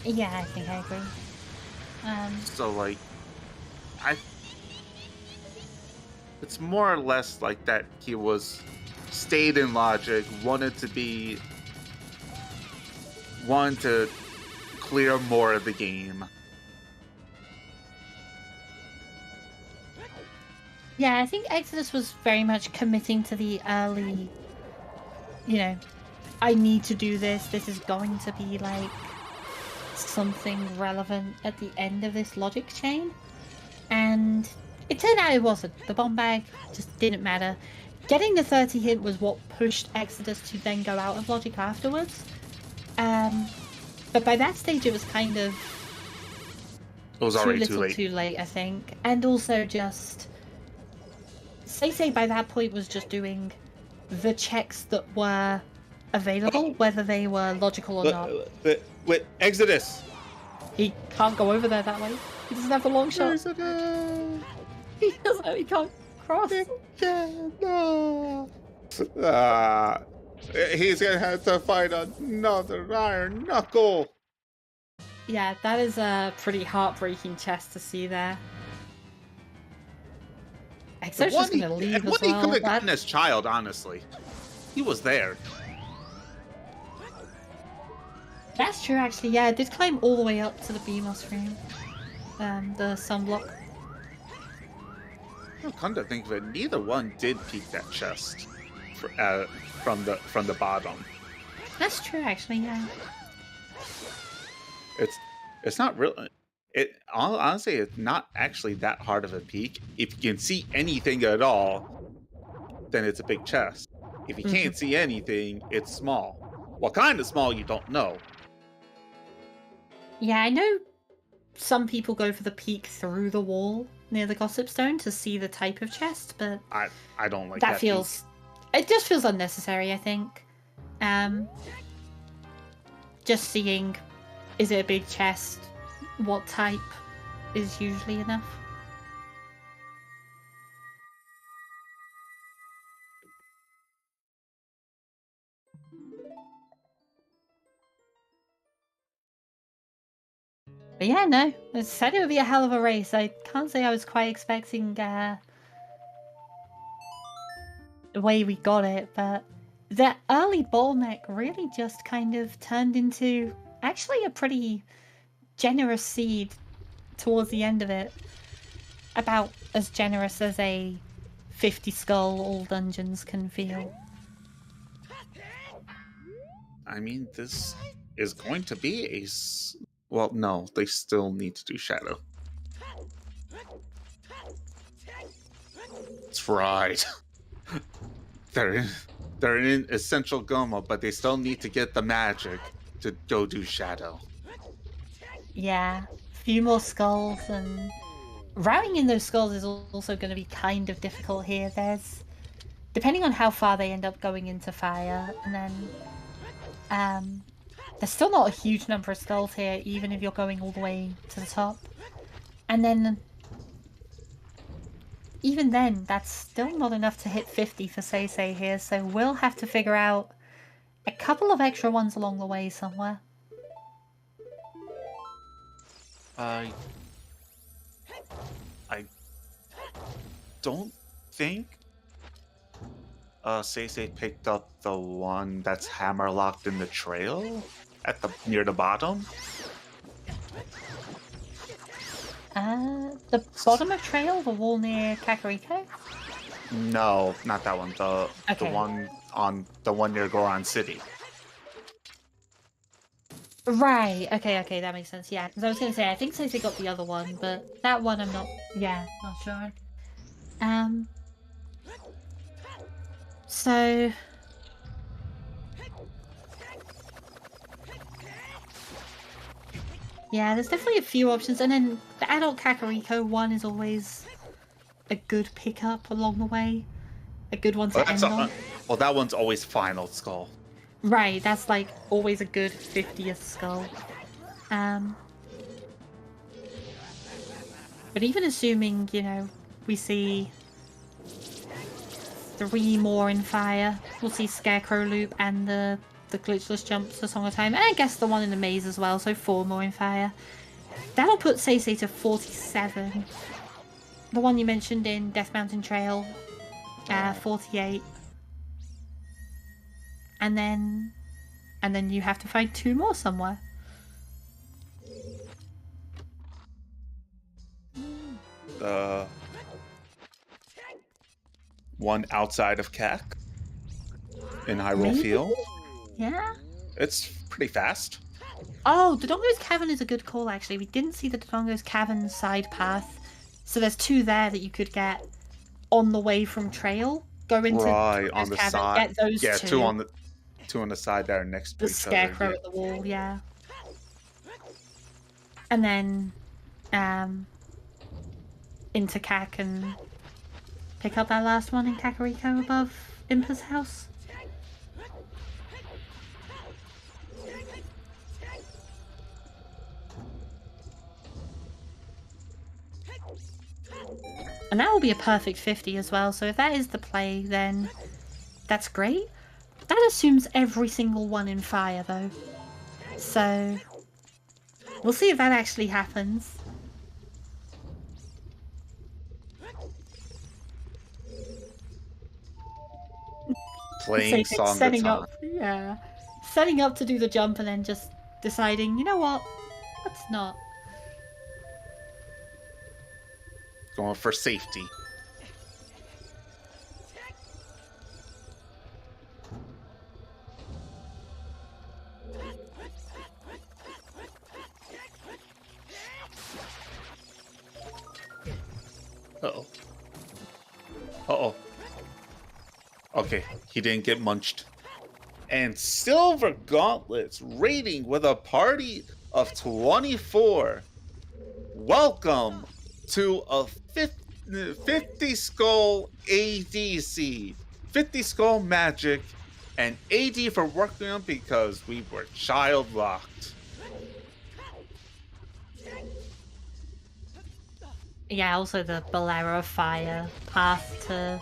Yeah, I think I agree. So like, it's more or less like that he stayed in logic, wanted to clear more of the game. Yeah, I think Exodus was very much committing to the early, I need to do this. This is going to be like something relevant at the end of this logic chain. And it turned out it wasn't. The bomb bag just didn't matter. Getting the 30 hit was what pushed Exodus to then go out of logic afterwards. But by that stage it was kind of... It was already too late. Too late, I think. And also just... SeYsEy by that point was just doing the checks that were available, whether they were logical or not. Wait, Exodus! He can't go over there that way. He doesn't have the long shot. Exodus! He can't cross. No. He's gonna have to fight another Iron Knuckle. Yeah, that is a pretty heartbreaking chest to see there. Exo's just gonna leave as well. He could have gotten as child, honestly. He was there. That's true, actually. Yeah, it did climb all the way up to the BMOS room. The sunblock. Come to think of it, neither one did peek that chest from the bottom. That's true, actually. Yeah. It's not really. Honestly, it's not actually that hard of a peek. If you can see anything at all, then it's a big chest. If you can't see anything, it's small. What kind of small, you don't know. Yeah, I know some people go for the peek through the wall near the Gossip Stone to see the type of chest, but I don't like that. It just feels unnecessary, I think. Just seeing, is it a big chest? What type is usually enough. But yeah, no, it said it would be a hell of a race. I can't say I was quite expecting the way we got it, but the early ball neck really just kind of turned into actually a pretty generous seed towards the end of it. About as generous as a 50 skull all dungeons can feel. I mean, this is going to be well, no, they still need to do Shadow. That's right. They're in Essential Goma, but they still need to get the magic to go do Shadow. Yeah, a few more skulls, and routing in those skulls is also going to be kind of difficult here. Depending on how far they end up going into fire, and then there's still not a huge number of skulls here, even if you're going all the way to the top. And then even then, that's still not enough to hit 50 for SeYsEy here, so we'll have to figure out a couple of extra ones along the way somewhere. I don't think SeYsEy picked up the one that's hammerlocked in the trail at the near the bottom. The bottom of trail, the wall near Kakariko? No, not that one. The Okay. one near Goron City. Right, okay, that makes sense, yeah. Because I was going to say, I think SeYsEy got the other one, but that one I'm not, not sure. So... yeah, there's definitely a few options, and then the adult Kakariko one is always a good pickup along the way. A good one to end on. Well, that one's always final skull. Right, that's like always a good 50th skull. But even assuming, you know, we see 3 more in fire, we'll see Scarecrow Loop and the glitchless jumps for Song of Time, and I guess the one in the maze as well, so 4 more in fire. That'll put SeYsEy to 47. The one you mentioned in Death Mountain Trail, 48. And then you have to find 2 more somewhere. One outside of CAC in Hyrule Field. Yeah? It's pretty fast. Oh, Dodongo's Cavern is a good call, actually. We didn't see the Dodongo's Cavern side path. So there's 2 there that you could get on the way from Trail. Go into on the Cavern, side. get those yeah, 2. 2 on the side there next to the each Scarecrow other. at the wall, yeah. And then into CAC and pick up that last one in Kakariko above Impa's house. And that will be a perfect 50 as well, so if that is the play, then that's great. That assumes every single one in fire, though. So we'll see if that actually happens. Playing Song of Time. Yeah. Setting up to do the jump and then just deciding, you know what? Let's not. Going for safety. Uh-oh. Uh-oh. Okay, he didn't get munched. And Silver Gauntlets rating with a party of 24. Welcome to a 50 skull ADC. 50 skull magic and AD for working on because we were child locked. Yeah, also the Bolero Fire path to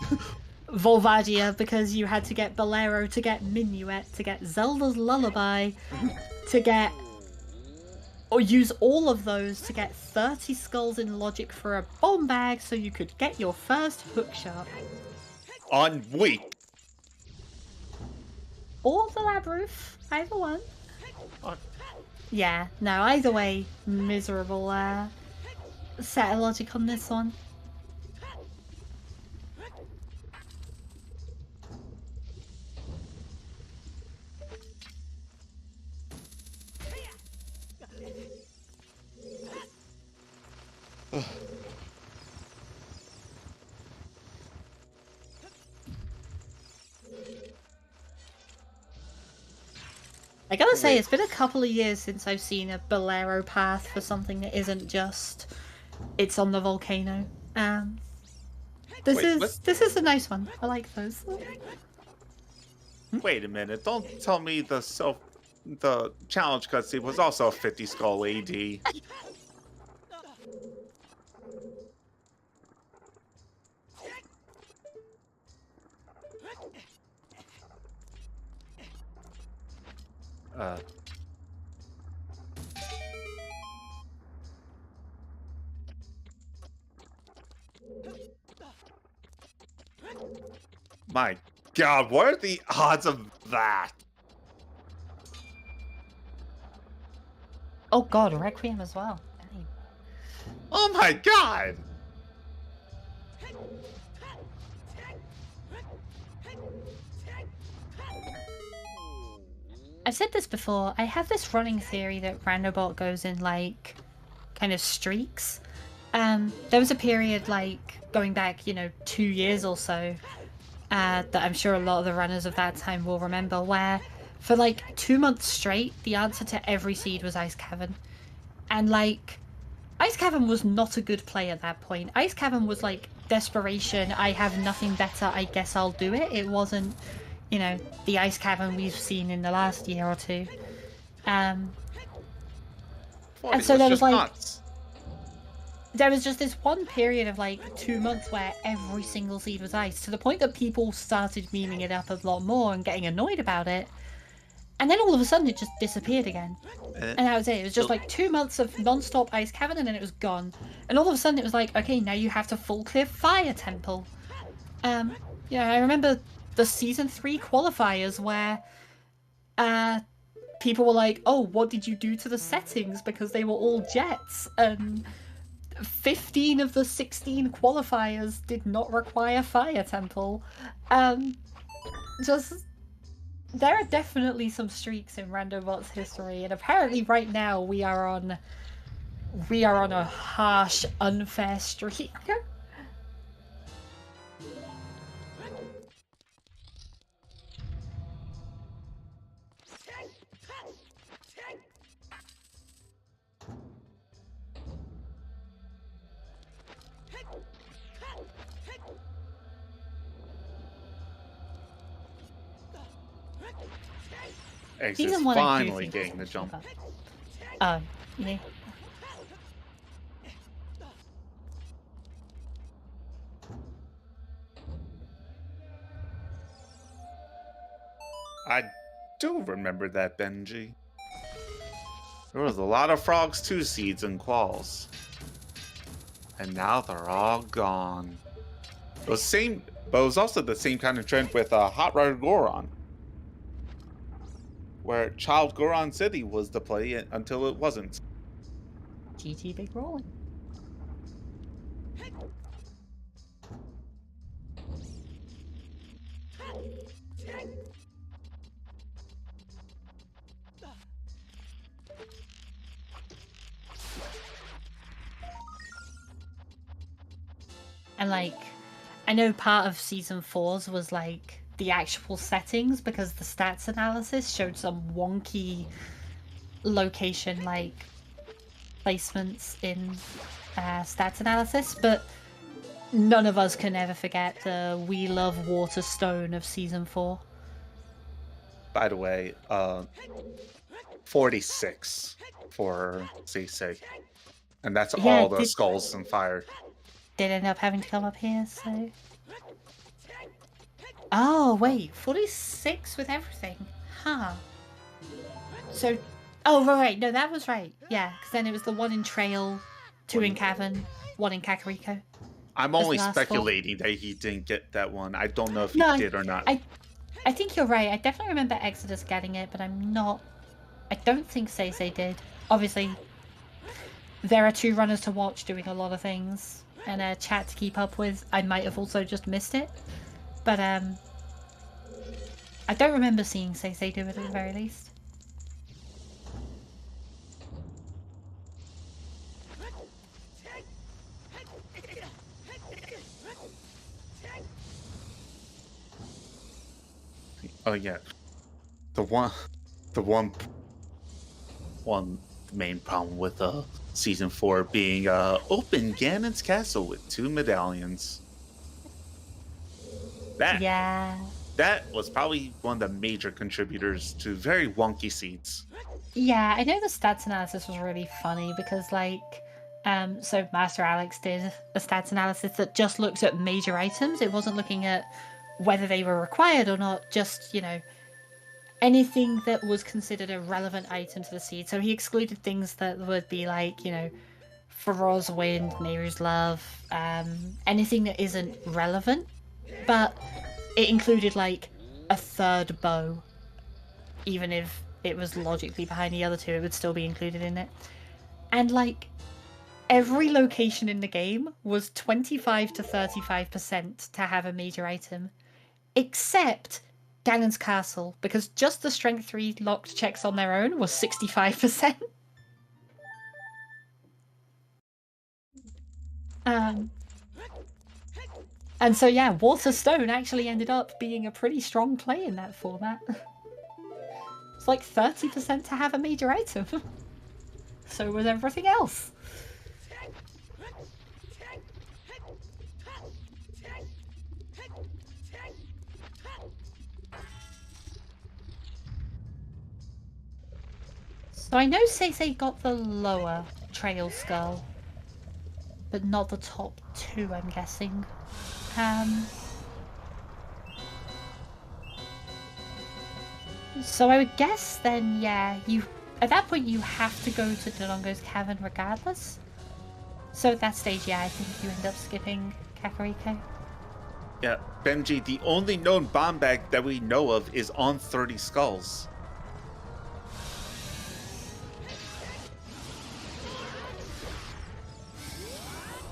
Volvagia, because you had to get Bolero to get Minuet, to get Zelda's Lullaby, to get... or use all of those to get 30 skulls in logic for a bomb bag so you could get your first hookshot. On weak. Or the lab roof, either one. Yeah, no, either way, miserable set of logic on this one. I gotta say, it's been a couple of years since I've seen a Bolero path for something that isn't just it's on the volcano. This is a nice one. I like those. Wait a minute! Don't tell me the challenge cutscene was also a 50 skull AD. My God, what are the odds of that? Oh god, Requiem as well. Dang. Oh my God! I've said this before, I have this running theory that Randobot goes in, like, kind of streaks. There was a period, like, going back, 2 years or so, that I'm sure a lot of the runners of that time will remember, where for, like, 2 months straight, the answer to every seed was Ice Cavern. And, like, Ice Cavern was not a good play at that point. Ice Cavern was, like, desperation, I have nothing better, I guess I'll do it. It wasn't, the Ice Cavern we've seen in the last year or two. And so there was, like... nuts. There was just this one period of, like, 2 months where every single seed was ice, to the point that people started memeing it up a lot more and getting annoyed about it. And then all of a sudden it just disappeared again. And that was it. It was just like 2 months of non-stop Ice Cavern and then it was gone. And all of a sudden it was like, okay, now you have to full clear Fire Temple. I remember the Season 3 qualifiers where people were like, oh, what did you do to the settings? Because they were all jets. And 15 of the 16 qualifiers did not require Fire Temple. There are definitely some streaks in Randobot's history, and apparently right now we are on a harsh, unfair streak. Exit is finally getting the jump. Yeah. I do remember that, Benji. There was a lot of Frogs 2 seeds and quals. And now they're all gone. It was also the same kind of trend with Hot Rod Goron, where Child Goron City was the play until it wasn't. GT Big Rolling. And like, I know part of Season 4's was like the actual settings, because the stats analysis showed some wonky location like placements in stats analysis, but none of us can ever forget the We Love Waterstone of Season 4. By the way, 46 for SeYsEy. And that's all the skulls and fire. Did end up having to come up here, so... Oh, wait, 46 with everything. Huh. So... Oh, right, no, that was right. Yeah, because then it was the 1 in Trail, 2 in Cavern, 1 in Kakariko. I'm only speculating that he didn't get that one. I don't know if he did or not. I think you're right. I definitely remember Exodus getting it, but I'm not... I don't think SeYsEy did. Obviously, there are 2 runners to watch doing a lot of things, and a chat to keep up with. I might have also just missed it. But, I don't remember seeing SeYsEy do it at the very least. Oh yeah, the one main problem with Season 4 being open Ganon's castle with 2 medallions. That was probably one of the major contributors to very wonky seeds. Yeah, I know the stats analysis was really funny because, like, so Master Alex did a stats analysis that just looked at major items. It wasn't looking at whether they were required or not, just, anything that was considered a relevant item to the seed. So he excluded things that would be like, you know, Faro's Wind, Nehru's Love, anything that isn't relevant. But it included like a third bow. Even if it was logically behind the other two, it would still be included in it. And like every location in the game was 25 to 35% to have a major item, except Ganon's Castle, because just the Strength 3 locked checks on their own was 65%. And so yeah, Water Stone actually ended up being a pretty strong play in that format. It's like 30% to have a major item. So was everything else. So I know SeYsEy got the lower Trail Skull, but not the top two, I'm guessing. So I would guess then, yeah, at that point you have to go to Dodongo's Cavern regardless. So at that stage, yeah, I think you end up skipping Kakariko. Yeah, Benji, the only known bomb bag that we know of is on 30 Skulls.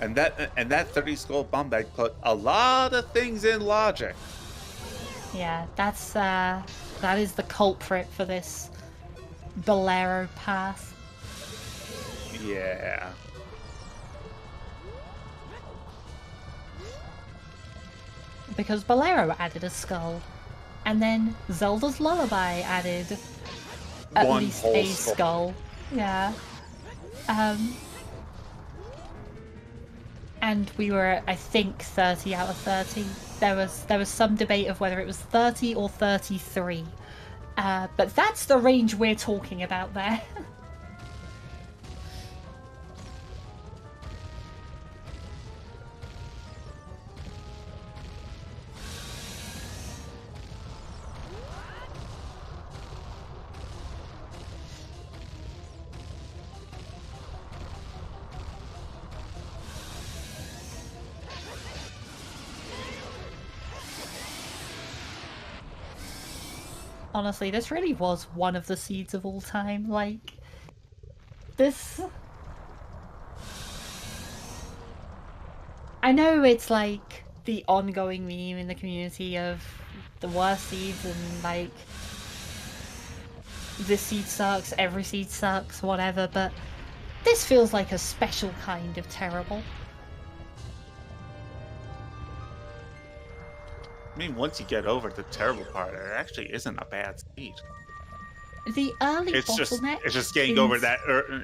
And that 30 Skull bomb bag put a lot of things in logic. Yeah, that is the culprit for this Bolero path. Yeah. Because Bolero added a skull, and then Zelda's Lullaby added at One least whole a skull. skull. Yeah. And we were at, I think, 30 out of 30. There was some debate of whether it was 30 or 33. But that's the range we're talking about there. Honestly, this really was one of the seeds of all time. Like, this... I know it's like the ongoing meme in the community of the worst seeds and like this seed sucks, every seed sucks, whatever, but this feels like a special kind of terrible. I mean, once you get over the terrible part, it actually isn't a bad seed. The early It's bottleneck just getting is... over that.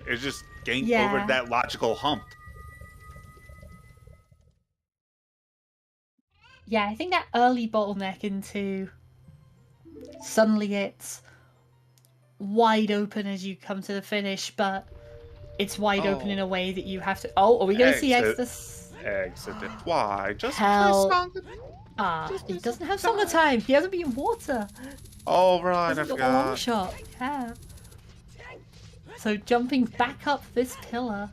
It's just getting over Yeah. that logical hump. Yeah, I think that early bottleneck into suddenly it's wide open as you come to the finish, but it's wide open in a way that you have to... Oh, are we going to see Exodus? Exit. Why? Just Hell. play Song. He doesn't have Song of Time. He hasn't been water. Oh, right, I Got the forgot. long shot. Yeah. So jumping back up this pillar.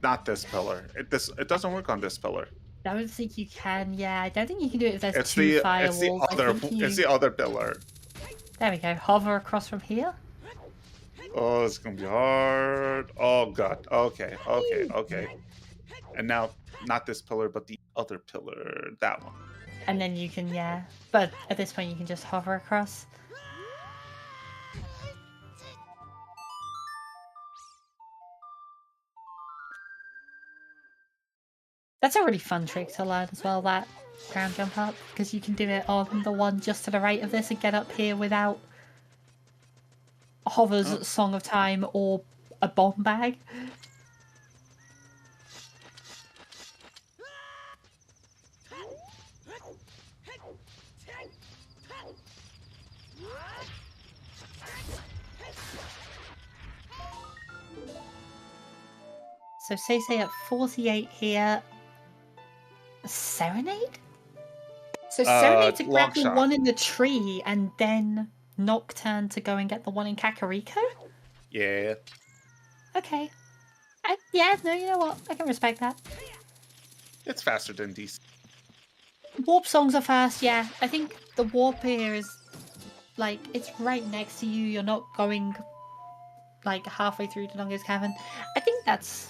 Not this pillar. It doesn't work on this pillar. I don't think you can. Yeah, I don't think you can do it if there's It's two the firewalls. it's the other pillar. There we go. Hover across from here. Oh, it's gonna be hard. Oh god. Okay. And now, not this pillar, but the other pillar. That one. And then you can, yeah. But at this point, you can just hover across. That's a really fun trick to learn as well, that ground jump up. Because you can do it on the one just to the right of this and get up here without Hover's Song of Time or a bomb bag. So SeYsEy at 48 here. Serenade? So Serenade to grab the one in the tree and then Nocturne to go and get the one in Kakariko? Yeah. Okay. Yeah, no, you know what? I can respect that. It's faster than DC. Warp songs are fast, yeah. I think the warp here is, like, it's right next to you. You're not going, like, halfway through Dodongo's Cavern. I think that's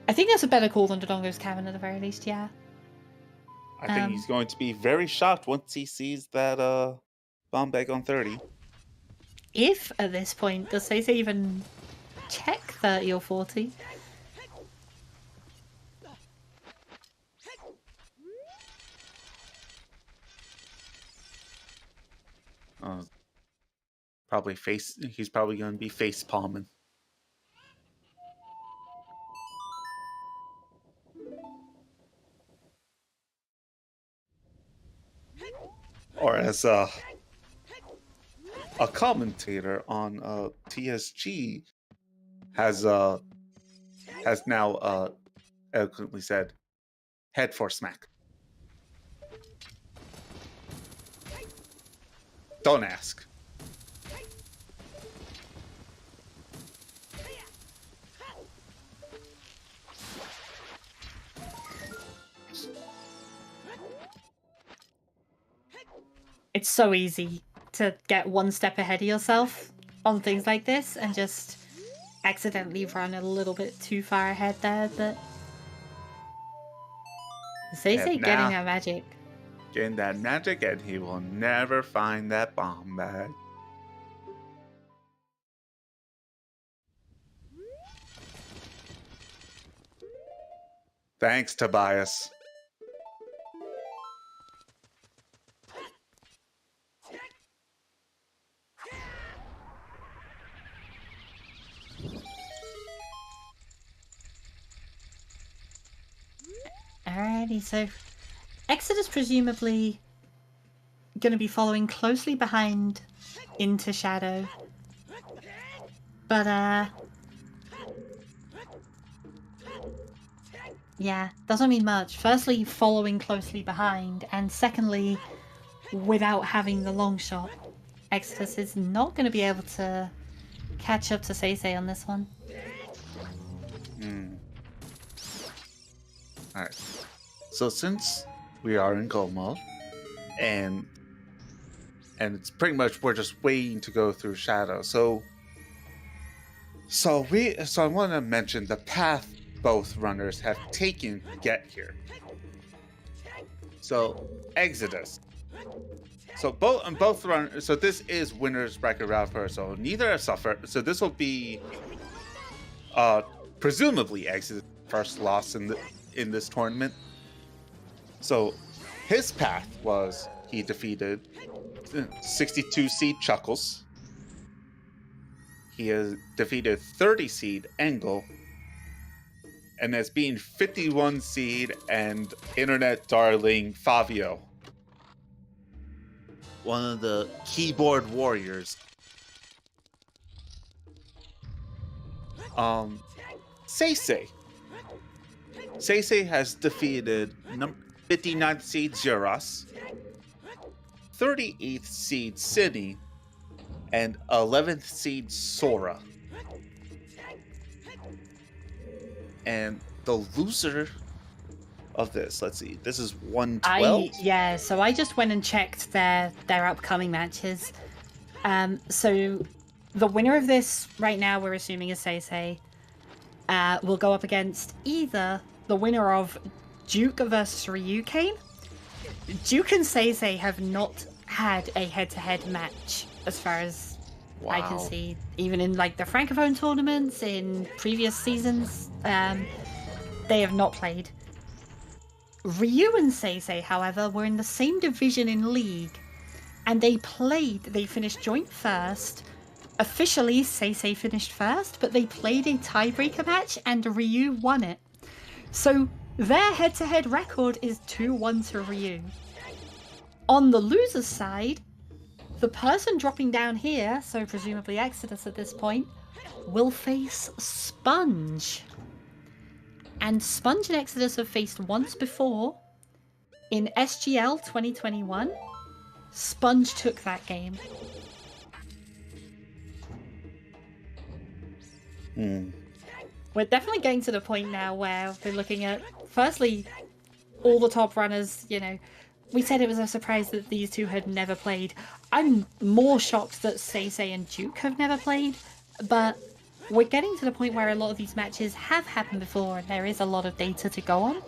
a better call than Dodongo's Cavern at the very least, yeah. I think he's going to be very shocked once he sees that bomb bag on 30. If, at this point, does SeYsEy even check 30 or 40? He's probably going to be face palming. Or as a commentator on TSG has now eloquently said, head for smack. Don't ask. It's so easy to get one step ahead of yourself on things like this and just accidentally run a little bit too far ahead there, but SeYsEy getting that magic. Getting that magic, and he will never find that bomb bag. Thanks, Tobias. Alrighty, so Exodus presumably going to be following closely behind into Shadow. But, yeah, doesn't mean much. Firstly, following closely behind, and secondly, without having the long shot, Exodus is not going to be able to catch up to SeYsEy on this one. Alright. So since we are in gold mode, and it's pretty much we're just waiting to go through Shadow. So I want to mention the path both runners have taken to get here. So Exodus. So both runners. So this is winners bracket round first. So neither have suffered. So this will be presumably Exodus' first loss in this tournament. So his path was he defeated 62 seed Chuckles. He has defeated 30 seed Angle, and has beaten 51 seed and internet darling Favio, one of the keyboard warriors. SeYsEy has defeated 59th seed Zeros, 38th seed Sydney, and 11th seed Sora. And the loser of this, let's see, this is 112? Yeah, so I just went and checked their upcoming matches. So the winner of this right now, we're assuming, is SeYsEy, will go up against either the winner of Duke versus Ryukane. Duke and SeYsEy have not had a head-to-head match, as far as I can see. Even in like the Francophone tournaments in previous seasons, they have not played. Ryu and SeYsEy, however, were in the same division in League, and they finished joint first. Officially, SeYsEy finished first, but they played a tiebreaker match and Ryu won it. So their head-to-head record is 2-1 to Ryu. On the loser's side, the person dropping down here, so presumably Exodus at this point, will face Sponge. And Sponge and Exodus have faced once before. In SGL 2021, Sponge took that game. We're definitely getting to the point now where we're looking at, firstly, all the top runners, you know. We said it was a surprise that these two had never played. I'm more shocked that SeYsEy and Duke have never played, but we're getting to the point where a lot of these matches have happened before and there is a lot of data to go on.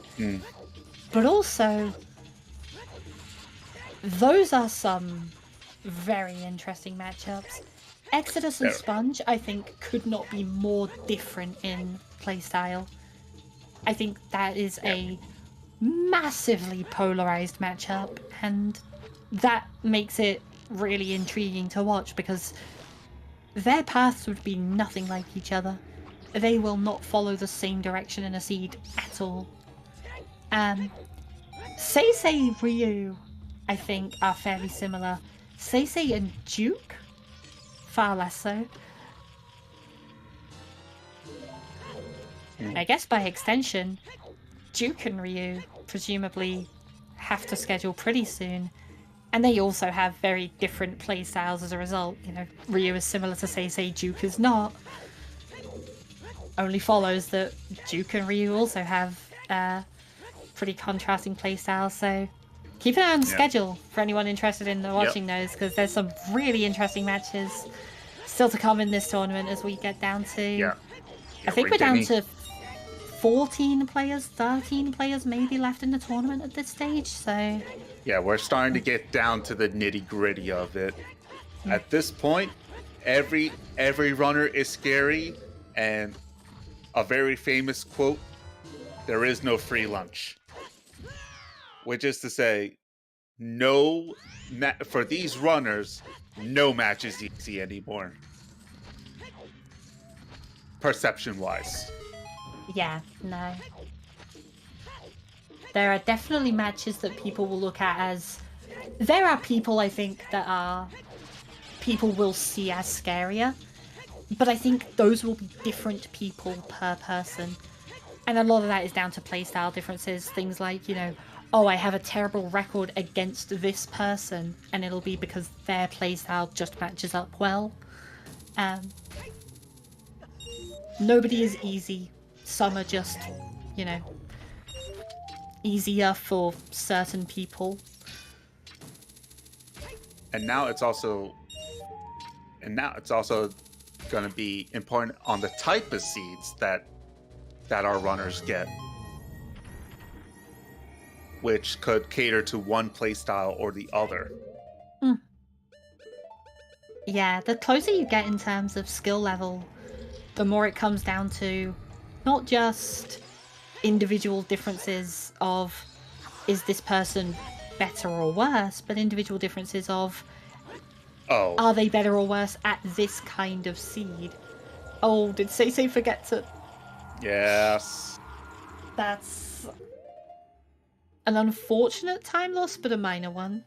But also, those are some very interesting matchups. Exodus and Sponge, I think, could not be more different in playstyle. I think that is a massively polarized matchup, and that makes it really intriguing to watch because their paths would be nothing like each other. They will not follow the same direction in a seed at all. SeYsEy Ryu, I think, are fairly similar. SeYsEy and Duke, far less so. I guess by extension, Duke and Ryu presumably have to schedule pretty soon. And they also have very different playstyles as a result. You know, Ryu is similar to SeYsEy, Duke is not. Only follows that Duke and Ryu also have pretty contrasting playstyles, so keep an eye on the schedule for anyone interested in watching those, because there's some really interesting matches still to come in this tournament as we get down to... I think we're down to 14 players, 13 players maybe left in the tournament at this stage, so... Yeah, we're starting to get down to the nitty-gritty of it. At this point, every runner is scary, and a very famous quote, there is no free lunch. Which is to say, for these runners, no match is easy anymore. Perception-wise. Yeah, no. There are definitely matches that people will look at as... There are people, I think, that people will see as scarier. But I think those will be different people per person. And a lot of that is down to playstyle differences. Things like, you know, oh, I have a terrible record against this person, and it'll be because their playstyle just matches up well. Nobody is easy. Some are just, you know, easier for certain people. And now it's also going to be important on the type of seeds that our runners get, which could cater to one playstyle or the other. Yeah, the closer you get in terms of skill level, the more it comes down to not just individual differences of is this person better or worse, but individual differences of are they better or worse at this kind of seed. Oh, did SeYsEy forget to... Yes. That's an unfortunate time loss, but a minor one.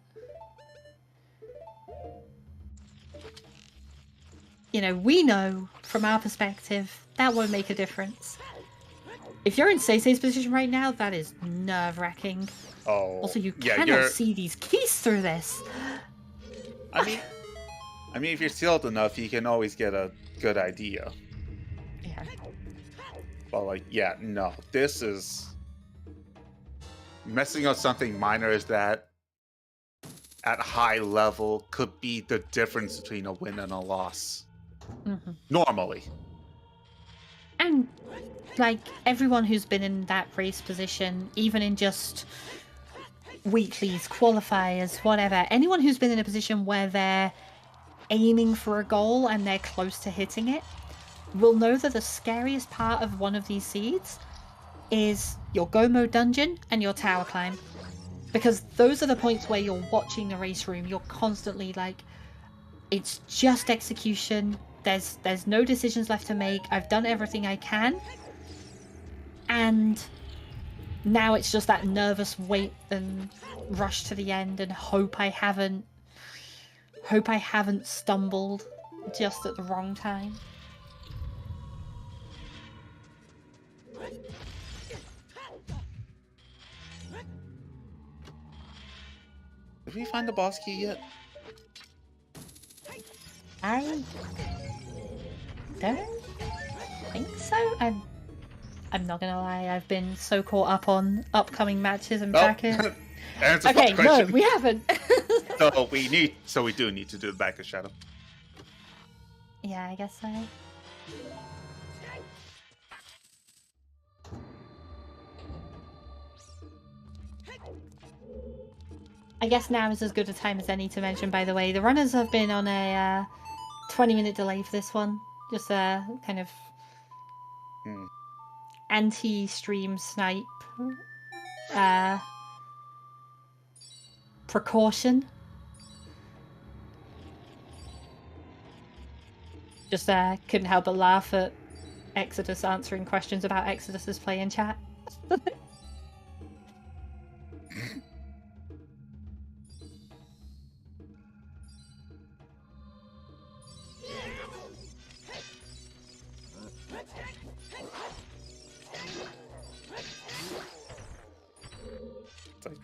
You know, we know from our perspective that won't make a difference. If you're in SeYsEy's position right now, that is nerve-wracking. Oh. Also, you cannot see these keys through this. I mean, if you're skilled enough, you can always get a good idea. Yeah. But like, yeah, no, this is messing up something minor as that at high level could be the difference between a win and a loss. Normally. And like everyone who's been in that race position, even in just weeklies, qualifiers, whatever, anyone who's been in a position where they're aiming for a goal and they're close to hitting it will know that the scariest part of one of these seeds is your go mode dungeon and your tower climb, because those are the points where you're watching the race room. You're constantly like, it's just execution, there's no decisions left to make, I've done everything I can, and now it's just that nervous wait and rush to the end and hope I haven't stumbled just at the wrong time. Did we find the boss key yet? I don't think so. I'm not gonna lie. I've been so caught up on upcoming matches and brackets. Okay, no, we haven't. So we do need to do the back of Shadow. Yeah, I guess so. I guess now is as good a time as any to mention, by the way. The runners have been on a 20-minute delay for this one. Just a kind of anti-stream snipe precaution. Just couldn't help but laugh at Exodus answering questions about Exodus's play in chat. It's like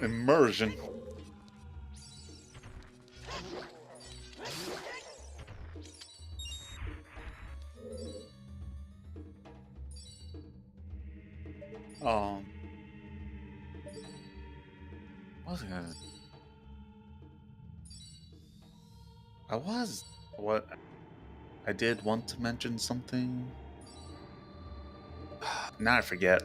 immersion. What was I gonna... I did want to mention something. Now I forget.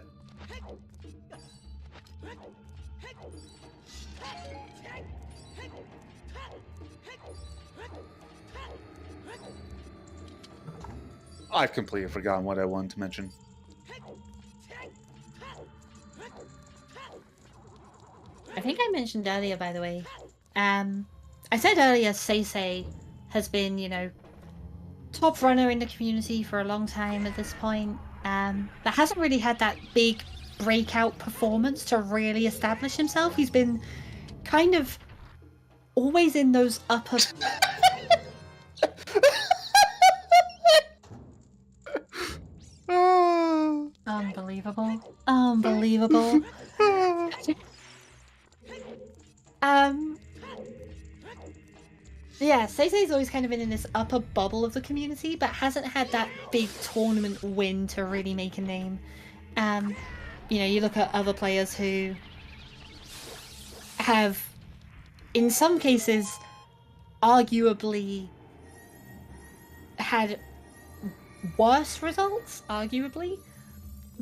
I've completely forgotten what I wanted to mention. I think I mentioned earlier, by the way. I said earlier, SeYsEy has been, you know, top runner in the community for a long time at this point. But hasn't really had that big breakout performance to really establish himself. He's been kind of always in those upper... Unbelievable. Unbelievable. Yeah, SeYsEy's always kind of been in this upper bubble of the community, but hasn't had that big tournament win to really make a name. You know, you look at other players who have, in some cases, arguably had worse results, arguably,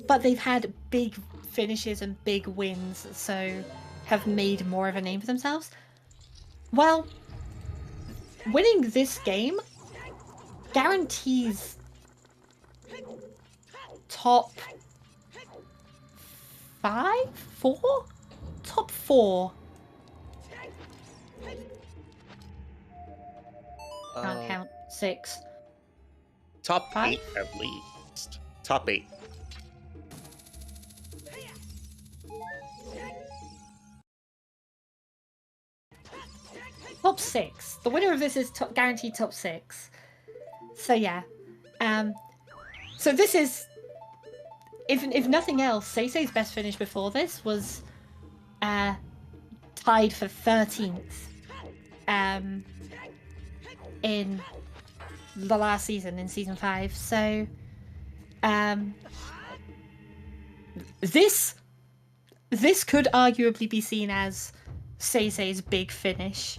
but they've had big finishes and big wins, so have made more of a name for themselves. Well, winning this game guarantees top 4? Can't count. 6. Top 5? 8 at least. Top 8. Top 6. The winner of this is guaranteed top 6. So yeah. So this is, if nothing else, SeYsEy's best finish before this was tied for 13th in the last season, in season 5. So this could arguably be seen as SeYsEy's big finish.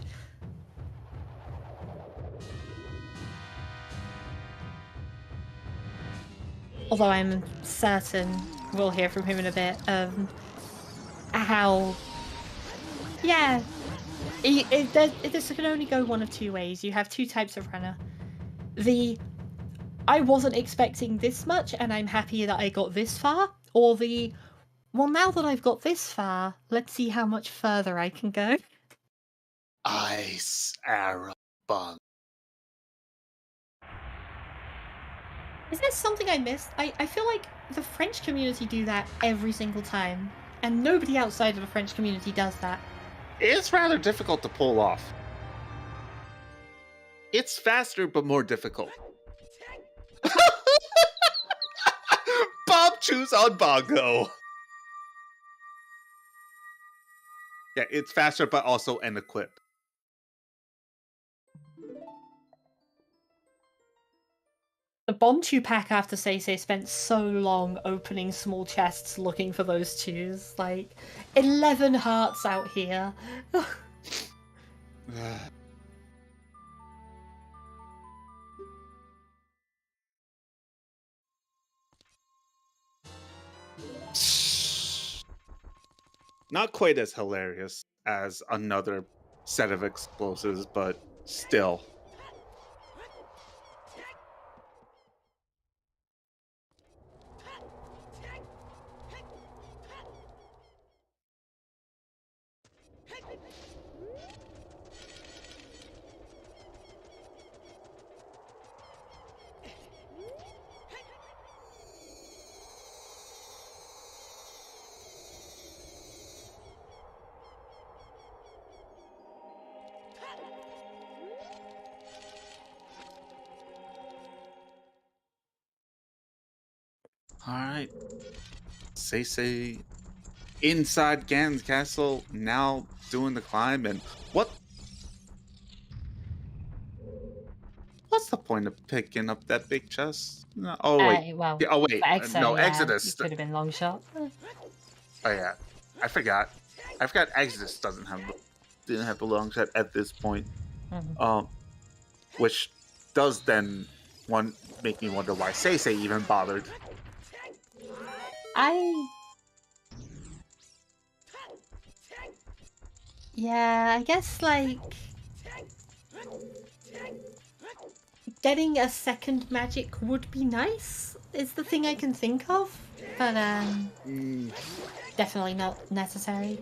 Although I'm certain we'll hear from him in a bit how, yeah, this can only go one of two ways. You have two types of runner. I wasn't expecting this much and I'm happy that I got this far, or well, now that I've got this far, let's see how much further I can go. Ice arrow bug. Is there something I missed? I feel like the French community do that every single time, and nobody outside of the French community does that. It's rather difficult to pull off. It's faster but more difficult. Bob chews on Bongo. Yeah, it's faster but also an equip. The Bonchu pack after SeYsEy spent so long opening small chests looking for those twos. Like, 11 hearts out here. Not quite as hilarious as another set of explosives, but still. Alright. SeYsEy inside Ganon's castle, now doing the climb, and what's the point of picking up that big chest? No, oh wait. Well, Yeah, oh wait. for Exo, No, yeah, Exodus. it could have been long shot. Oh yeah. I forgot. Exodus didn't have the long shot at this point. Mhm. Which does then make me wonder why SeYsEy even bothered. Yeah, I guess, like, getting a second magic would be nice, is the thing I can think of. But, definitely not necessary.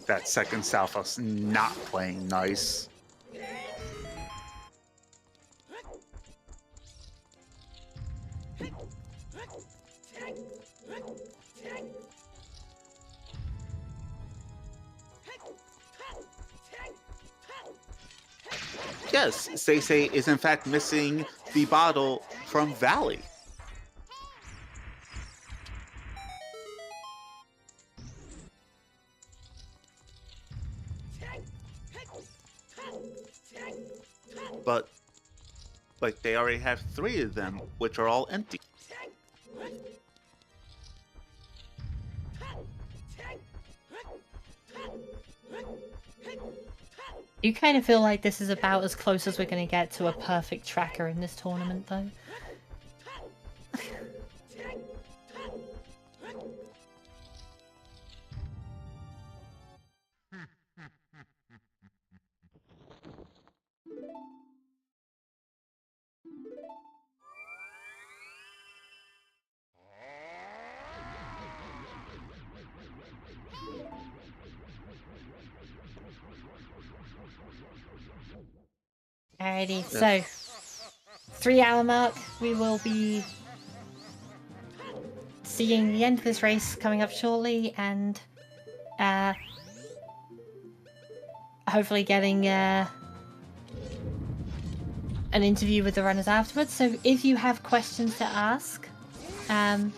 That second Southos not playing nice. Yes, SeYsEy is in fact missing the bottle from Valley. But, like, they already have 3 of them, which are all empty. You kind of feel like this is about as close as we're going to get to a perfect tracker in this tournament, though. Alrighty, so 3-hour mark, we will be seeing the end of this race coming up shortly, and hopefully getting an interview with the runners afterwards. So if you have questions to ask, let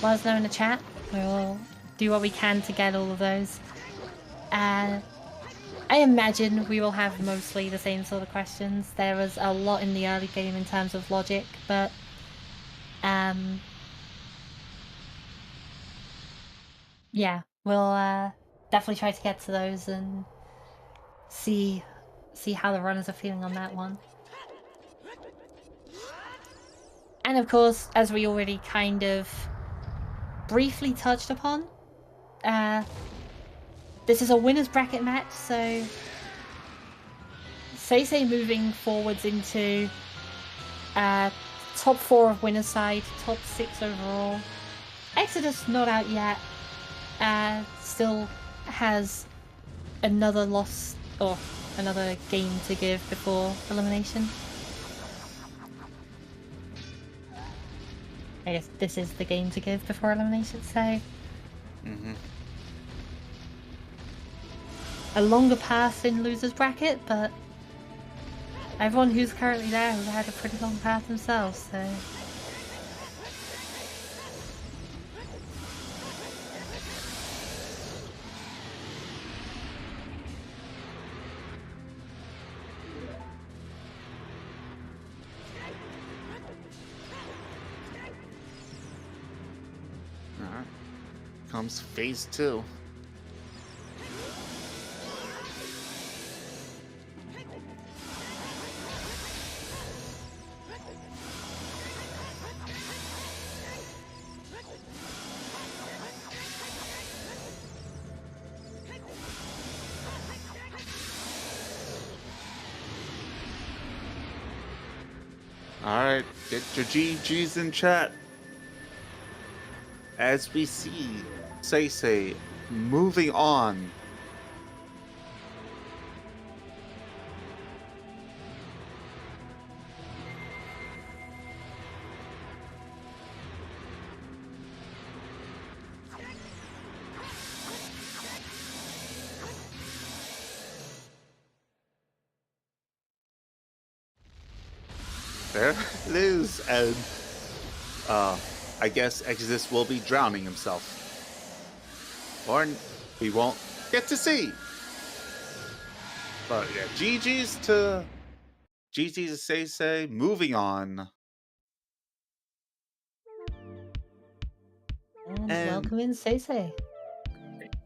us know in the chat. We'll do what we can to get all of those. I imagine we will have mostly the same sort of questions. There was a lot in the early game in terms of logic, but yeah, we'll definitely try to get to those and see how the runners are feeling on that one. And of course, as we already kind of briefly touched upon, this is a winner's bracket match, so SeYsEy moving forwards into top 4 of winner's side, top 6 overall. Exodus not out yet, still has another loss or another game to give before elimination. I guess this is the game to give before elimination, so a longer path in loser's bracket, but everyone who's currently there has had a pretty long path themselves, so comes phase 2. Alright, get your GGs in chat. As we see SeYsEy moving on. There it is, and I guess Exodus will be drowning himself. Or we won't get to see. But yeah, GG's to SeYsEy. Moving on. And And- welcome in, SeYsEy.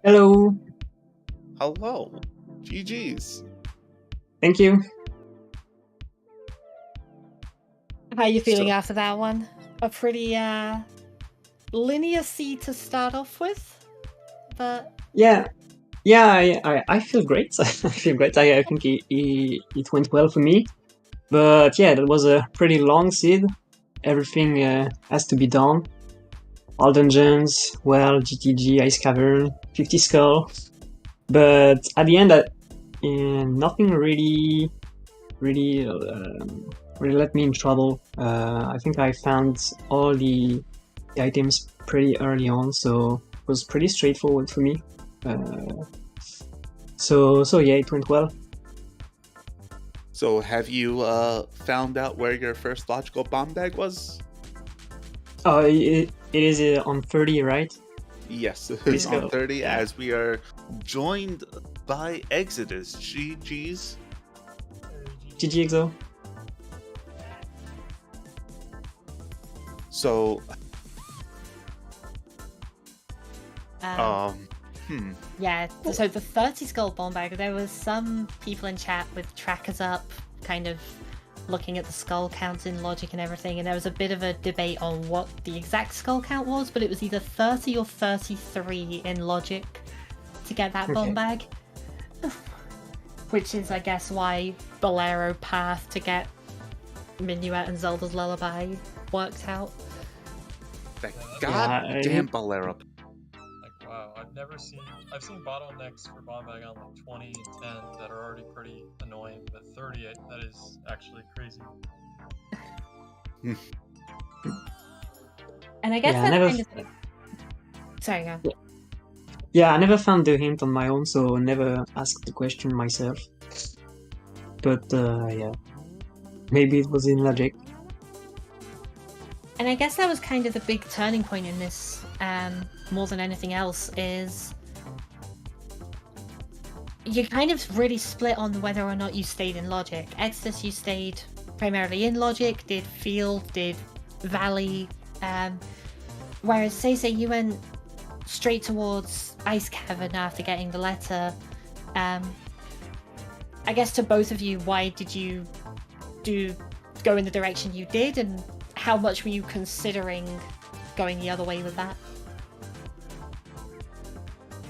Hello. Hello. GG's. Thank you. How are you feeling So- after that one? A pretty linear seed to start off with, but Yeah, I feel great. I feel great. I think it went well for me. But yeah, that was a pretty long seed. Everything has to be done. All dungeons, well, GTG, Ice Cavern, 50 Skull. But at the end, nothing really let me in trouble. I think I found all the items pretty early on, so it was pretty straightforward for me. So yeah, it went well. So have you found out where your first logical bomb bag was? Oh, it is on 30, right? Yes, it Please is on go. 30 as we are joined by Exodus. GG's. GG Exo. So, um, hmm. yeah. So the 30 skull bomb bag, there was some people in chat with trackers up, kind of looking at the skull counts in logic and everything, and there was a bit of a debate on what the exact skull count was, but it was either 30 or 33 in logic to get that bomb Okay. bag. Which is, I guess, why Bolero Path to get Minuet and Zelda's Lullaby worked out. That Yeah, goddamn Bolero. Like, wow, I've seen bottlenecks for bomb bag on like 20 and 10 that are already pretty annoying, but 30, that is actually crazy. And I guess Yeah, I that's never- kind of... Sorry, go on. Yeah, I never found the hint on my own, so never asked the question myself. But yeah, maybe it was in logic. And I guess that was kind of the big turning point in this, more than anything else, is you kind of really split on whether or not you stayed in logic. Exodus, you stayed primarily in logic, did field, did valley, whereas SeYsEy, you went straight towards Ice Cavern after getting the letter. I guess to both of you, why did you go in the direction you did, and how much were you considering going the other way with that?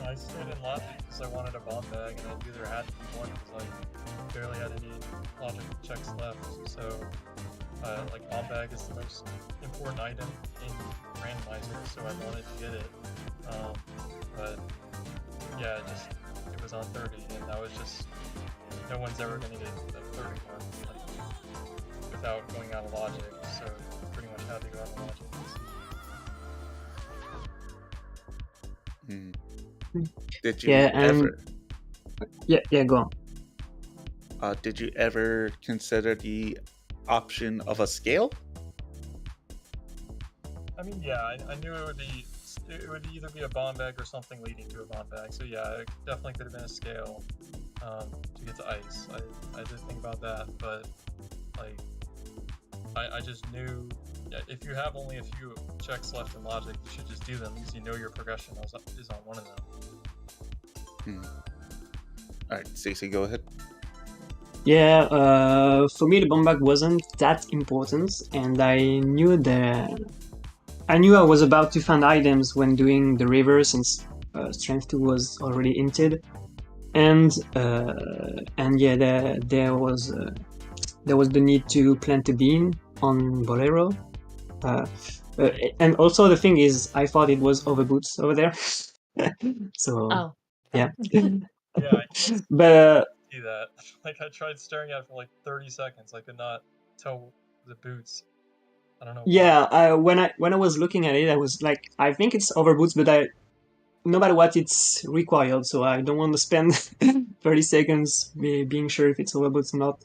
I stayed in logic because I wanted a bomb bag, and I knew there had to be one because I barely had any logic checks left. So, like, bomb bag is the most important item in Randomizer, so I wanted to get it. But yeah, it was on 30, and that was just, no one's ever gonna get the 30 one, like, without going out of logic. So pretty much had to go out of logic. Hmm. Did you Yeah, ever? Yeah, go on. Did you ever consider the option of a scale? I mean, yeah, I knew it would either be a bomb bag or something leading to a bomb bag. So yeah, it definitely could have been a scale to get to ice. I did think about that, but like I just knew if you have only a few checks left in logic, you should just do them because you know your progression is on one of them. All right, SeYsEy, go ahead. Yeah, for me the bomb bag wasn't that important, and I knew I was about to find items when doing the river since Strength 2 was already hinted, and yeah, there was the need to plant a bean on Bolero. And also the thing is, I thought it was overboots over there. So Oh. yeah. Yeah, I But see that. Like, I tried staring at it for like 30 seconds. I could not tell the boots. I don't know why. yeah, when I was looking at it, I was like, I think it's overboots, but no matter what, it's required, so I don't want to spend 30 seconds being sure if it's overboots or not.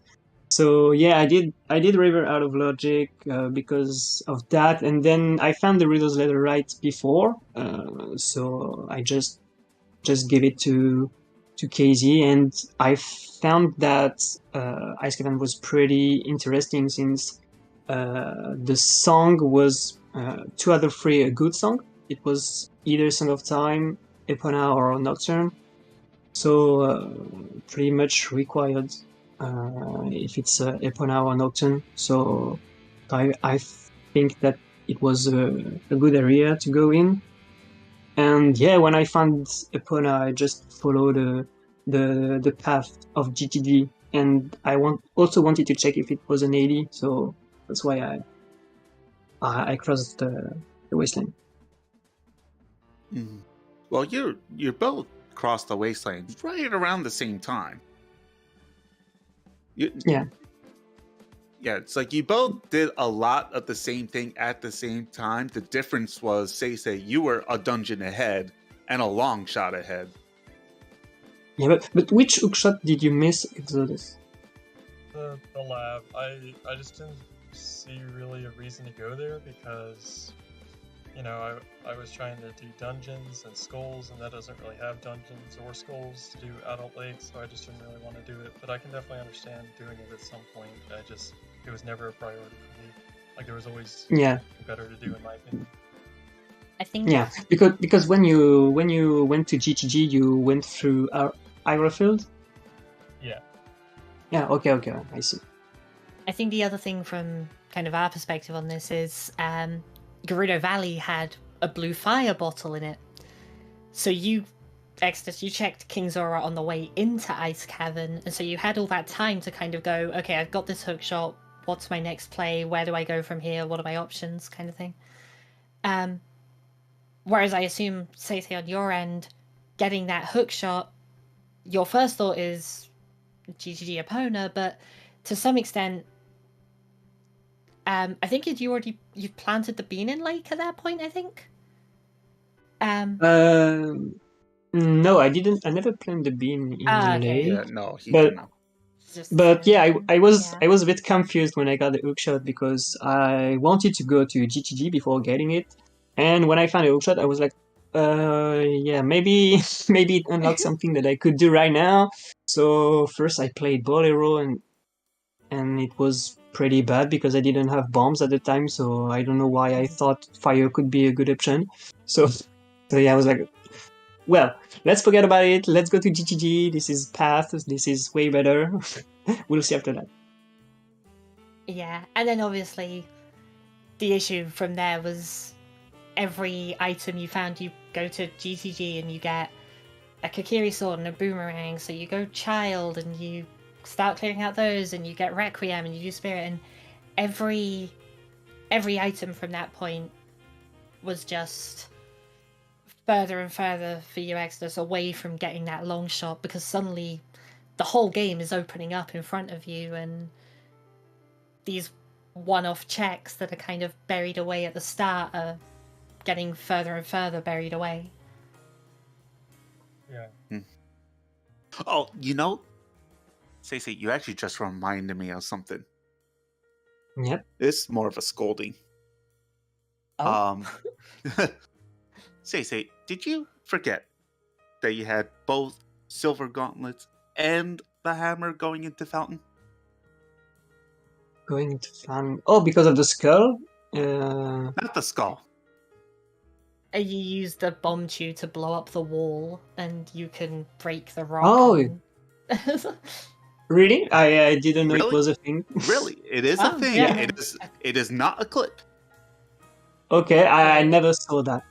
So yeah, I did River out of logic because of that, and then I found the Riddles letter right before, so I just gave it to KZ, and I found that Ice Cavern was pretty interesting since the song was 2 out of 3 a good song. It was either Song of Time, Epona, or Nocturne, so pretty much required if it's Epona or Nocturne. So I think that it was a good area to go in. And yeah, when I found Epona, I just followed the path of GTD, and I also wanted to check if it was an 80, so that's why I crossed the wasteland. Well, you're both crossed the wasteland right around the same time. Yeah. Yeah, it's like you both did a lot of the same thing at the same time. The difference was, SeYsEy, you were a dungeon ahead and a long shot ahead. Yeah, but which hookshot did you miss, Exodus? The lab. I just didn't see really a reason to go there because, you know, I was trying to do dungeons and skulls, and that doesn't really have dungeons or skulls to do adult lakes, so I just didn't really want to do it. But I can definitely understand doing it at some point. It was never a priority for me. Like, there was always better to do, in my opinion. I think Yeah, because when you went to GTG, you went through Irofield. Yeah. Yeah. Okay. I see. I think the other thing from kind of our perspective on this is Gerudo Valley had a blue fire bottle in it. So you, Exodus, you checked King Zora on the way into Ice Cavern, and so you had all that time to kind of go, okay, I've got this hook shot, what's my next play, where do I go from here, what are my options, kind of thing. Whereas I assume, SeYsEy, on your end, getting that hook shot, your first thought is GGG Epona, but to some extent, I think you've planted the bean in lake at that point, I think. No, I didn't. I never planted the bean in okay. lake. Yeah, no, he did not. But yeah, I was a bit confused when I got the hookshot because I wanted to go to GTG before getting it, and when I found a hookshot, I was like, yeah, maybe it unlocked something that I could do right now. So first I played Bolero, and it was pretty bad because I didn't have bombs at the time, so I don't know why I thought fire could be a good option. So yeah, I was like, well, let's forget about it. Let's go to GTG. This is path. This is way better. We'll see after that. Yeah, and then obviously the issue from there was every item you found, you go to GTG and you get a Kokiri sword and a boomerang. So you go child and you start clearing out those, and you get Requiem and you do spirit, and every item from that point was just further and further for you, Exodus, away from getting that long shot, because suddenly the whole game is opening up in front of you, and these one-off checks that are kind of buried away at the start are getting further and further buried away. Yeah. Oh, you know, SeYsEy, you actually just reminded me of something. Yep. It's more of a scolding. Oh. SeYsEy, did you forget that you had both silver gauntlets and the hammer going into Fountain? Going into Fountain. Oh, because of the skull? Not the skull. You use the bomb tube to blow up the wall, and you can break the rock. Oh. and- Really? I didn't know it Really? was a thing. Really, it is Oh, a thing. yeah. It is not a clip. Okay, I Right. never saw that,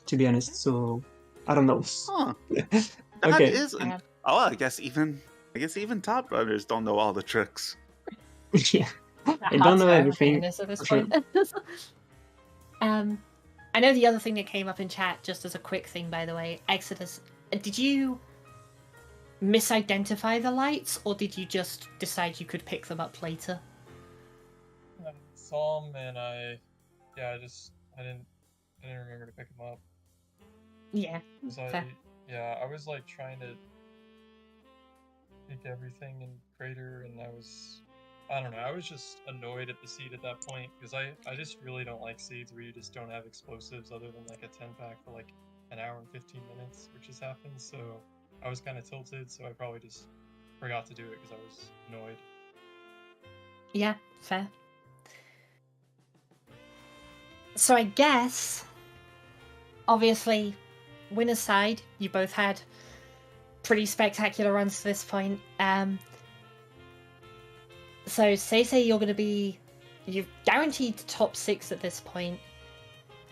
to be honest. So I don't know. Huh. That Okay. is an- oh, I guess even top runners don't know all the tricks. Yeah. I Hard don't know to everything. this at this for sure. point. I know the other thing that came up in chat, just as a quick thing, by the way, Exodus, did you misidentify the lights, or did you just decide you could pick them up later? I saw them and I didn't remember to pick them up. Yeah. So Fair. I was like trying to pick everything in Crater, and I was just annoyed at the seed at that point, because I just really don't like seeds where you just don't have explosives other than like a 10-pack for like an hour and 15 minutes, which has happened, so I was kind of tilted, so I probably just forgot to do it because I was annoyed. Yeah, fair. So I guess, obviously, winner's side, you both had pretty spectacular runs to this point. So SeYsEy, you're guaranteed top 6 at this point.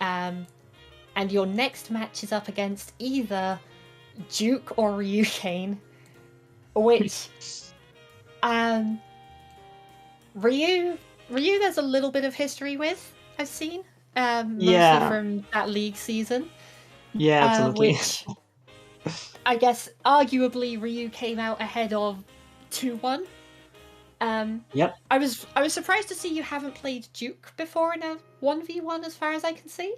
And your next match is up against either Duke or Ryukane, which Ryu there's a little bit of history with, I've seen. Mostly Yeah. from that league season. Yeah, absolutely. Which I guess arguably Ryu came out ahead of 2-1. Yep. I was surprised to see you haven't played Duke before in a 1v1 as far as I can see.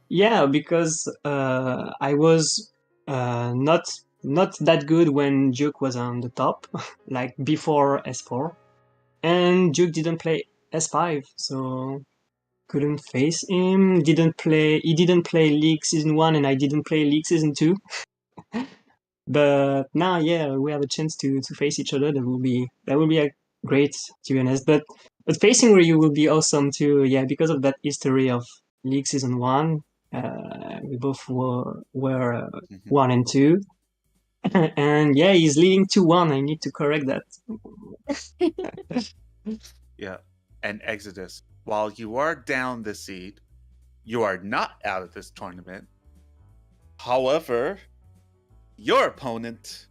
Yeah, because I was not that good when Duke was on the top, like before S4, and Duke didn't play S5, so couldn't face him. He didn't play League Season 1, and I didn't play League Season 2. But now, yeah, we have a chance to face each other. That will be a great, to be honest. But facing Ryu will be awesome too. Yeah, because of that history of League Season 1. We both were 1 and 2. And yeah, he's leading 2-1. I need to correct that. Yeah. And Exodus, while you are down the seed, you are not out of this tournament. However, your opponent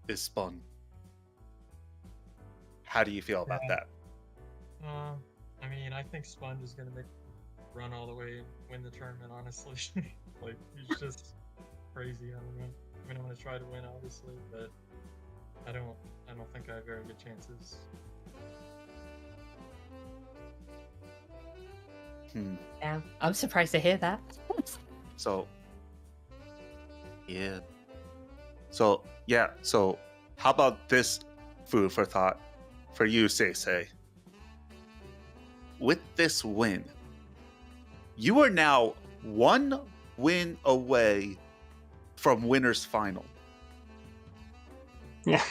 is Spun. How do you feel about that? I mean, I think Sponge is gonna make run all the way and win the tournament, honestly. Like, he's just crazy. I mean, I'm gonna try to win, obviously, but I don't think I have very good chances. Yeah, I'm surprised to hear that. So, yeah. So, yeah. So, how about this food for thought for you, SeYsEy? With this win, you are now 1 win away from winner's final. Yeah.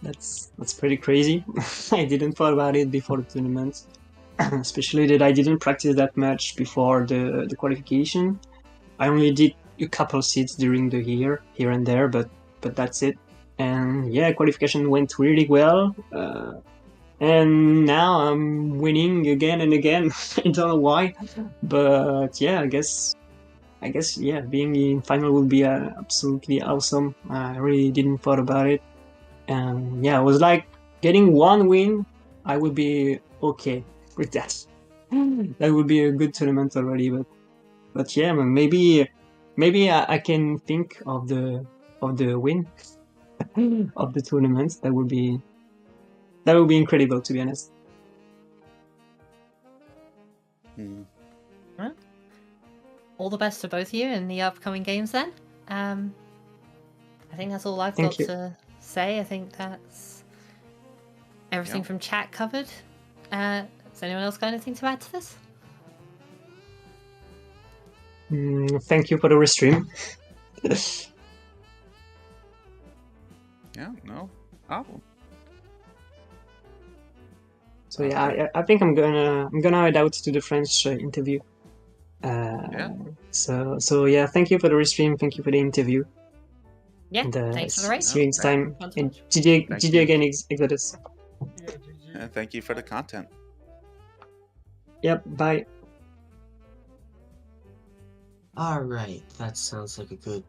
That's pretty crazy. I didn't thought about it before the tournament. Especially that I didn't practice that much before the qualification. I only did a couple seeds during the year, here and there, but that's it. And yeah, qualification went really well. And now I'm winning again and again. I don't know why, but yeah, I guess yeah, being in final would be absolutely awesome. I really didn't thought about it, and yeah, I was like getting 1 win, I would be okay with that. That would be a good tournament already. But yeah, man, maybe I can think of the win of the tournament. That would be incredible, to be honest. Well, all the best to both of you in the upcoming games then. I think that's all I've Thank got you. to say. I think that's everything from chat covered. Has anyone else got anything to add to this? Thank you for the restream. Yeah, no problem. So yeah, Okay. I think I'm gonna head out to the French interview. Yeah. So yeah, thank you for the restream. Thank you for the interview. Yeah, And thanks for the race. see you next time. Fun to And watch. GG Thank GG you. again, Exodus. Yeah, GG. Yeah, thank you for the content. Yep. Bye. Alright, that sounds like a good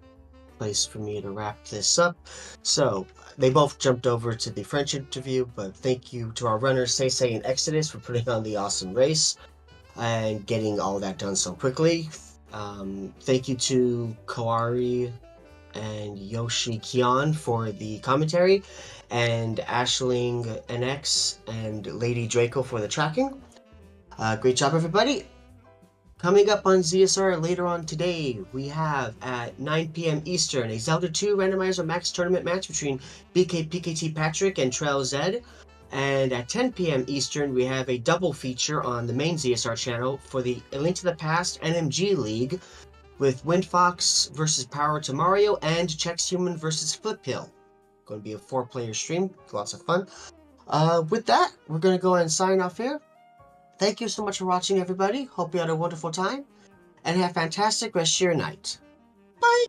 place for me to wrap this up. So, they both jumped over to the French interview, but thank you to our runners, SeYsEy and Exodus, for putting on the awesome race and getting all that done so quickly. Thank you to Koari and Yoshi Kion for the commentary, and Ashling NX and Lady Draco for the tracking. Great job, everybody! Coming up on ZSR later on today, we have at 9 p.m. Eastern a Zelda 2 Randomizer Max Tournament match between BK Patrick and Trail Z. And at 10 p.m. Eastern, we have a double feature on the main ZSR channel for the A Link to the Past NMG League with Windfox versus Power to Mario and Chex Human versus Flip Hill. Going to be a 4-player stream, lots of fun. With that, we're going to go ahead and sign off here. Thank you so much for watching, everybody. Hope you had a wonderful time, and have a fantastic rest of your night. Bye!